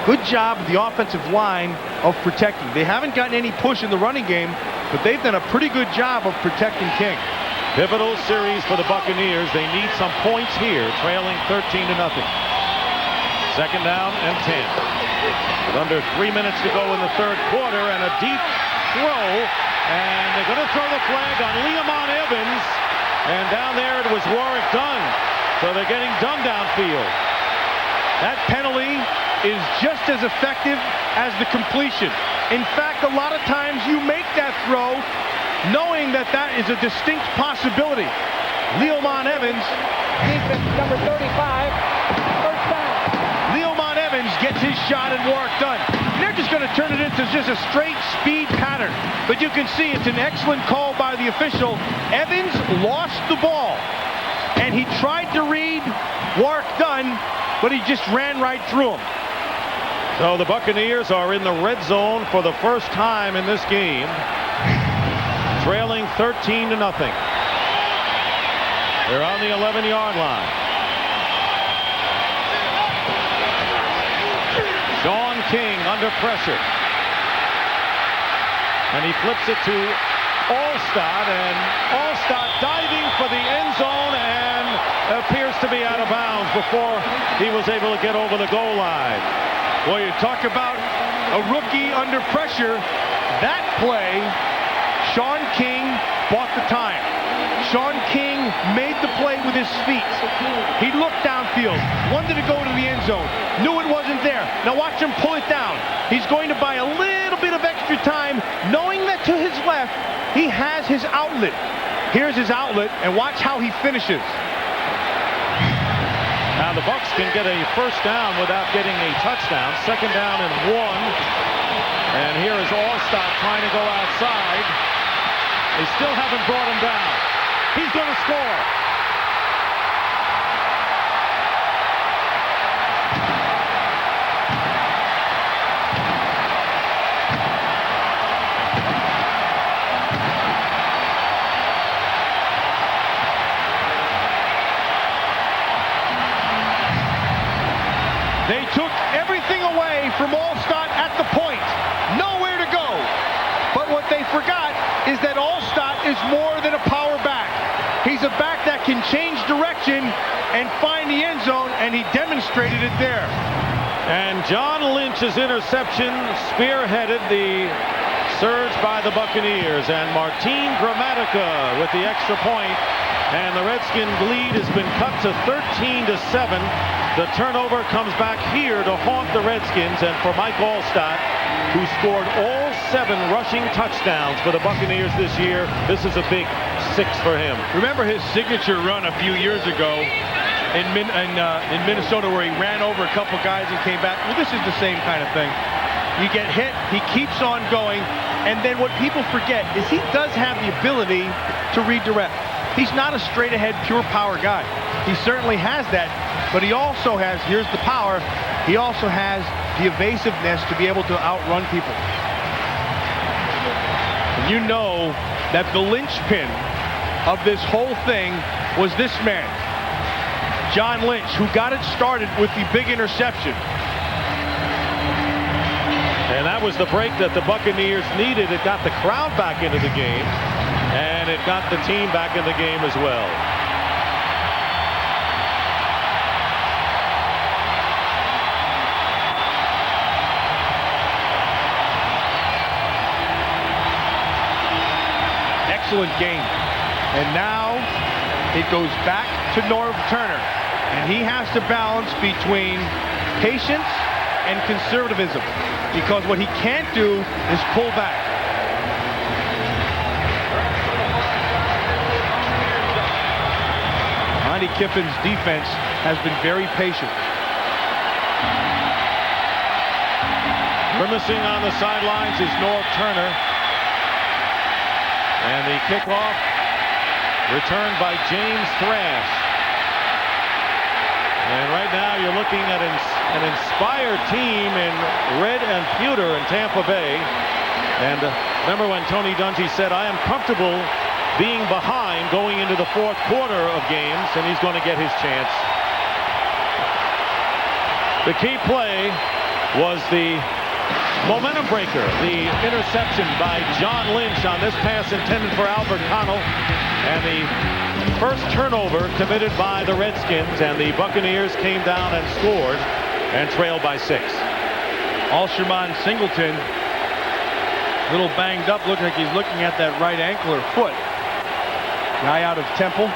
Good job of the offensive line of protecting. They haven't gotten any push in the running game, but they've done a pretty good job of protecting King. Pivotal series for the Buccaneers. They need some points here, trailing 13-0. Second down and 10. With under 3 minutes to go in the third quarter, and a deep throw, and they're going to throw the flag on Leamon Evans, and down there it was Warwick Dunn. So they're getting Dunn downfield. That penalty is just as effective as the completion. In fact, a lot of times you make that throw knowing that that is a distinct possibility. Leamon Evans, Defense number 35, first down. Leamon Evans gets his shot and Warwick Dunn. They're just going to turn it into just a straight speed pattern. But you can see it's an excellent call by the official. Evans lost the ball, and he tried to read Warwick Dunn, but he just ran right through him. So the Buccaneers are in the red zone for the first time in this game, trailing 13-0. They're on the 11-yard line. Sean King under pressure. And he flips it to Allstott, and Allstott diving for the end zone and appears to be out of bounds before he was able to get over the goal line. Boy, you talk about a rookie under pressure. That play, Sean King bought the time. Sean King made the play with his feet. He looked downfield, wanted to go to the end zone, knew it wasn't there. Now watch him pull it down. He's going to buy a little bit of extra time, knowing that to his left, he has his outlet. Here's his outlet, and watch how he finishes. Now the Bucks can get a first down without getting a touchdown. Second down and 1. And here is Allstott trying to go outside. They still haven't brought him down. He's going to score. They took everything away from Allstott at the point. Nowhere to go. But what they forgot is that Allstott is more than a power back. He's a back that can change direction and find the end zone, and he demonstrated it there. And John Lynch's interception spearheaded the surge by the Buccaneers, and Martin Gramatica with the extra point, and the Redskins lead has been cut to 13-7. The turnover comes back here to haunt the Redskins, and for Mike Allstott, who scored all 7 rushing touchdowns for the Buccaneers this year, this is a big 6 for him. Remember his signature run a few years ago in Minnesota, where he ran over a couple guys and came back? Well, this is the same kind of thing. You get hit, he keeps on going, and then what people forget is he does have the ability to redirect. He's not a straight-ahead, pure power guy. He certainly has that, but he also has, here's the power, he also has the evasiveness to be able to outrun people. You know that the linchpin of this whole thing was this man, John Lynch, who got it started with the big interception. And that was the break that the Buccaneers needed. It got the crowd back into the game, and it got the team back in the game as well. Excellent game. And now it goes back to Norv Turner. And he has to balance between patience and conservatism, because what he can't do is pull back. Monty Kiffin's defense has been very patient. Grimacing on the sidelines is Norv Turner. And the kickoff returned by James Thrash. And right now you're looking at an inspired team in red and pewter in Tampa Bay. And remember when Tony Dungy said, I am comfortable being behind going into the fourth quarter of games, and he's going to get his chance. The key play was the momentum breaker, the interception by John Lynch on this pass intended for Albert Connell, and the first turnover committed by the Redskins, and the Buccaneers came down and scored and trailed by 6. Alsherman Singleton, a little banged up, looks like he's looking at that right ankle or foot. Guy out of Temple.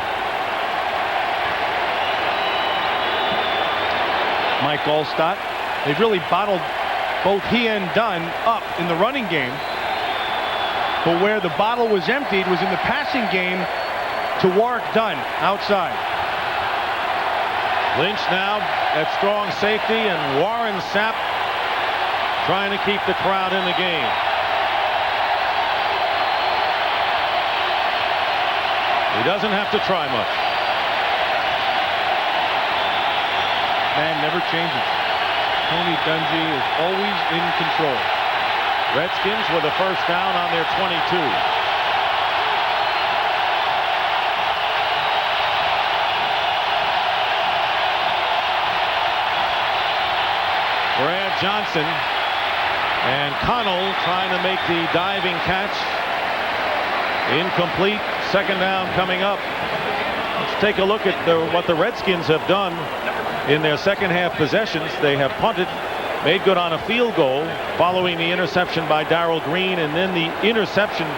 Mike Allstott. They've really bottled both he and Dunn up in the running game. But where the bottle was emptied was in the passing game to Warwick Dunn outside. Lynch now at strong safety, and Warren Sapp trying to keep the crowd in the game. He doesn't have to try much. Man never changes. Tony Dungy is always in control. Redskins with a first down on their 22. Brad Johnson and Connell trying to make the diving catch. Incomplete. Second down coming up. Let's take a look at what the Redskins have done in their second half possessions. They have punted, made good on a field goal following the interception by Darrell Green, and then the interception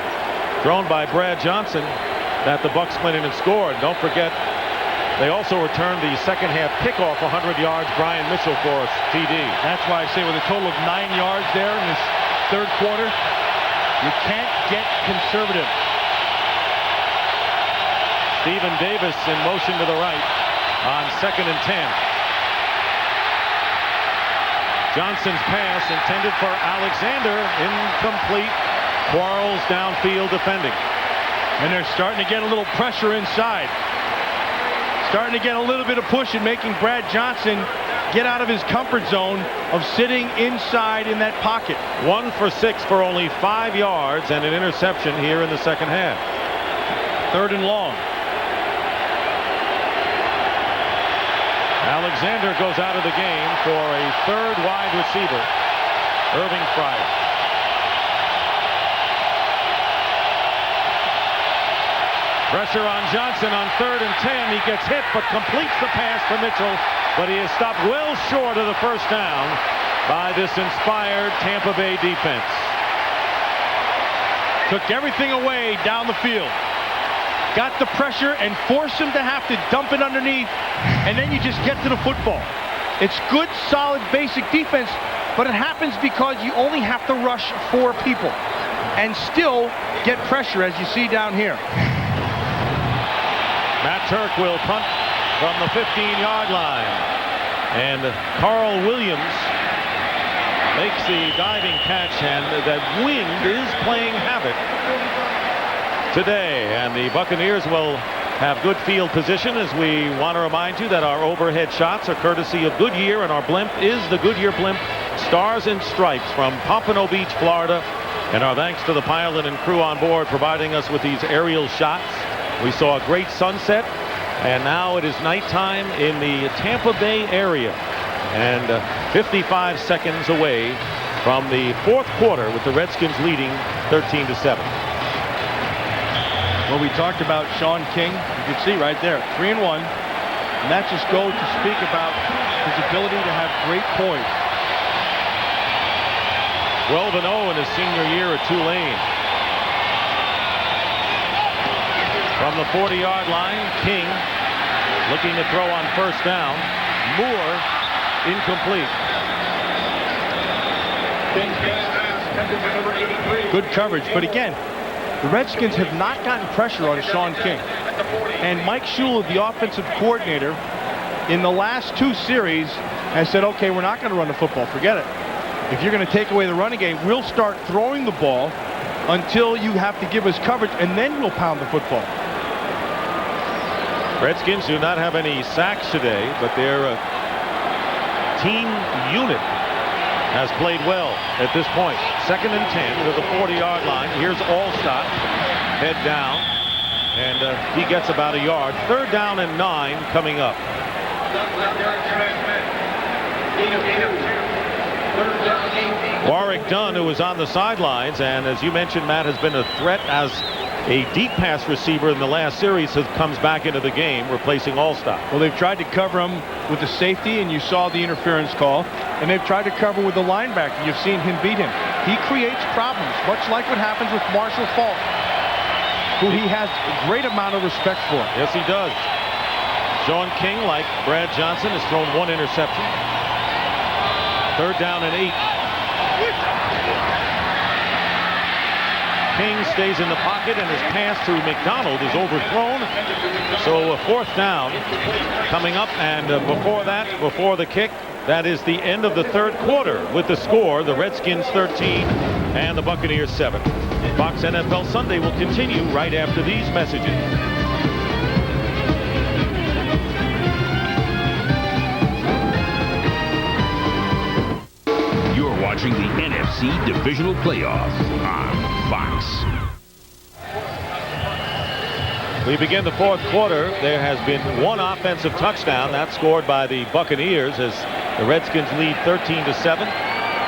thrown by Brad Johnson that the Bucs went in and scored. Don't forget, they also returned the second half kickoff 100 yards, Brian Mitchell for a TD. That's why I say with a total of 9 yards there in this third quarter, you can't get conservative. Stephen Davis in motion to the right on 2nd and 10. Johnson's pass intended for Alexander, incomplete. Quarles downfield defending. And they're starting to get a little pressure inside. Starting to get a little bit of push and making Brad Johnson get out of his comfort zone of sitting inside in that pocket. 1 for 6 for only 5 yards and an interception here in the second half. 3rd and long. Alexander goes out of the game for a third wide receiver, Irving Fryer. Pressure on Johnson on 3rd and 10. He gets hit but completes the pass to Mitchell, but he is stopped well short of the first down by this inspired Tampa Bay defense. Took everything away down the field. Got the pressure and forced him to have to dump it underneath, and then you just get to the football. It's good, solid, basic defense, but it happens because you only have to rush 4 people and still get pressure, as you see down here. Matt Turk will punt from the 15-yard line, and Carl Williams makes the diving catch, and that wind is playing havoc today, and the Buccaneers will have good field position, as we want to remind you that our overhead shots are courtesy of Goodyear, and our blimp is the Goodyear blimp Stars and Stripes from Pompano Beach, Florida, And our thanks to the pilot and crew on board providing us with these aerial shots. We saw a great sunset, and now it is nighttime in the Tampa Bay area, and 55 seconds away from the fourth quarter with the Redskins leading 13-7. Well, we talked about Sean King. You can see right there, 3-1. And that just goes to speak about his ability to have great poise. 12-0 in his senior year at Tulane. From the 40-yard line, King looking to throw on first down. Moore incomplete. Good coverage, but again, the Redskins have not gotten pressure on Sean King. And Mike Shula, the offensive coordinator, in the last 2 series has said, okay, we're not going to run the football. Forget it. If you're going to take away the running game, we'll start throwing the ball until you have to give us coverage, and then we'll pound the football. Redskins do not have any sacks today, but their team unit has played well at this point. 2nd and 10 to the 40-yard line. Here's Allstott, head down, and he gets about a yard. 3rd down and 9 coming up. Warwick Dunn, who was on the sidelines, and as you mentioned, Matt, has been a threat as a deep pass receiver in the last series, comes back into the game, replacing Allstott. Well, they've tried to cover him with the safety, and you saw the interference call, and they've tried to cover with the linebacker. You've seen him beat him. He creates problems, much like what happens with Marshall Faulk, who he has a great amount of respect for. Yes, he does. Sean King, like Brad Johnson, has thrown 1 interception. 3rd down and 8. King stays in the pocket, and his pass to McDonald is overthrown. So a 4th down coming up, and before that, before the kick, that is the end of the 3rd quarter with the score, the Redskins 13 and the Buccaneers 7. Fox NFL Sunday will continue right after these messages. You're watching the NFC Divisional Playoffs on Fox. We begin the 4th quarter. There has been 1 offensive touchdown. That's scored by the Buccaneers as the Redskins lead 13-7.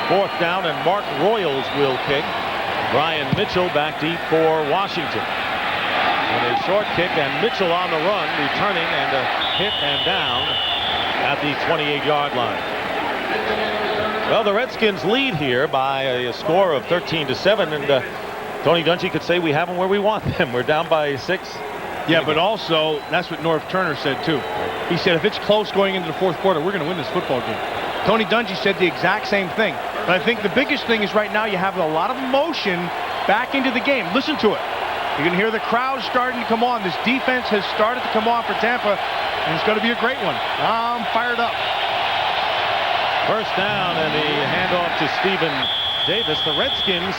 4th down, and Mark Royals will kick. Brian Mitchell back deep for Washington. And a short kick, and Mitchell on the run, returning, and a hit and down at the 28-yard line. Well, the Redskins lead here by a score of 13-7, and Tony Dungy could say we have them where we want them. We're down by 6. Yeah, but also, that's what Norv Turner said, too. He said, if it's close going into the 4th quarter, we're going to win this football game. Tony Dungy said the exact same thing. But I think the biggest thing is right now you have a lot of emotion back into the game. Listen to it. You can hear the crowd starting to come on. This defense has started to come on for Tampa, and it's going to be a great one. I'm fired up. First down, and the handoff to Stephen Davis. The Redskins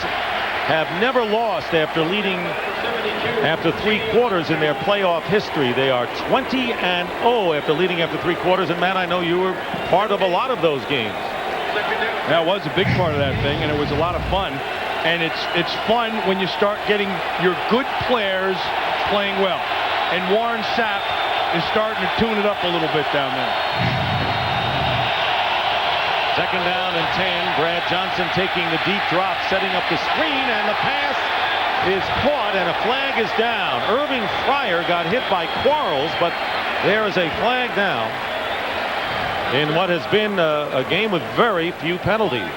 have never lost after leading after 3 quarters in their playoff history. They are 20-0 after leading after 3 quarters. And Matt, I know you were part of a lot of those games. That was a big part of that thing, and it was a lot of fun. And it's fun when you start getting your good players playing well. And Warren Sapp is starting to tune it up a little bit down there. 2nd down and 10. Brad Johnson taking the deep drop, setting up the screen, and the pass is caught, and a flag is down. Irving Fryer got hit by Quarles, but there is a flag down in what has been a game with very few penalties.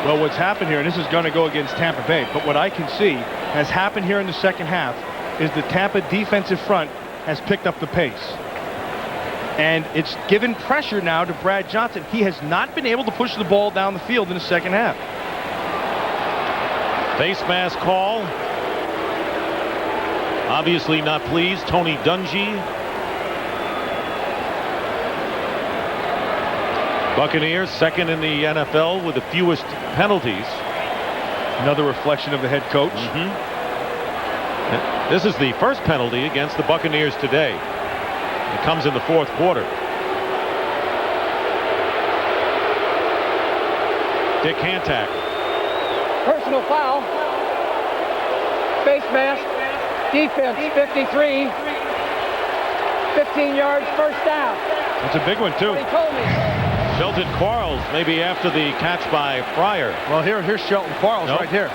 Well, what's happened here, and this is going to go against Tampa Bay, but what I can see has happened here in the 2nd half is the Tampa defensive front has picked up the pace. And it's given pressure now to Brad Johnson. He has not been able to push the ball down the field in the 2nd half. Face mask call. Obviously not pleased. Tony Dungy. Buccaneers 2nd in the NFL with the fewest penalties. Another reflection of the head coach. This is the first penalty against the Buccaneers today. It comes in the 4th quarter. Dick Hantak Personal foul. Face mask. Defense 53. 15 yards, first down. That's a big one, too. He told me. Shelton Quarles, maybe after the catch by Fryer. Well, here's Shelton Quarles right here.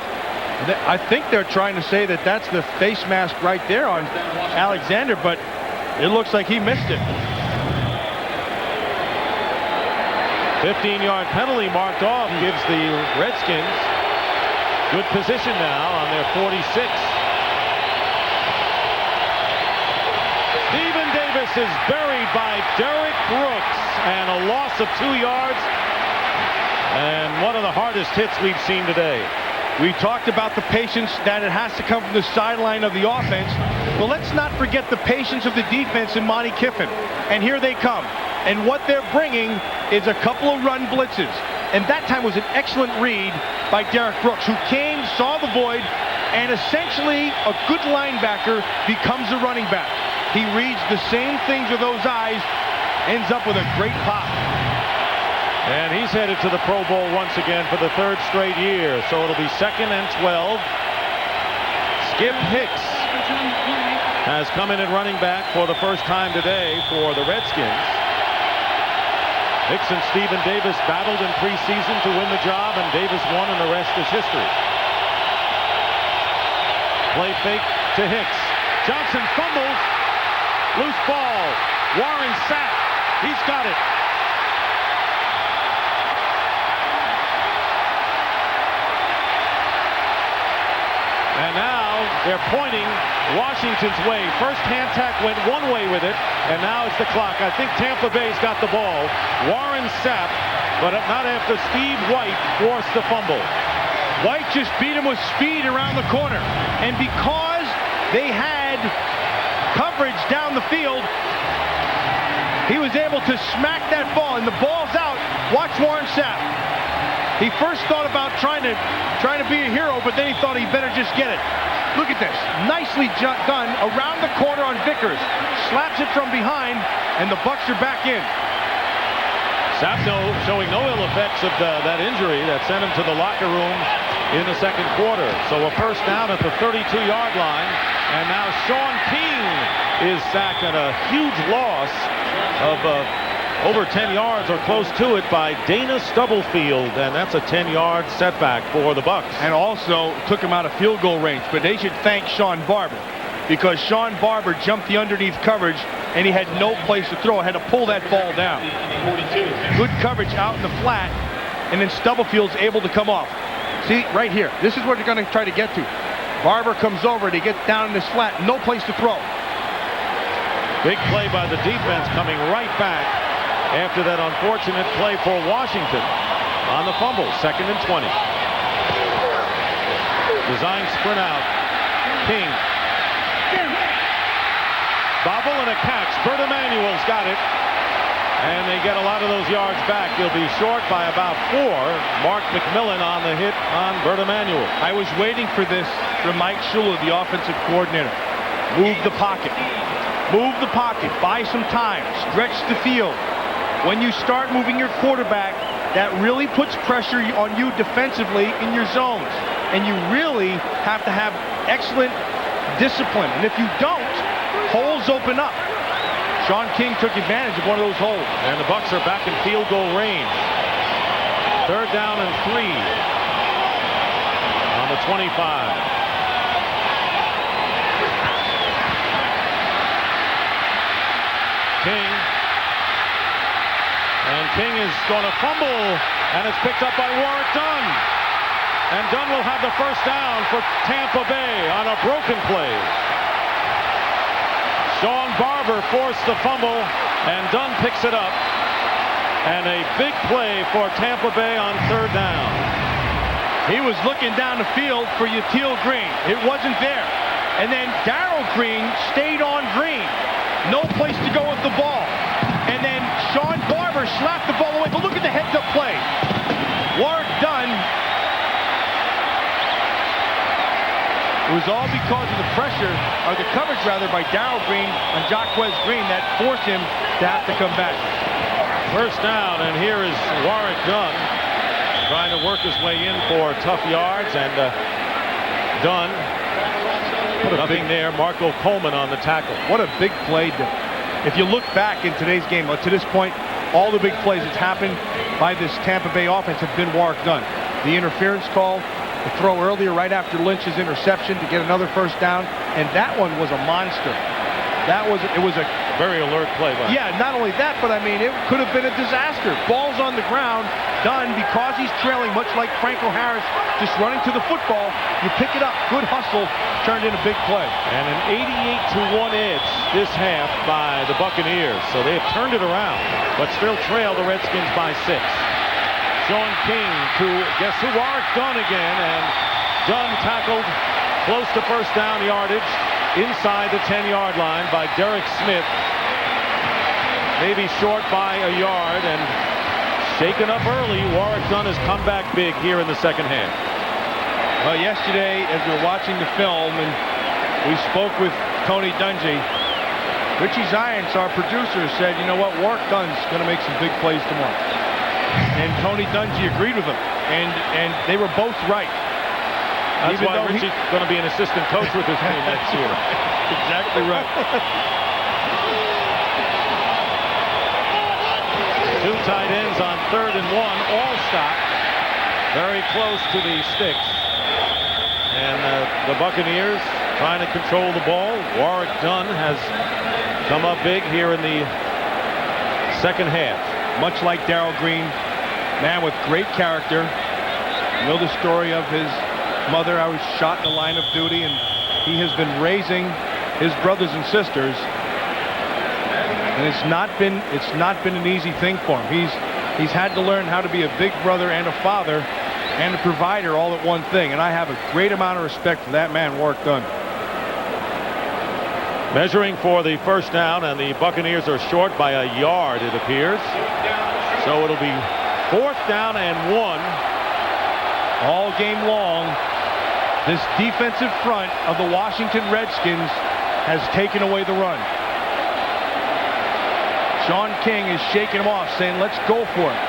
I think they're trying to say that that's the face mask right there on Alexander, but it looks like he missed it. 15-yard penalty marked off gives the Redskins good position now on their 46. Stephen Davis is buried by Derek Brooks, and a loss of 2 yards, and one of the hardest hits we've seen today. We talked about the patience that it has to come from the sideline of the offense. But let's not forget the patience of the defense in Monty Kiffin. And here they come. And what they're bringing is a couple of run blitzes. And that time was an excellent read by Derek Brooks, who came, saw the void, and essentially a good linebacker becomes a running back. He reads the same things with those eyes, ends up with a great pop. And he's headed to the Pro Bowl once again for the 3rd straight year. So it'll be 2nd and 12. Skip Hicks has come in at running back for the first time today for the Redskins. Hicks and Stephen Davis battled in preseason to win the job, and Davis won, and the rest is history. Play fake to Hicks. Johnson fumbles. Loose ball. Warren sacked. He's got it. And now they're pointing Washington's way. First hand tack went one way with it, and now it's the clock. I think Tampa Bay's got the ball. Warren Sapp, but not after Steve White forced the fumble. White just beat him with speed around the corner. And because they had coverage down the field, he was able to smack that ball, and the ball's out. Watch Warren Sapp. He first thought about trying to be a hero, but then he thought he better just get it. Look at this. Nicely done around the corner on Vickers. Slaps it from behind, and the Bucs are back in. Sapno showing no ill effects of that injury that sent him to the locker room in the 2nd quarter. So a first down at the 32-yard line. And now Sean King is sacked, and a huge loss of over 10 yards or close to it by Dana Stubblefield, and that's a 10-yard setback for the Bucs. And also took him out of field goal range. But they should thank Sean Barber, because Sean Barber jumped the underneath coverage, and he had no place to throw. Had to pull that ball down. Good coverage out in the flat, and then Stubblefield's able to come off. See, right here. This is what they're going to try to get to. Barber comes over, they get down in this flat, no place to throw. Big play by the defense coming right back after that unfortunate play for Washington on the fumble. 2nd and 20. Design sprint out. King. Bobble and a catch. Bert Emanuel's got it. And they get a lot of those yards back. They'll be short by about 4. Mark McMillan on the hit on Bert Emanuel. I was waiting for this from Mike Shula, the offensive coordinator. Move the pocket. Move the pocket. Buy some time. Stretch the field. When you start moving your quarterback, that really puts pressure on you defensively in your zones. And you really have to have excellent discipline. And if you don't, holes open up. Sean King took advantage of one of those holes. And the Bucs are back in field goal range. 3rd down and 3 on the 25. King. And King is going to fumble, and it's picked up by Warwick Dunn. And Dunn will have the first down for Tampa Bay on a broken play. Sean Barber forced the fumble, and Dunn picks it up. And a big play for Tampa Bay on 3rd down. He was looking down the field for Yatil Green. It wasn't there. And then Darrell Green stayed on Green. No place to go with the ball. And then Sean Barber slapped the ball away. But look at the heads-up play. Warwick Dunn. It was all because of the pressure, or the coverage rather, by Darrell Green on Jaquez Green that forced him to have to come back. First down, and here is Warwick Dunn. trying to work his way in for tough yards, and Dunn. Nothing there. Marco Coleman on the tackle. What a big play. If you look back in today's game, to this point, all the big plays that's happened by this Tampa Bay offense have been Warrick Dunn. The interference call, the throw earlier right after Lynch's interception to get another first down, and that one was a monster. It was a very alert play. Yeah, not only that, but I mean, it could have been a disaster. Ball's on the ground. Dunn, because he's trailing, much like Franco Harris, just running to the football. You pick it up. Good hustle. Turned in a big play. And an 88-1 edge this half by the Buccaneers. So they have turned it around, but still trail the Redskins by 6. Sean King to, guess who? Warrick Dunn again, and Dunn tackled close to first down yardage inside the 10-yard line by Derek Smith. Maybe short by a yard, and shaken up early. Warrick Dunn has come back big here in the second half. Well, yesterday, as we were watching the film, and we spoke with Tony Dungy, Richie Zients, our producer, said, you know what, Warrick Dunn's going to make some big plays tomorrow. And Tony Dungy agreed with him, and they were both right. That's why Richie's going to be an assistant coach with his team next year. Exactly right. 2 tight ends on 3rd and 1, all stop. Very close to the sticks. And the Buccaneers trying to control the ball. Warrick Dunn has come up big here in the second half. Much like Darrell Green, man with great character. You know the story of his mother. I was shot in the line of duty, and he has been raising his brothers and sisters, and it's not been an easy thing for him. He's had to learn how to be a big brother and a father and a provider all at one thing, and I have a great amount of respect for that man, Warrick Dunn. Measuring for the first down, and the Buccaneers are short by a yard, it appears. So it'll be 4th down and 1. All game long, this defensive front of the Washington Redskins has taken away the run. Sean King is shaking him off, saying, let's go for it.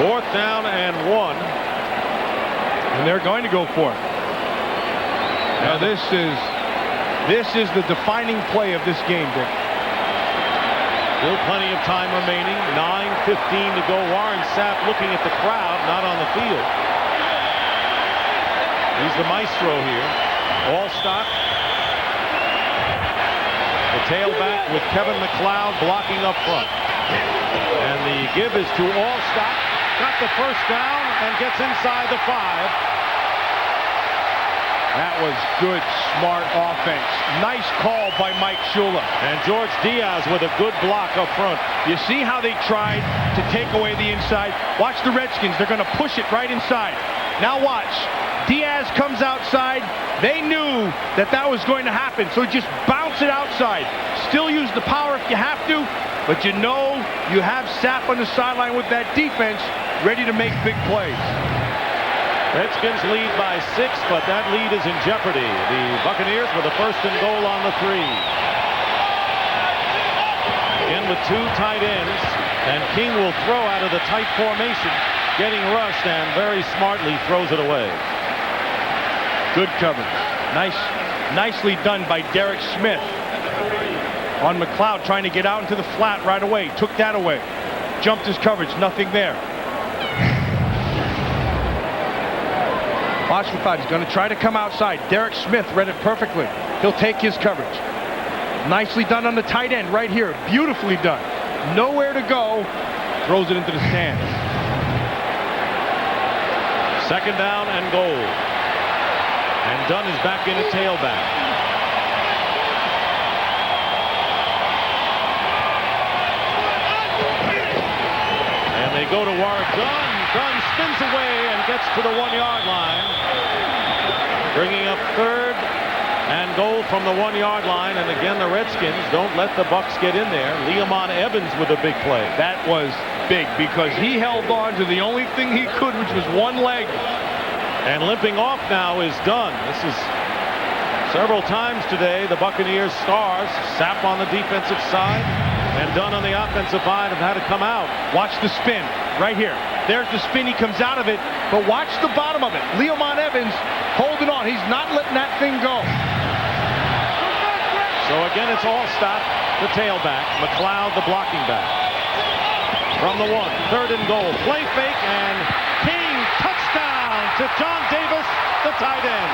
4th down and 1. And they're going to go for it. Now this is the defining play of this game, Dick. Still plenty of time remaining. 9:15 to go. Warren Sapp looking at the crowd, not on the field. He's the maestro here. All stop. The tailback with Kevin McLeod blocking up front. And the give is to Allstott. Got the first down and gets inside the 5. That was good, smart offense. Nice call by Mike Shula. And George Diaz with a good block up front. You see how they tried to take away the inside? Watch the Redskins. They're going to push it right inside. Now watch. Diaz comes outside. They knew that was going to happen, so just bounce it outside. Still use the power if you have to, but you know you have Sapp on the sideline with that defense ready to make big plays. Redskins lead by 6, but that lead is in jeopardy. The Buccaneers with a 1st and goal on the 3. Again with 2 tight ends, and King will throw out of the tight formation, getting rushed, and very smartly throws it away. Good coverage. Nicely done by Derek Smith on McLeod, trying to get out into the flat right away. Took that away. Jumped his coverage. Nothing there. Watch McLeod. He's going to try to come outside. Derek Smith read it perfectly. He'll take his coverage. Nicely done on the tight end right here. Beautifully done. Nowhere to go. Throws it into the stands. 2nd down and goal. And Dunn is back in a tailback. And they go to Warrick Dunn. Dunn spins away and gets to the 1-yard line. Bringing up 3rd and goal from the 1-yard line. And again, the Redskins don't let the Bucs get in there. Leamon Evans with a big play. That was big because he held on to the only thing he could, which was one leg. And limping off now is Dunn. This is several times today the Buccaneers stars. Sapp on the defensive side. And Dunn on the offensive side have had to come out. Watch the spin right here. There's the spin. He comes out of it, but watch the bottom of it. Leomon Evans holding on. He's not letting that thing go. So again, it's Allstott, the tailback. McLeod, the blocking back. From the 1, 3rd and goal. Play fake, and King, touchdown to John Davis, the tight end.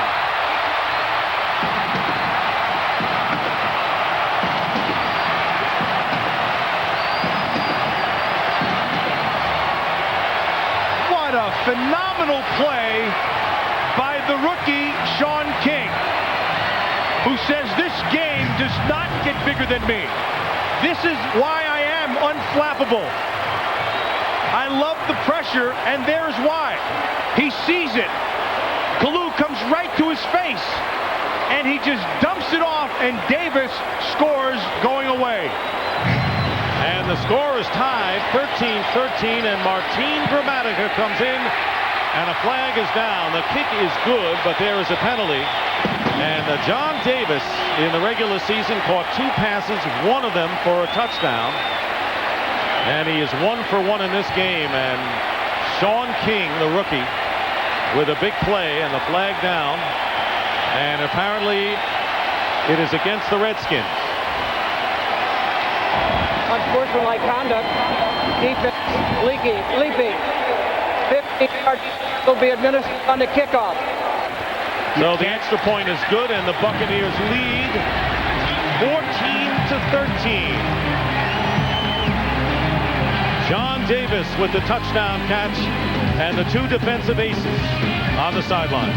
What a phenomenal play by the rookie, Sean King, who says this game does not get bigger than me. This is why I am unflappable. I love the pressure, and there's why. He sees it. Kalu comes right to his face, and he just dumps it off, and Davis scores going away. And the score is tied 13-13, and Martin Gramatica comes in, and a flag is down. The kick is good, but there is a penalty. And John Davis in the regular season caught 2 passes, one of them for a touchdown. And he is 1 for 1 in this game. And Sean King, the rookie, with a big play and the flag down. And apparently it is against the Redskins. Unsportsmanlike conduct. Defense leaping. 15 yards will be administered on the kickoff. So the extra point is good, and the Buccaneers lead 14-13. John Davis with the touchdown catch, and the 2 defensive aces on the sideline.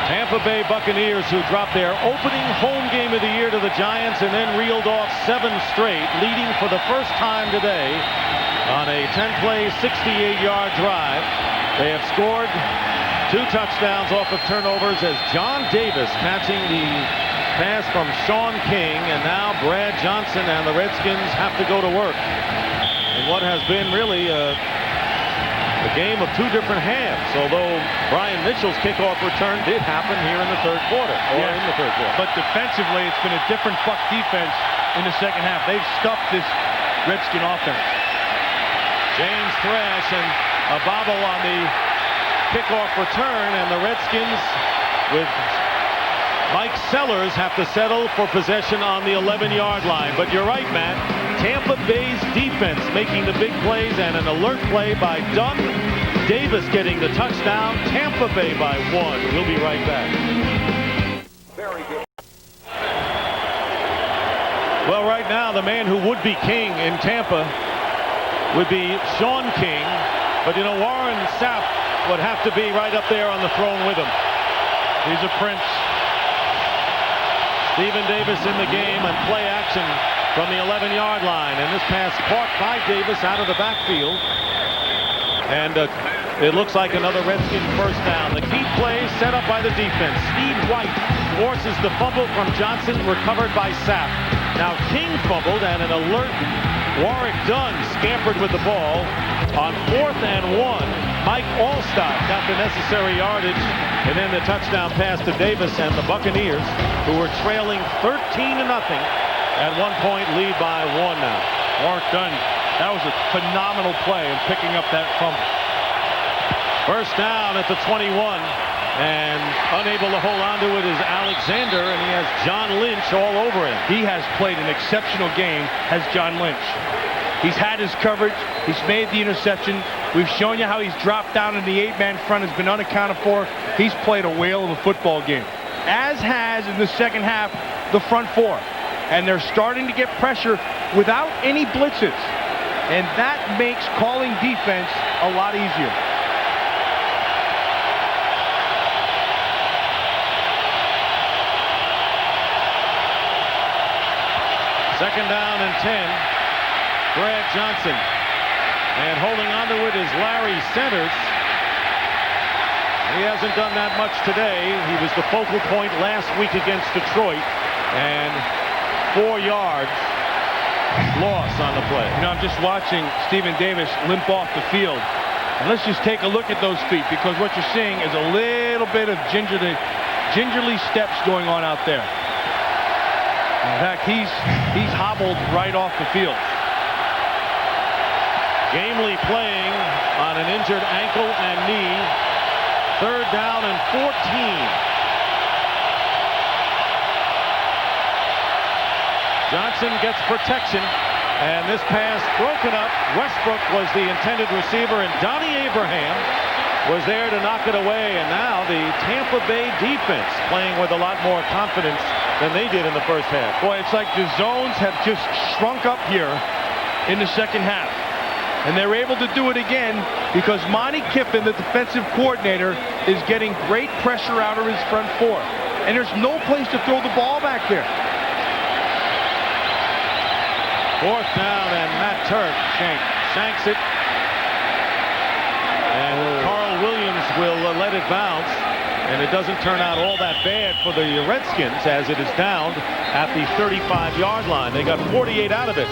Tampa Bay Buccaneers, who dropped their opening home game of the year to the Giants and then reeled off 7 straight, leading for the first time today on a 10-play, 68-yard drive. They have scored 2 touchdowns off of turnovers as John Davis catching the pass from Sean King, and now Brad Johnson and the Redskins have to go to work in what has been really a game of 2 different halves, although Brian Mitchell's kickoff return did happen here in the 3rd quarter, in the 3rd quarter. But defensively, it's been a different Buck defense in the 2nd half. They've stuffed this Redskin offense. James Thrash and a bobble on the kickoff return, and the Redskins with Mike Sellers have to settle for possession on the 11-yard line. But you're right, Matt. Tampa Bay's defense making the big plays, and an alert play by Dunn. Davis getting the touchdown. Tampa Bay by 1. We'll be right back. Very good. Well, right now, the man who would be king in Tampa would be Sean King. But, you know, Warren Sapp would have to be right up there on the throne with him. He's a prince. Stephen Davis in the game and play action from the 11-yard line. And this pass caught by Davis out of the backfield. And it looks like another Redskin first down. The key play set up by the defense. Steve White forces the fumble from Johnson, recovered by Sapp. Now King fumbled, and an alert Warwick Dunn scampered with the ball. On 4th and 1, Mike Allstott got the necessary yardage, and then the touchdown pass to Davis, and the Buccaneers, who were trailing 13-0, at one point lead by 1 now. Warwick Dunn, that was a phenomenal play in picking up that fumble. First down at the 21, and unable to hold on to it is Alexander, and he has John Lynch all over him. He has played an exceptional game, has John Lynch. He's had his coverage. He's made the interception. We've shown you how he's dropped down in the 8-man front, has been unaccounted for. He's played a whale of a football game, as has in the 2nd half the front 4. And they're starting to get pressure without any blitzes. And that makes calling defense a lot easier. Second down and 10. Brad Johnson. And holding on to it is Larry Centers. He hasn't done that much today. He was the focal point last week against Detroit. And 4 yards loss on the play. You know, I'm just watching Stephen Davis limp off the field. And let's just take a look at those feet, because what you're seeing is a little bit of gingerly steps going on out there. In fact, he's hobbled right off the field. Gamely playing on an injured ankle and knee. 3rd down and 14. Johnson gets protection, and this pass broken up. Westbrook was the intended receiver, and Donnie Abraham was there to knock it away. And now the Tampa Bay defense playing with a lot more confidence than they did in the first half. Boy, it's like the zones have just shrunk up here in the second half. And they're able to do it again because Monty Kiffin, the defensive coordinator, is getting great pressure out of his front four. And there's no place to throw the ball back there. 4th down, and Matt Turk shanks it. And Carl Williams will let it bounce. And it doesn't turn out all that bad for the Redskins as it is downed at the 35-yard line. They got 48 out of it.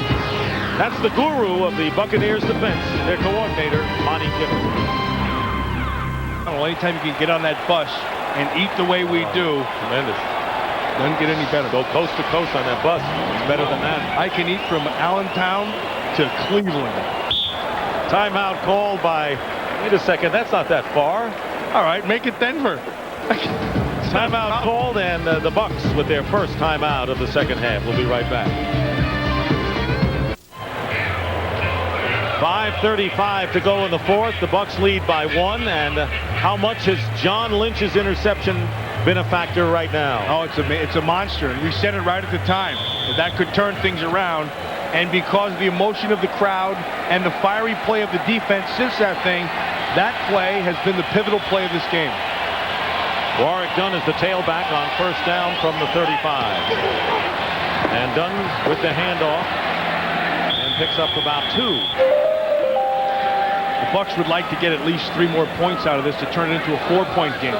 That's the guru of the Buccaneers defense, their coordinator, Monty Kiffin. Well, anytime you can get on that bus and eat the way we do, tremendous. Doesn't get any better. Go coast to coast on that bus. It's better than that. I can eat from Allentown to Cleveland. Timeout called by, wait a second, that's not that far. All right, make it Denver. Timeout called, and the Bucks with their first timeout of the second half. We'll be right back. 5:35 to go in the 4th. The Bucks lead by 1. And how much has John Lynch's interception been a factor right now? Oh, it's a monster. And we said it right at the time. That could turn things around. And because of the emotion of the crowd and the fiery play of the defense since that thing, that play has been the pivotal play of this game. Warwick Dunn is the tailback on 1st down from the 35. And Dunn with the handoff and picks up about 2. The Bucks would like to get at least 3 more points out of this to turn it into a 4-point game.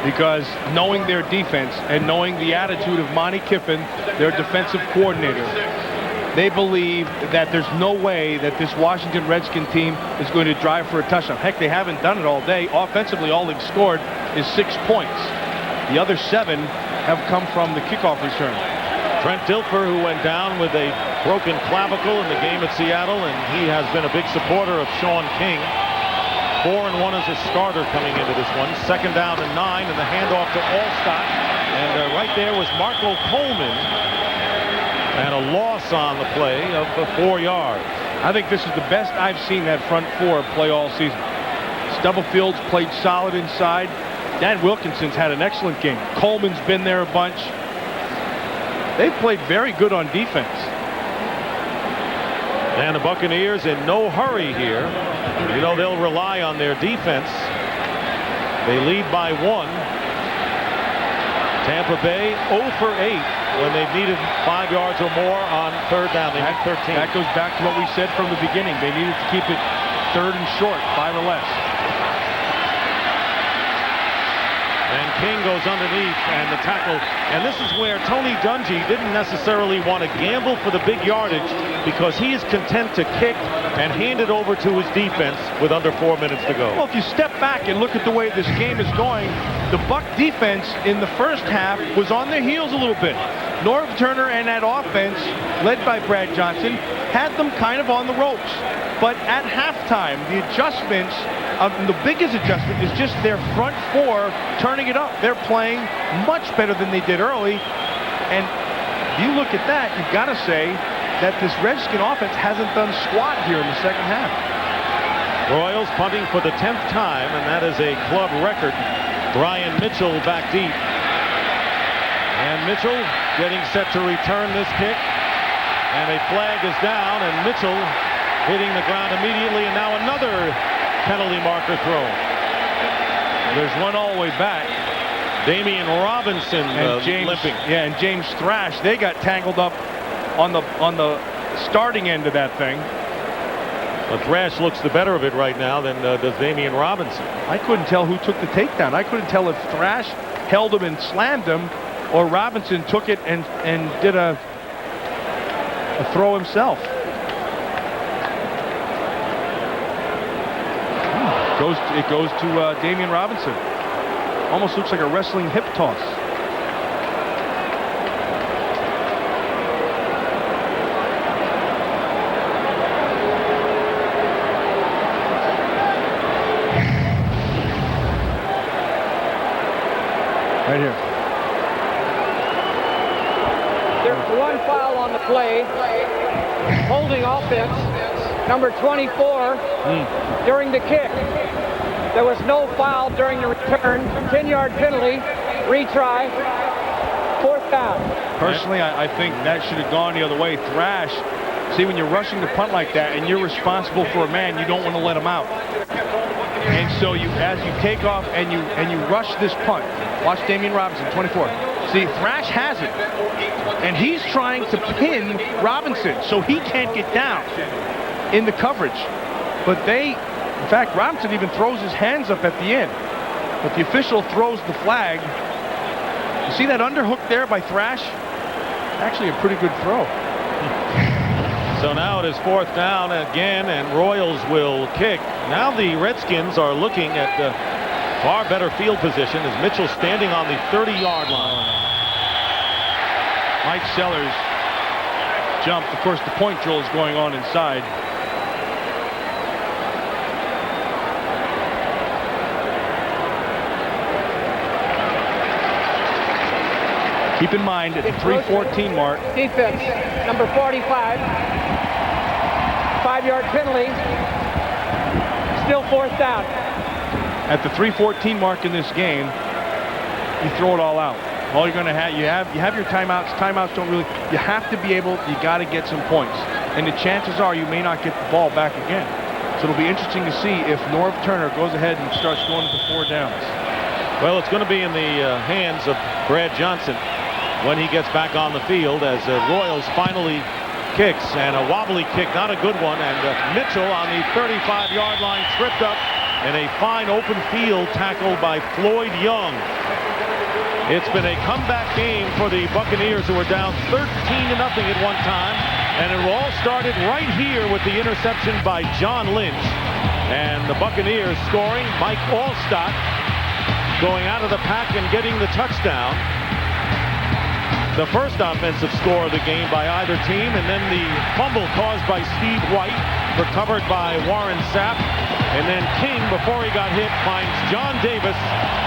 Because knowing their defense and knowing the attitude of Monty Kiffin, their defensive coordinator, they believe that there's no way that this Washington Redskin team is going to drive for a touchdown. Heck, they haven't done it all day. Offensively, all they've scored is 6 points. The other 7 have come from the kickoff return. Trent Dilfer, who went down with a broken clavicle in the game at Seattle, and he has been a big supporter of Sean King. 4-1 as a starter coming into this one. 2nd down and 9, and the handoff to Allstott. And right there was Marco Coleman. And a loss on the play of 4 yards. I think this is the best I've seen that front four play all season. Stubblefields played solid inside. Dan Wilkinson's had an excellent game. Coleman's been there a bunch. They've played very good on defense. And the Buccaneers in no hurry here. You know, they'll rely on their defense. They lead by 1. Tampa Bay 0 for 8 when they've needed 5 yards or more on 3rd down. They had 13. That goes back to what we said from the beginning. They needed to keep it 3rd and short, 5 or less. And King goes underneath, and the tackle. And this is where Tony Dungy didn't necessarily want to gamble for the big yardage because he is content to kick and hand it over to his defense with under 4 minutes to go. Well, if you step back and look at the way this game is going, the Buck defense in the first half was on their heels a little bit. Norv Turner and that offense, led by Brad Johnson, had them kind of on the ropes. But at halftime, the adjustments, the biggest adjustment is just their front four turning it up. They're playing much better than they did early. And you look at that, you've got to say that this Redskin offense hasn't done squat here in the second half. Royals punting for the 10th time, and that is a club record. Brian Mitchell back deep. And Mitchell getting set to return this kick. And a flag is down, and Mitchell hitting the ground immediately, and now another penalty marker thrown. There's one all the way back. Damian Robinson limping. Yeah, and James Thrash, they got tangled up on the starting end of that thing. But Thrash looks the better of it right now than does Damian Robinson. I couldn't tell who took the takedown. I couldn't tell if Thrash held him and slammed him or Robinson took it and did a throw himself. It goes to Damian Robinson. Almost looks like a wrestling hip toss. Right here. There's one foul on the play. Holding offense, number 24, during the kick. There was no foul during the return. 10-yard penalty, retry, 4th down. Personally, I think that should have gone the other way. Thrash, see, when you're rushing the punt like that and you're responsible for a man, you don't want to let him out. And so as you take off and you rush this punt, watch Damian Robinson, 24. See, Thrash has it, and he's trying to pin Robinson so he can't get down in the coverage. But in fact, Robinson even throws his hands up at the end. But the official throws the flag. You see that underhook there by Thrash? Actually a pretty good throw. So now it is 4th down again, and Royals will kick. Now the Redskins are looking at the far better field position as Mitchell standing on the 30-yard line. Mike Sellers jumped. Of course, the point drill is going on inside. Keep in mind at the 3:14 mark. Defense, number 45. 5-yard penalty. Still 4th down. At the 3:14 mark in this game, you throw it all out. All you're going to have, you have your timeouts. Timeouts don't really, you have to be able, you got to get some points. And the chances are you may not get the ball back again. So it'll be interesting to see if Norv Turner goes ahead and starts going to 4 downs. Well, it's going to be in the hands of Brad Johnson when he gets back on the field as Royals finally kicks, and a wobbly kick, not a good one, and Mitchell on the 35-yard line tripped up, and a fine open field tackle by Floyd Young. It's been a comeback game for the Buccaneers, who were down 13-0 at one time, and it all started right here with the interception by John Lynch, and the Buccaneers scoring. Mike Allstott going out of the pack and getting the touchdown. The first offensive score of the game by either team, and then the fumble caused by Steve White, recovered by Warren Sapp, and then King, before he got hit, finds John Davis,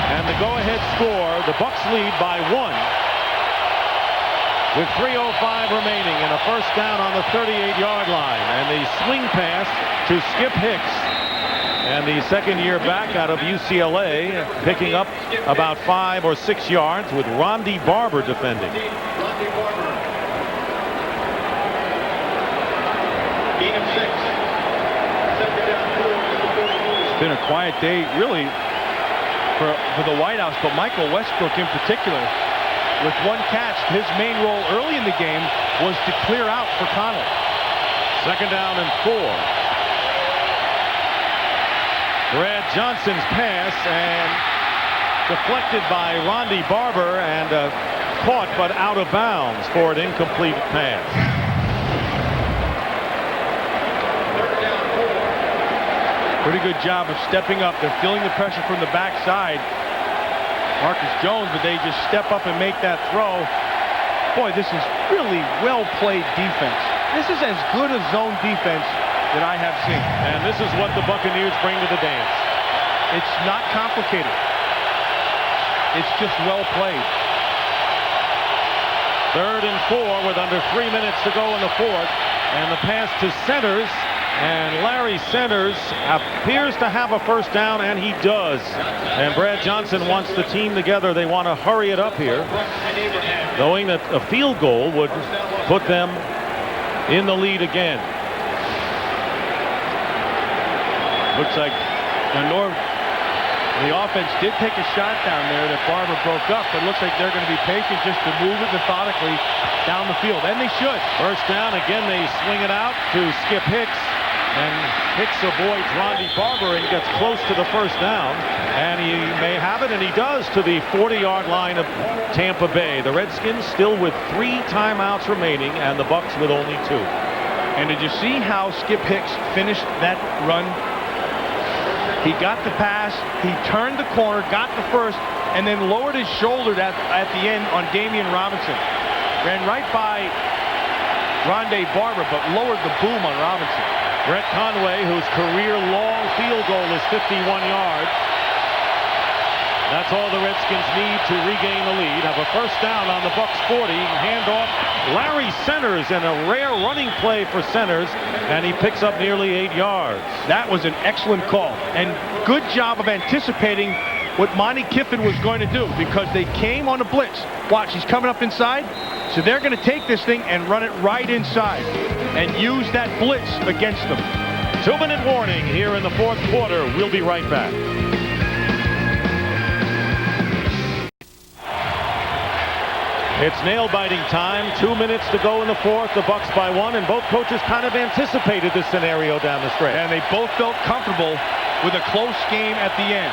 and the go-ahead score. The Bucs lead by 1 with 3:05 remaining, and a first down on the 38-yard line, and the swing pass to Skip Hicks, and the second-year back out of UCLA picking up about 5 or 6 yards with Rondy Barber defending. It's been a quiet day, really, for the White House, but Michael Westbrook in particular, with one catch. His main role early in the game was to clear out for Connell. 2nd down and 4. Brad Johnson's pass, and deflected by Rondy Barber, and caught but out of bounds for an incomplete pass. Pretty good job of stepping up. They're feeling the pressure from the backside. Marcus Jones, but they just step up and make that throw. Boy, this is really well-played defense. This is as good a zone defense that I have seen. And this is what the Buccaneers bring to the dance. It's not complicated. It's just well played. 3rd and 4 with under 3 minutes to go in the 4th. And the pass to Centers. And Larry Centers appears to have a first down, and he does. And Brad Johnson wants the team together. They want to hurry it up here, knowing that a field goal would put them in the lead again. Looks like the offense did take a shot down there that Barber broke up, but it looks like they're going to be patient just to move it methodically down the field, and they should. First down, again they swing it out to Skip Hicks, and Hicks avoids Rondy Barber and gets close to the first down, and he may have it, and he does, to the 40-yard line of Tampa Bay. The Redskins still with 3 timeouts remaining, and the Bucs with only 2. And did you see how Skip Hicks finished that run? He got the pass, he turned the corner, got the first, and then lowered his shoulder at the end on Damian Robinson. Ran right by Ronde Barber, but lowered the boom on Robinson. Brett Conway, whose career long field goal is 51 yards. That's all the Redskins need to regain the lead. Have a first down on the Bucs 40. Handoff. Larry Centers in a rare running play for Centers, and he picks up nearly 8 yards. That was an excellent call, and good job of anticipating what Monty Kiffin was going to do, because they came on a blitz. Watch, he's coming up inside, so they're going to take this thing and run it right inside and use that blitz against them. 2-minute warning here in the fourth quarter. We'll be right back. It's nail-biting time. 2 minutes to go in the fourth. The Bucs by 1, and both coaches kind of anticipated this scenario down the stretch. And they both felt comfortable with a close game at the end.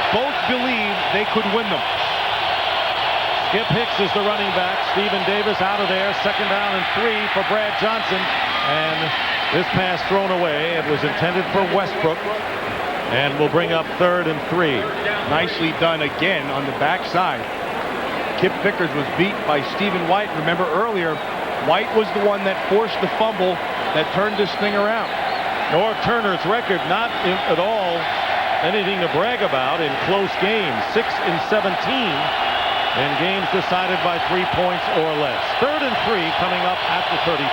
Both believed they could win them. Skip Hicks is the running back. Stephen Davis out of there. 2nd down and 3 for Brad Johnson. And this pass thrown away. It was intended for Westbrook. And will bring up 3rd and 3. Nicely done again on the backside. Kip Vickers was beat by Stephen White. Remember earlier, White was the one that forced the fumble that turned this thing around. Norv Turner's record not at all anything to brag about in close games. 6 and 17 in games decided by 3 points or less. 3rd and 3 coming up at the 33.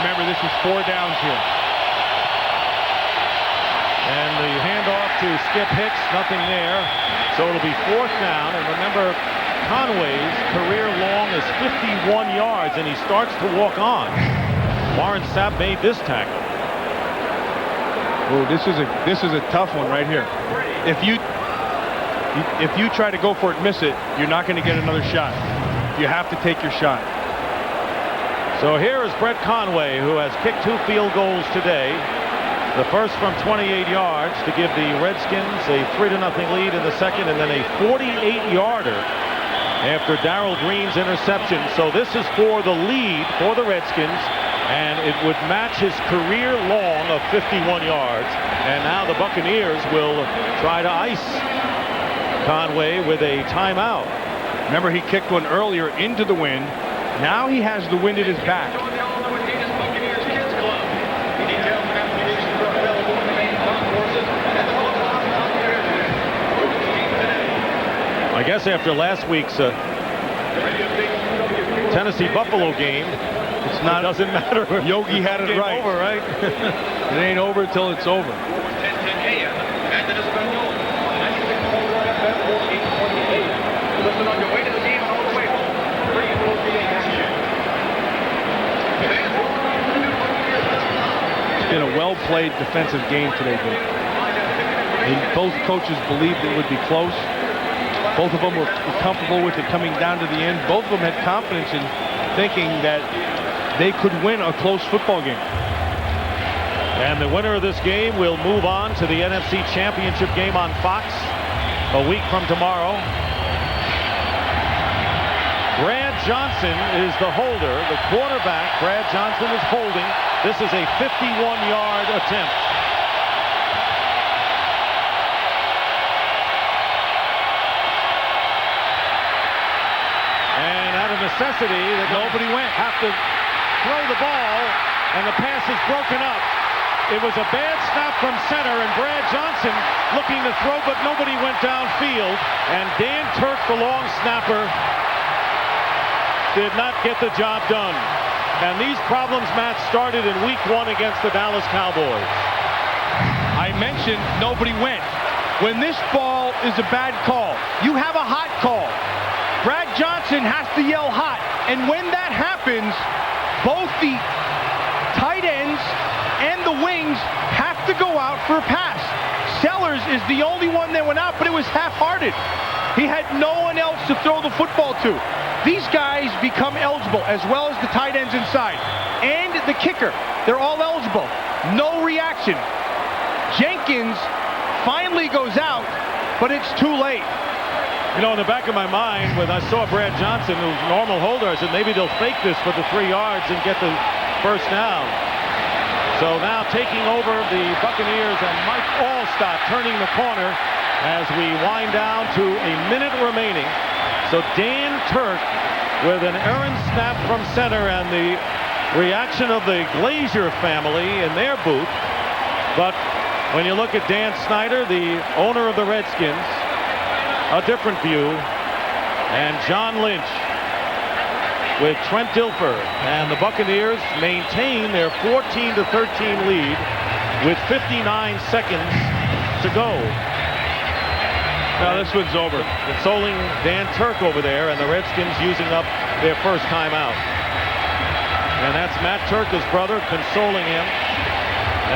Remember, this is 4 downs here. And the handoff to Skip Hicks, nothing there. So it'll be 4th down. And remember, Conway's career long is 51 yards, and he starts to walk on. Warren Sapp made this tackle. Oh, this is a tough one right here. If you try to go for it, miss it, you're not going to get another shot. You have to take your shot. So here is Brett Conway, who has kicked 2 field goals today. The first from 28 yards to give the Redskins a 3-0 lead in the second, and then a 48-yarder after Darrell Green's interception. So this is for the lead for the Redskins, and it would match his career long of 51 yards. And now the Buccaneers will try to ice Conway with a timeout. Remember, he kicked one earlier into the wind. Now he has the wind at his back. I guess after last week's Tennessee Buffalo game, it doesn't matter. Yogi had it right. Over, right? It ain't over till it's over. It's been a well-played defensive game today, Bill. Both coaches believed it would be close. Both of them were comfortable with it coming down to the end. Both of them had confidence in thinking that they could win a close football game. And the winner of this game will move on to the NFC Championship game on Fox a week from tomorrow. Brad Johnson is the holder. The quarterback, Brad Johnson, is holding. This is a 51-yard attempt. Necessity that nobody have to throw the ball, and the pass is broken up. It was a bad snap from center, and Brad Johnson looking to throw, but nobody went downfield, and Dan Turk, the long snapper, did not get the job done. And these problems, Matt, started in week 1 against the Dallas Cowboys. I mentioned nobody went. When this ball is a bad call, you have a hot call. Brad Johnson has to yell hot, and when that happens, both the tight ends and the wings have to go out for a pass. Sellers is the only one that went out, but it was half-hearted. He had no one else to throw the football to. These guys become eligible, as well as the tight ends inside. And the kicker, they're all eligible. No reaction. Jenkins finally goes out, but it's too late. You know, in the back of my mind, when I saw Brad Johnson, who's normal holder, I said maybe they'll fake this for the 3 yards and get the first down. So now taking over the Buccaneers, and Mike Allstott turning the corner as we wind down to a minute remaining. So Dan Turk with an errant snap from center, and the reaction of the Glazier family in their booth. But when you look at Dan Snyder, the owner of the Redskins, a different view. And John Lynch with Trent Dilfer, and the Buccaneers maintain their 14-13 lead with 59 seconds to go. Now this one's over. Consoling Dan Turk over there, and the Redskins using up their first timeout. And that's Matt Turka's brother consoling him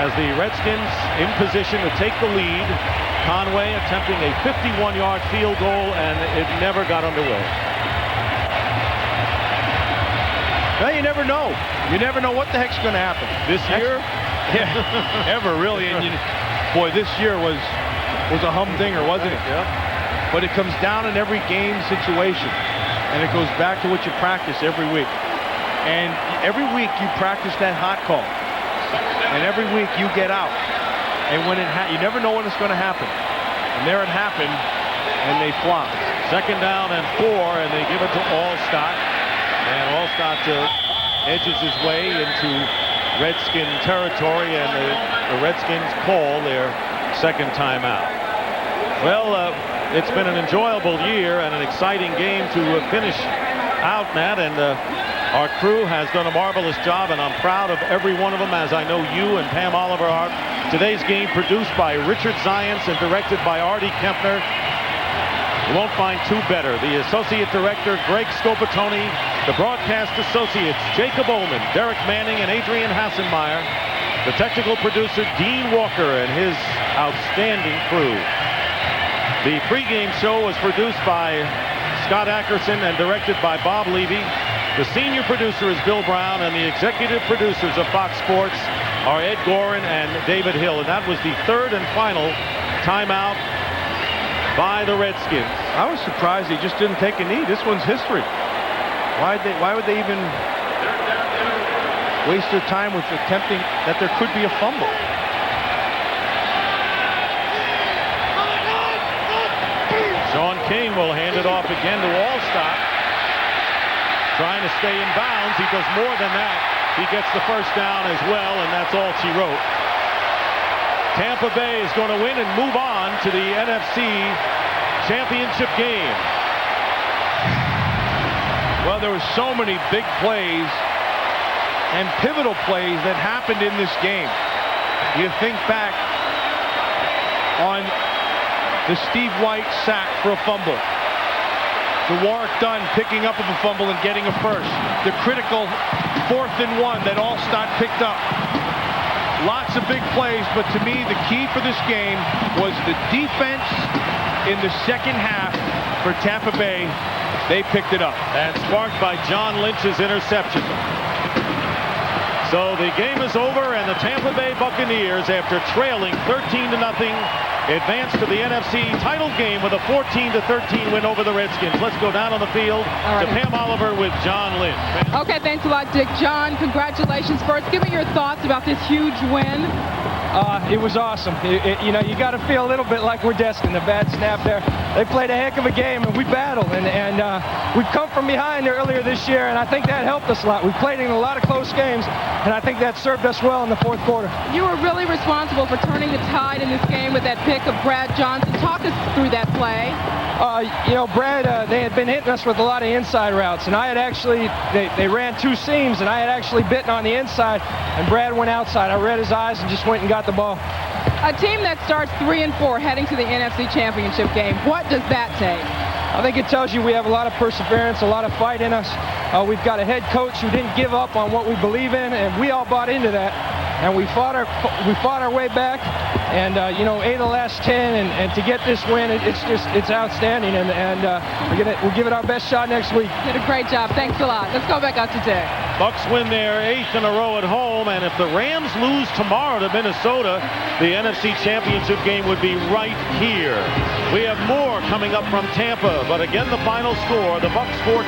as the Redskins in position to take the lead. Conway attempting a 51-yard field goal, and it never got underway. Well, you never know. You never know what the heck's going to happen. This year? Yeah, ever, really. And boy, this year was a humdinger, wasn't it? Yeah. But it comes down in every game situation. And it goes back to what you practice every week. And every week you practice that hot call. And every week you get out. And when you never know when it's going to happen. And there it happened, and they flopped. Second down and 4, and they give it to Allstott. And Allstott edges his way into Redskin territory, and the Redskins call their second timeout. Well, it's been an enjoyable year and an exciting game to finish out, Matt, and our crew has done a marvelous job, and I'm proud of every one of them, as I know you and Pam Oliver are. Today's game produced by Richard Zients and directed by Artie Kempner. You won't find two better. The Associate Director, Greg Scopatoni. The broadcast associates, Jacob Ullman, Derek Manning, and Adrian Hassenmeyer. The technical producer, Dean Walker, and his outstanding crew. The pregame show was produced by Scott Ackerson and directed by Bob Levy. The senior producer is Bill Brown, and the executive producers of Fox Sports are Ed Gorin and David Hill. And that was the third and final timeout by the Redskins. I was surprised he just didn't take a knee. This one's history. Why would they even waste their time with attempting that there could be a fumble? Sean King will hand it off again to Allstott. Trying to stay in bounds. He does more than that. He gets the first down as well, and that's all she wrote. Tampa Bay is going to win and move on to the NFC Championship game. Well, there were so many big plays and pivotal plays that happened in this game. You think back on the Steve White sack for a fumble. The Warwick Dunn picking up of a fumble and getting a first. The critical 4th and 1 that Allstott picked up. Lots of big plays, but to me, the key for this game was the defense in the second half for Tampa Bay. They picked it up. And sparked by John Lynch's interception. So the game is over, and the Tampa Bay Buccaneers, after trailing 13-0, advance to the NFC title game with a 14-13 win over the Redskins. Let's go down on the field to Pam Oliver with John Lynch. Okay, thanks a lot, Dick. John, congratulations. First, give me your thoughts about this huge win. It was awesome. You know, you got to feel a little bit like we're destined. A bad snap there. They played a heck of a game, and we battled. And we've come from behind earlier this year, and I think that helped us a lot. We played in a lot of close games, and I think that served us well in the fourth quarter. You were really responsible for turning the tide in this game with that pick of Brad Johnson. Talk us through that play. You know, Brad, they had been hitting us with a lot of inside routes, and I had actually, they ran two seams, and I had actually bitten on the inside, and Brad went outside. I read his eyes and just went and got the ball. A team that starts 3-4 heading to the NFC Championship game, what does that take? I think it tells you we have a lot of perseverance, a lot of fight in us. We've got a head coach who didn't give up on what we believe in, and we all bought into that. And we fought our way back, and you know, 8 of the last 10, and to get this win, it's outstanding, and we'll give it our best shot next week. You did a great job. Thanks a lot. Let's go back out to Dick. Bucks win their 8th in a row at home, and if the Rams lose tomorrow to Minnesota, the NFC Championship game would be right here. We have more coming up from Tampa, but again, the final score, the Bucks 14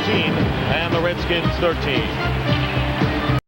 and the Redskins 13.